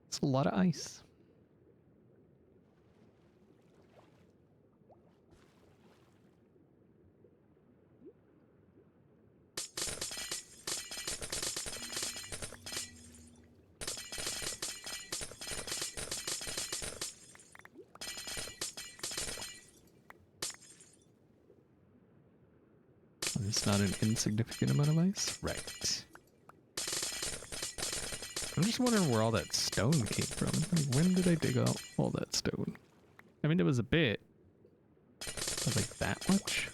It's a lot of ice. It's not an insignificant amount of ice? Right. I'm just wondering where all that stone came from. Like, when did I dig out all that stone? I mean, it was a bit, but like that much?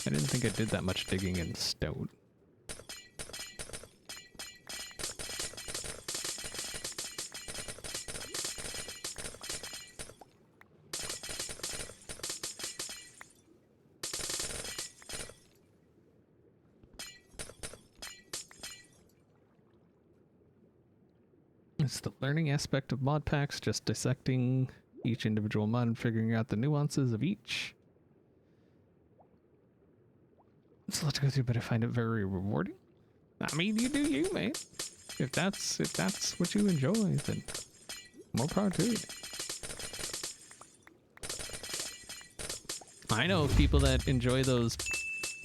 I didn't think I did that much digging in stone. It's the learning aspect of mod packs, just dissecting each individual mod and figuring out the nuances of each. It's a lot to go through, but I find it very rewarding. I mean, you do you, man. If that's what you enjoy, then more power to you. I know people that enjoy those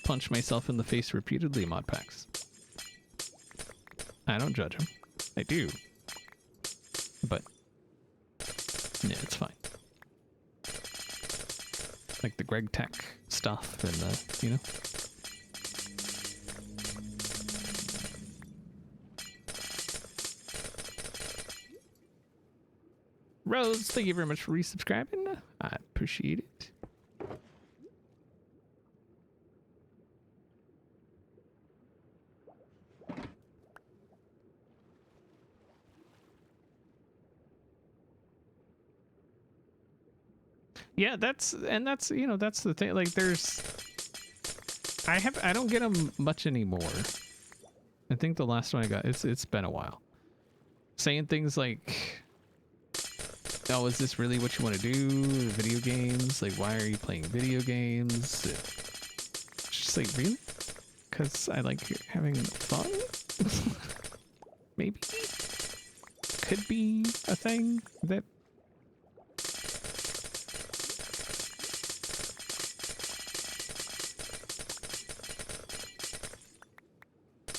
punch myself in the face repeatedly mod packs. I don't judge them. I do. But yeah, it's fine. Like the Greg Tech stuff and the, you know. Rose, thank you very much for resubscribing. I appreciate it. Yeah, that's you know, that's the thing. Like, I don't get them much anymore. I think the last one I got, it's been a while. Saying things like, oh, is this really what you want to do? Video games? Like, why are you playing video games? It's just like, really? Because I like having fun? Maybe? Could be a thing that...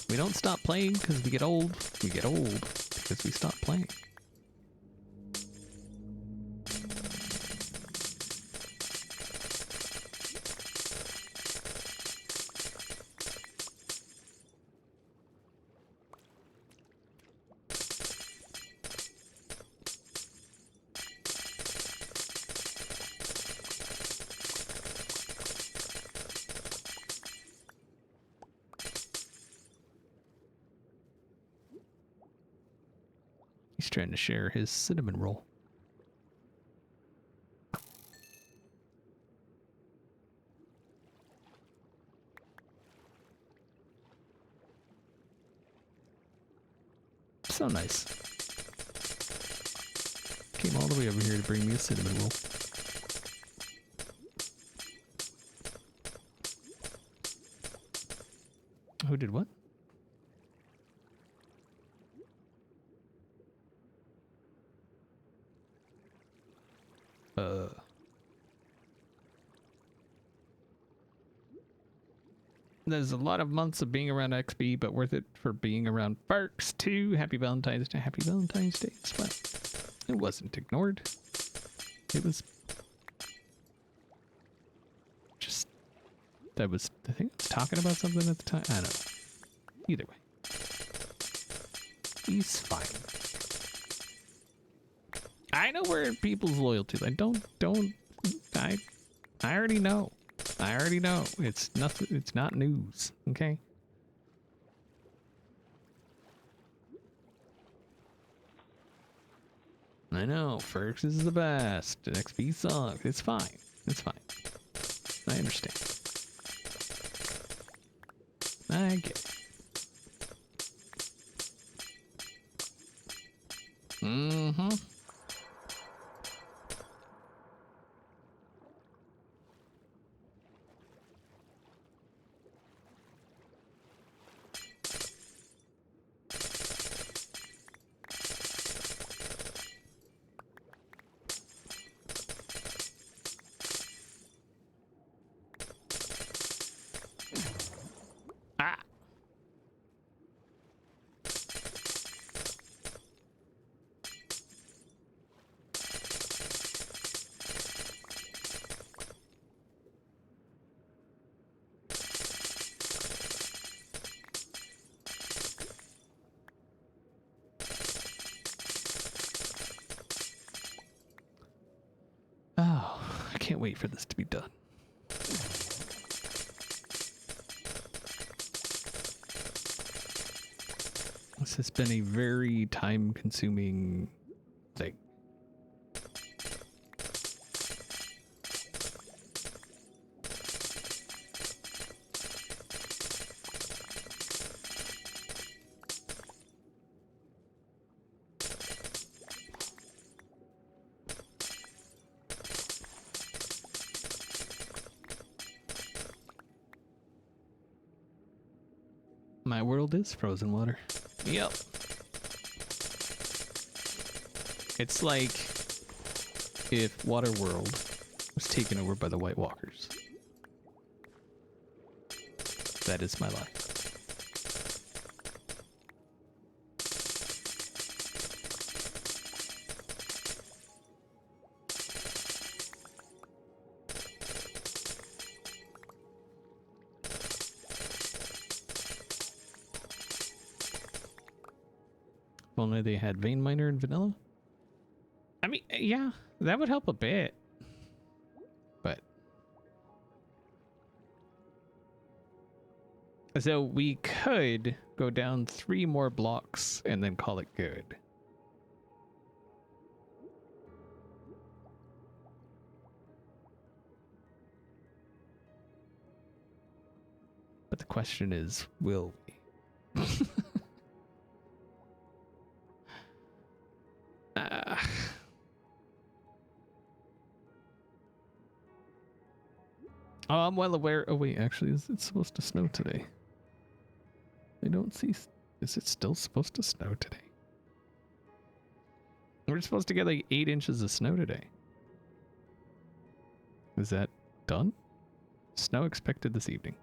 We don't stop playing because we get old. We get old because we stop playing. trying to share his cinnamon roll. So nice. Came all the way over here to bring me a cinnamon roll. Who did what? There's a lot of months of being around XP, but worth it for being around Farks too. Happy Valentine's Day. Happy Valentine's Day as well. It wasn't ignored. It was just, that was, I think I was talking about something at the time. I don't know. Either way. He's fine. I know where people's loyalty. I I already know. I already know. It's nothing. It's not news. Okay. I know. Ferks is the best. And XP sucks. It's fine. It's fine. I understand. I get it. Mm-hmm. Ah. Oh, I can't wait for this to be done. This has been a very time-consuming thing. My world is frozen water. Yep. It's like if Waterworld was taken over by the White Walkers. That is my life. If only they had Vein Miner and Vanilla. I mean, yeah, that would help a bit. But so we could go down 3 more blocks and then call it good. But the question is, will we? Oh, I'm well aware. Oh, wait, actually, is it supposed to snow today? I don't see. Is it still supposed to snow today? We're supposed to get like 8 inches of snow today. Is that done? Snow expected this evening.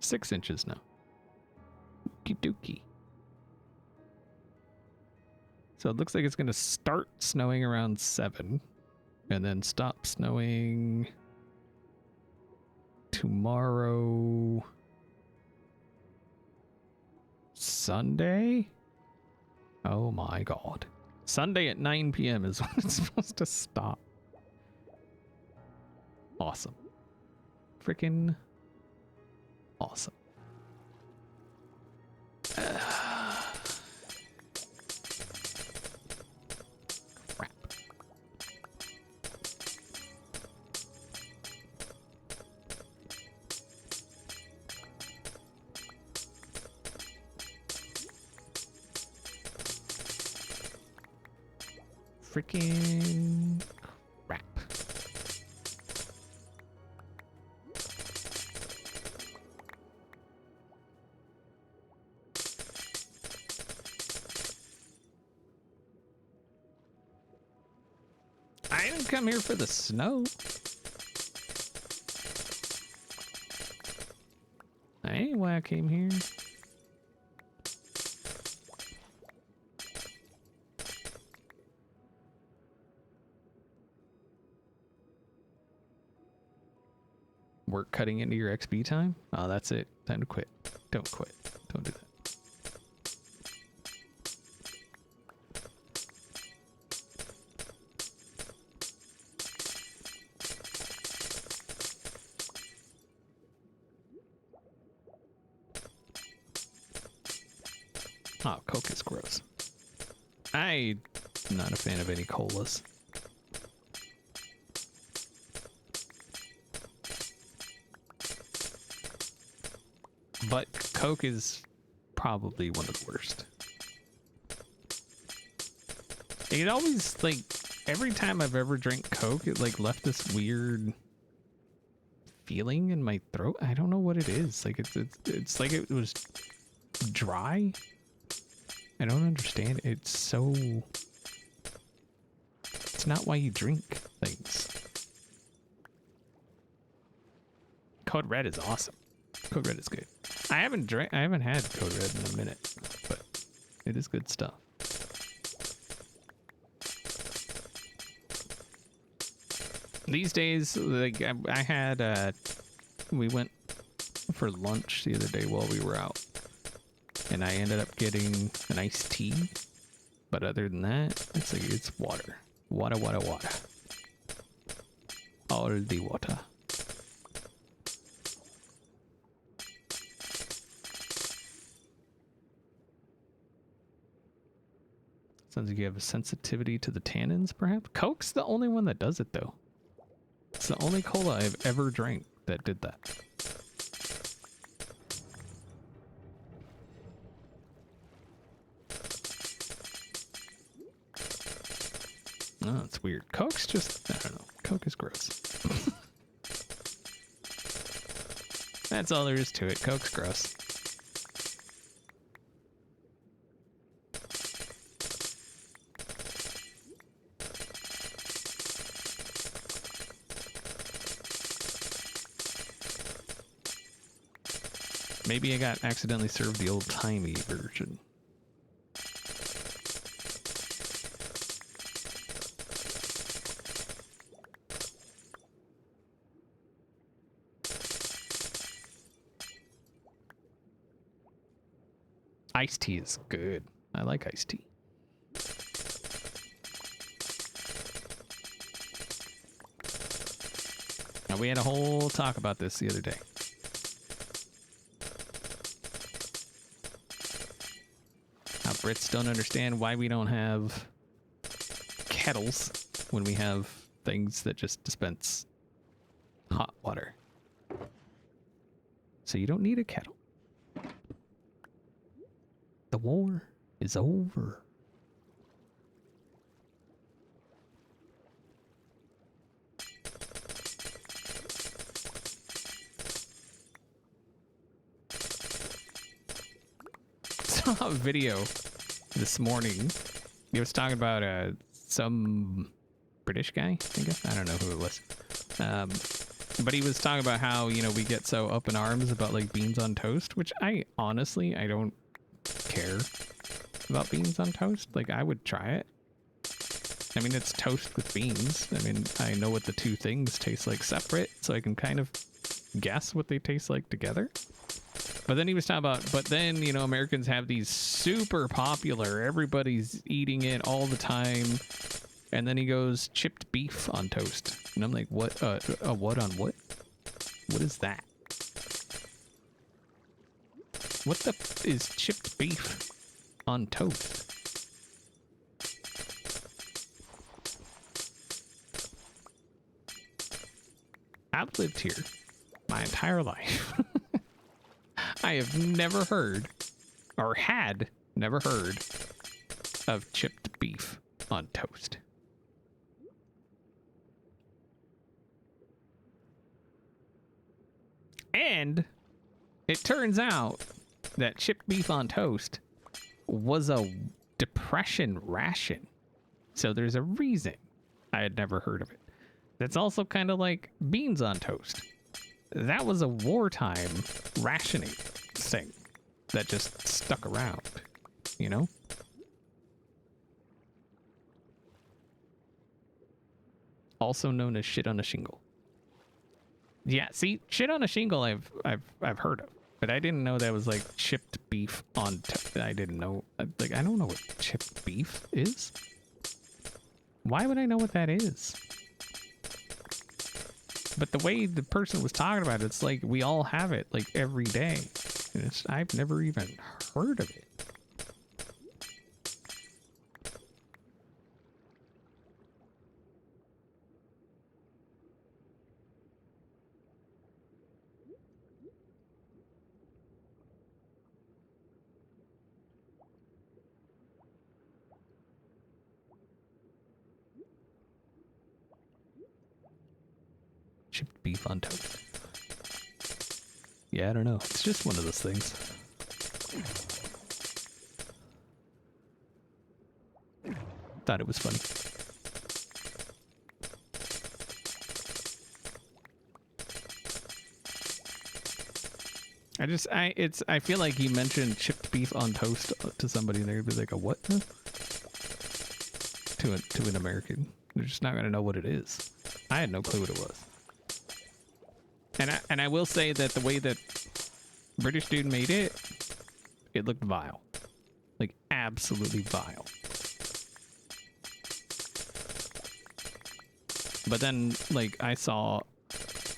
6 inches now. Okie dokie. So it looks like it's going to start snowing around 7 and then stop snowing tomorrow Sunday? Oh my god. Sunday at 9 p.m. is when it's supposed to stop. Awesome. Freaking awesome. freaking crap. I didn't come here for the snow. That ain't why I came here. Work cutting into your XP time? Oh, that's it. Time to quit. Don't quit. Don't do that. Oh, Coke is gross. I'm not a fan of any colas. But Coke is probably one of the worst. It always, like, every time I've ever drank Coke, it, like, left this weird feeling in my throat. I don't know what it is. Like, it's like it was dry. I don't understand. It's so... It's not why you drink things. Code Red is awesome. Code Red is good. I haven't had Code Red in a minute, but it is good stuff. These days, like I had, we went for lunch the other day while we were out, and I ended up getting an iced tea. But other than that, it's like it's water, water, water, water, all the water. Sounds like you have a sensitivity to the tannins, perhaps? Coke's the only one that does it, though. It's the only cola I've ever drank that did that. Oh, it's weird. Coke's just, I don't know. Coke is gross. That's all there is to it. Coke's gross. Maybe I got accidentally served the old-timey version. Iced tea is good. I like iced tea. Now, we had a whole talk about this the other day. How Brits don't understand why we don't have kettles when we have things that just dispense hot water. So you don't need a kettle. The war is over. Saw a video this morning. He was talking about some British guy, I guess. I don't know who it was. But he was talking about how, you know, we get so up in arms about like beans on toast, which I honestly don't care about beans on toast. Like, I would try it. I mean, it's toast with beans. I mean, I know what the two things taste like separate, so I can kind of guess what they taste like together. But then he was talking about, but then, you know, Americans have these super popular, everybody's eating it all the time. And then he goes, chipped beef on toast. And I'm like, what? What on what? What is that? What the f is chipped beef on toast? I've lived here my entire life. I have never heard, or had never heard, of chipped beef on toast. And it turns out that chipped beef on toast was a depression ration. So there's a reason I had never heard of it. That's also kind of like beans on toast. That was a wartime rationing thing that just stuck around, you know? Also known as shit on a shingle. Yeah, see, shit on a shingle I've heard of, but I didn't know that was like chipped beef on I didn't know, like, I don't know what chipped beef is. Why would I know what that is? But the way the person was talking about it, it's like we all have it like every day. And I've never even heard of it. Chipped beef on toast. Yeah, I don't know. It's just one of those things. Thought it was funny. I feel like you mentioned chipped beef on toast to somebody and they'd be like, a what? To an American. They're just not gonna know what it is. I had no clue what it was. And I will say that the way that British dude made it, it looked vile. Like, absolutely vile. But then, like, I saw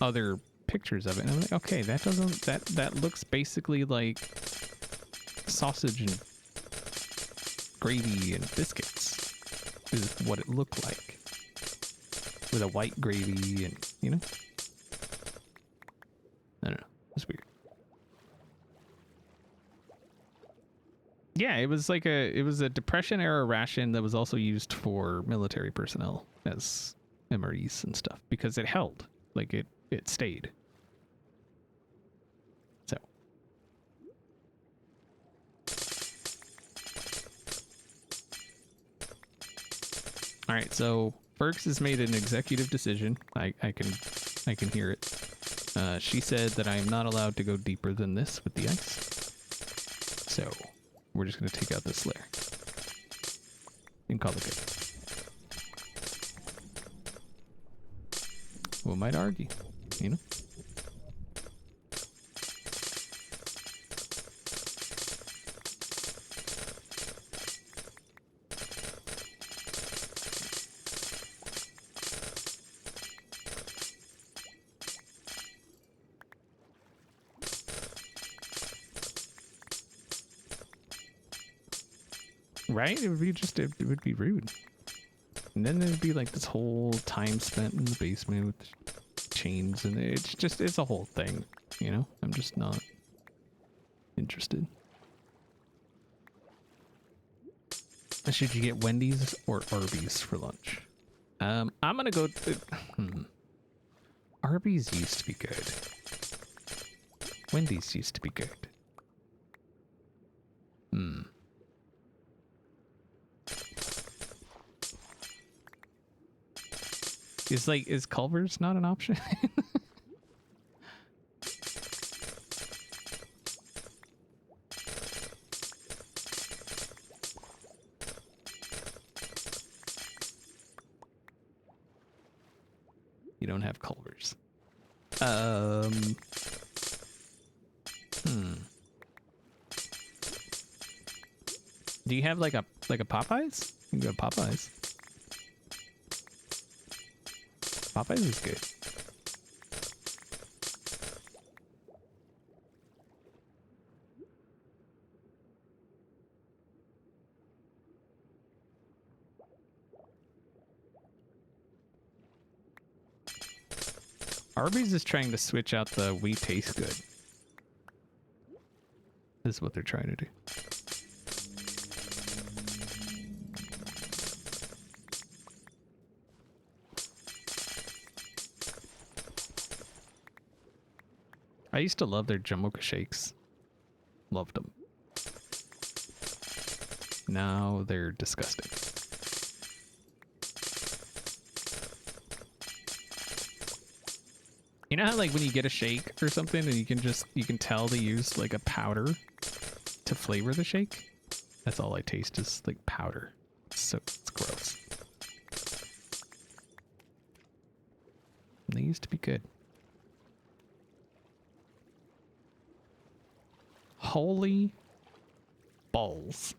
other pictures of it, and I'm like, okay, that looks basically like sausage and gravy and biscuits is what it looked like. With a white gravy and, you know? I don't know. It's weird. Yeah, it was like it was a Depression era ration that was also used for military personnel as MREs and stuff because it held. Like it stayed. So. All right, so Fergus has made an executive decision. I can hear it. She said that I am not allowed to go deeper than this with the ice. So we're just going to take out this layer and call it good. One might argue, you know? Right? It would be just, it would be rude. And then there'd be like this whole time spent in the basement with chains, and it's a whole thing, you know? I'm just not interested. Should you get Wendy's or Arby's for lunch? I'm gonna go, Arby's used to be good. Wendy's used to be good. Is Culver's not an option? You don't have Culver's. Do you have like a Popeyes? You can go to Popeyes. Popeyes is good. Arby's is trying to switch out the "we taste good." This is what they're trying to do. I used to love their Jamocha shakes. Loved them. Now they're disgusting. You know how like when you get a shake or something and you can tell they use like a powder to flavor the shake? That's all I taste is like powder. So it's gross. They used to be good. Holy balls.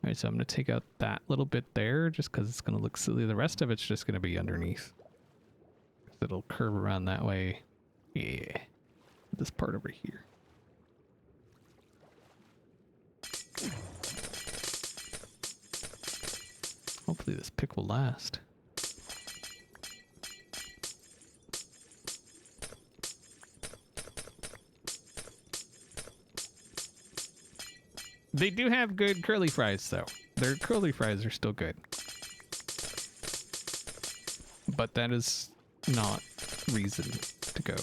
All right, so I'm going to take out that little bit there just because it's going to look silly. The rest of it's just going to be underneath. It'll curve around that way. Yeah. This part over here. Hopefully this pick will last. They do have good curly fries, though. Their curly fries are still good. But that is not reason to go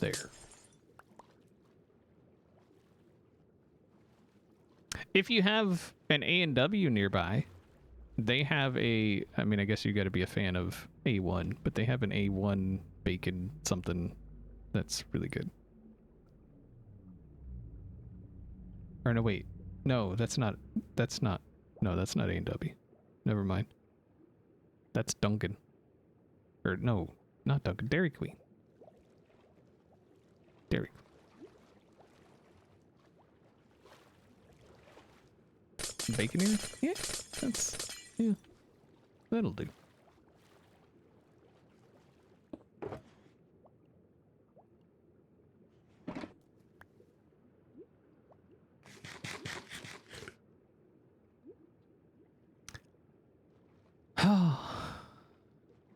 there. If you have an A&W nearby, they have a... I mean, I guess you got to be a fan of A1, but they have an A1 bacon something that's really good. Or no, wait. No, that's not... No, that's not A&W. Never mind. That's Dunkin'. Or no, not Dunkin'. Dairy Queen. Dairy Queen. Bacon here? Yeah, that's... Yeah. That'll do.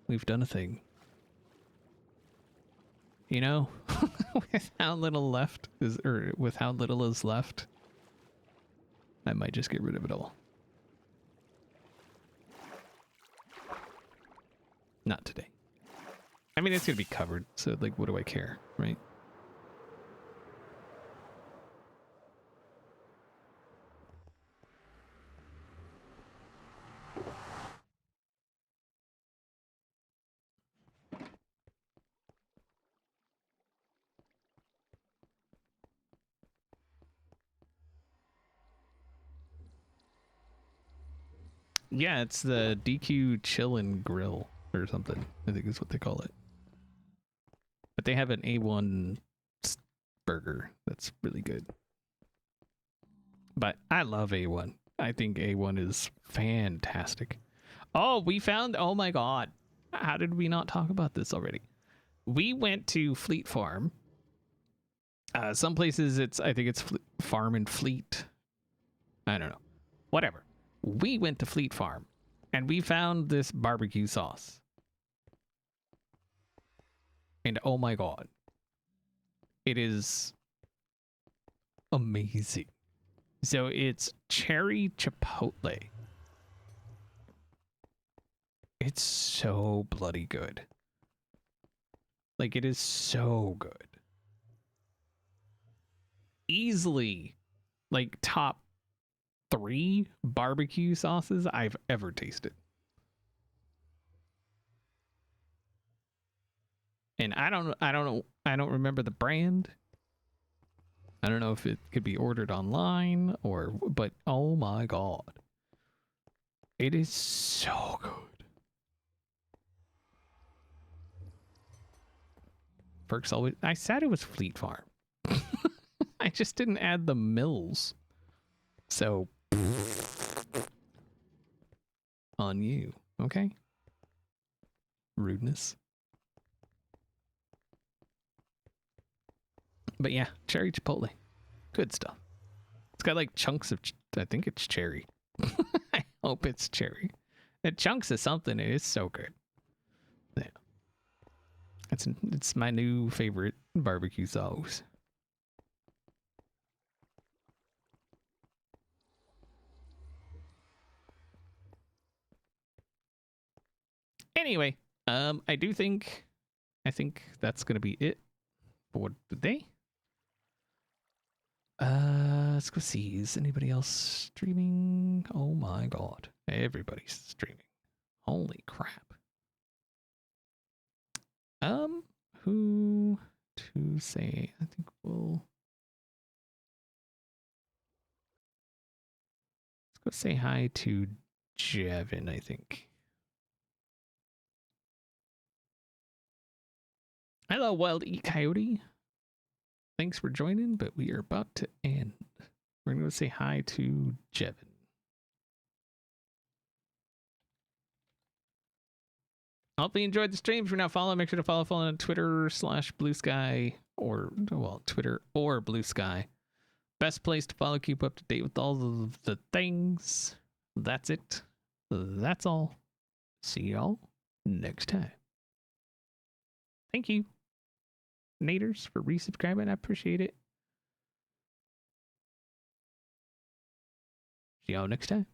We've done a thing. You know, with how little left is, or with how little is left, I might just get rid of it all. Not today. I mean, it's gonna be covered, so like, what do I care, right? Yeah, it's the DQ Chillin' Grill or something, I think is what they call it. But they have an A1 burger that's really good. But I love A1. I think A1 is fantastic. Oh, we found... Oh my god. How did we not talk about this already? We went to Fleet Farm. Some places it's... I think it's Farm and Fleet. I don't know. Whatever. We went to Fleet Farm. And we found this barbecue sauce. And oh my god. It is... amazing. So it's cherry chipotle. It's so bloody good. Like, it is so good. Easily, like, top 3 barbecue sauces I've ever tasted. And I don't remember the brand. I don't know if it could be ordered online or, but oh my god. It is so good. Perks always, I said it was Fleet Farm. I just didn't add the mills. So, on you, okay? Rudeness. But yeah, cherry chipotle. Good stuff. It's got like chunks of, I think it's cherry. I hope it's cherry. It chunks of something. It is so good. Yeah. It's my new favorite barbecue sauce. Anyway, I think that's gonna be it board today. Let's go see. Is anybody else streaming? Oh my god. Everybody's streaming. Holy crap. Who to say? I think we'll let's go say hi to Jevin, I think. Hello, Wild E Coyote. Thanks for joining, but we are about to end. We're going to say hi to Jevin. Hope you enjoyed the stream. If you're not following, make sure to follow on Twitter /Blue Sky or, well, Twitter or Blue Sky. Best place to follow, keep up to date with all of the things. That's it. That's all. See y'all next time. Thank you, Naders, for resubscribing. I appreciate it. See y'all next time.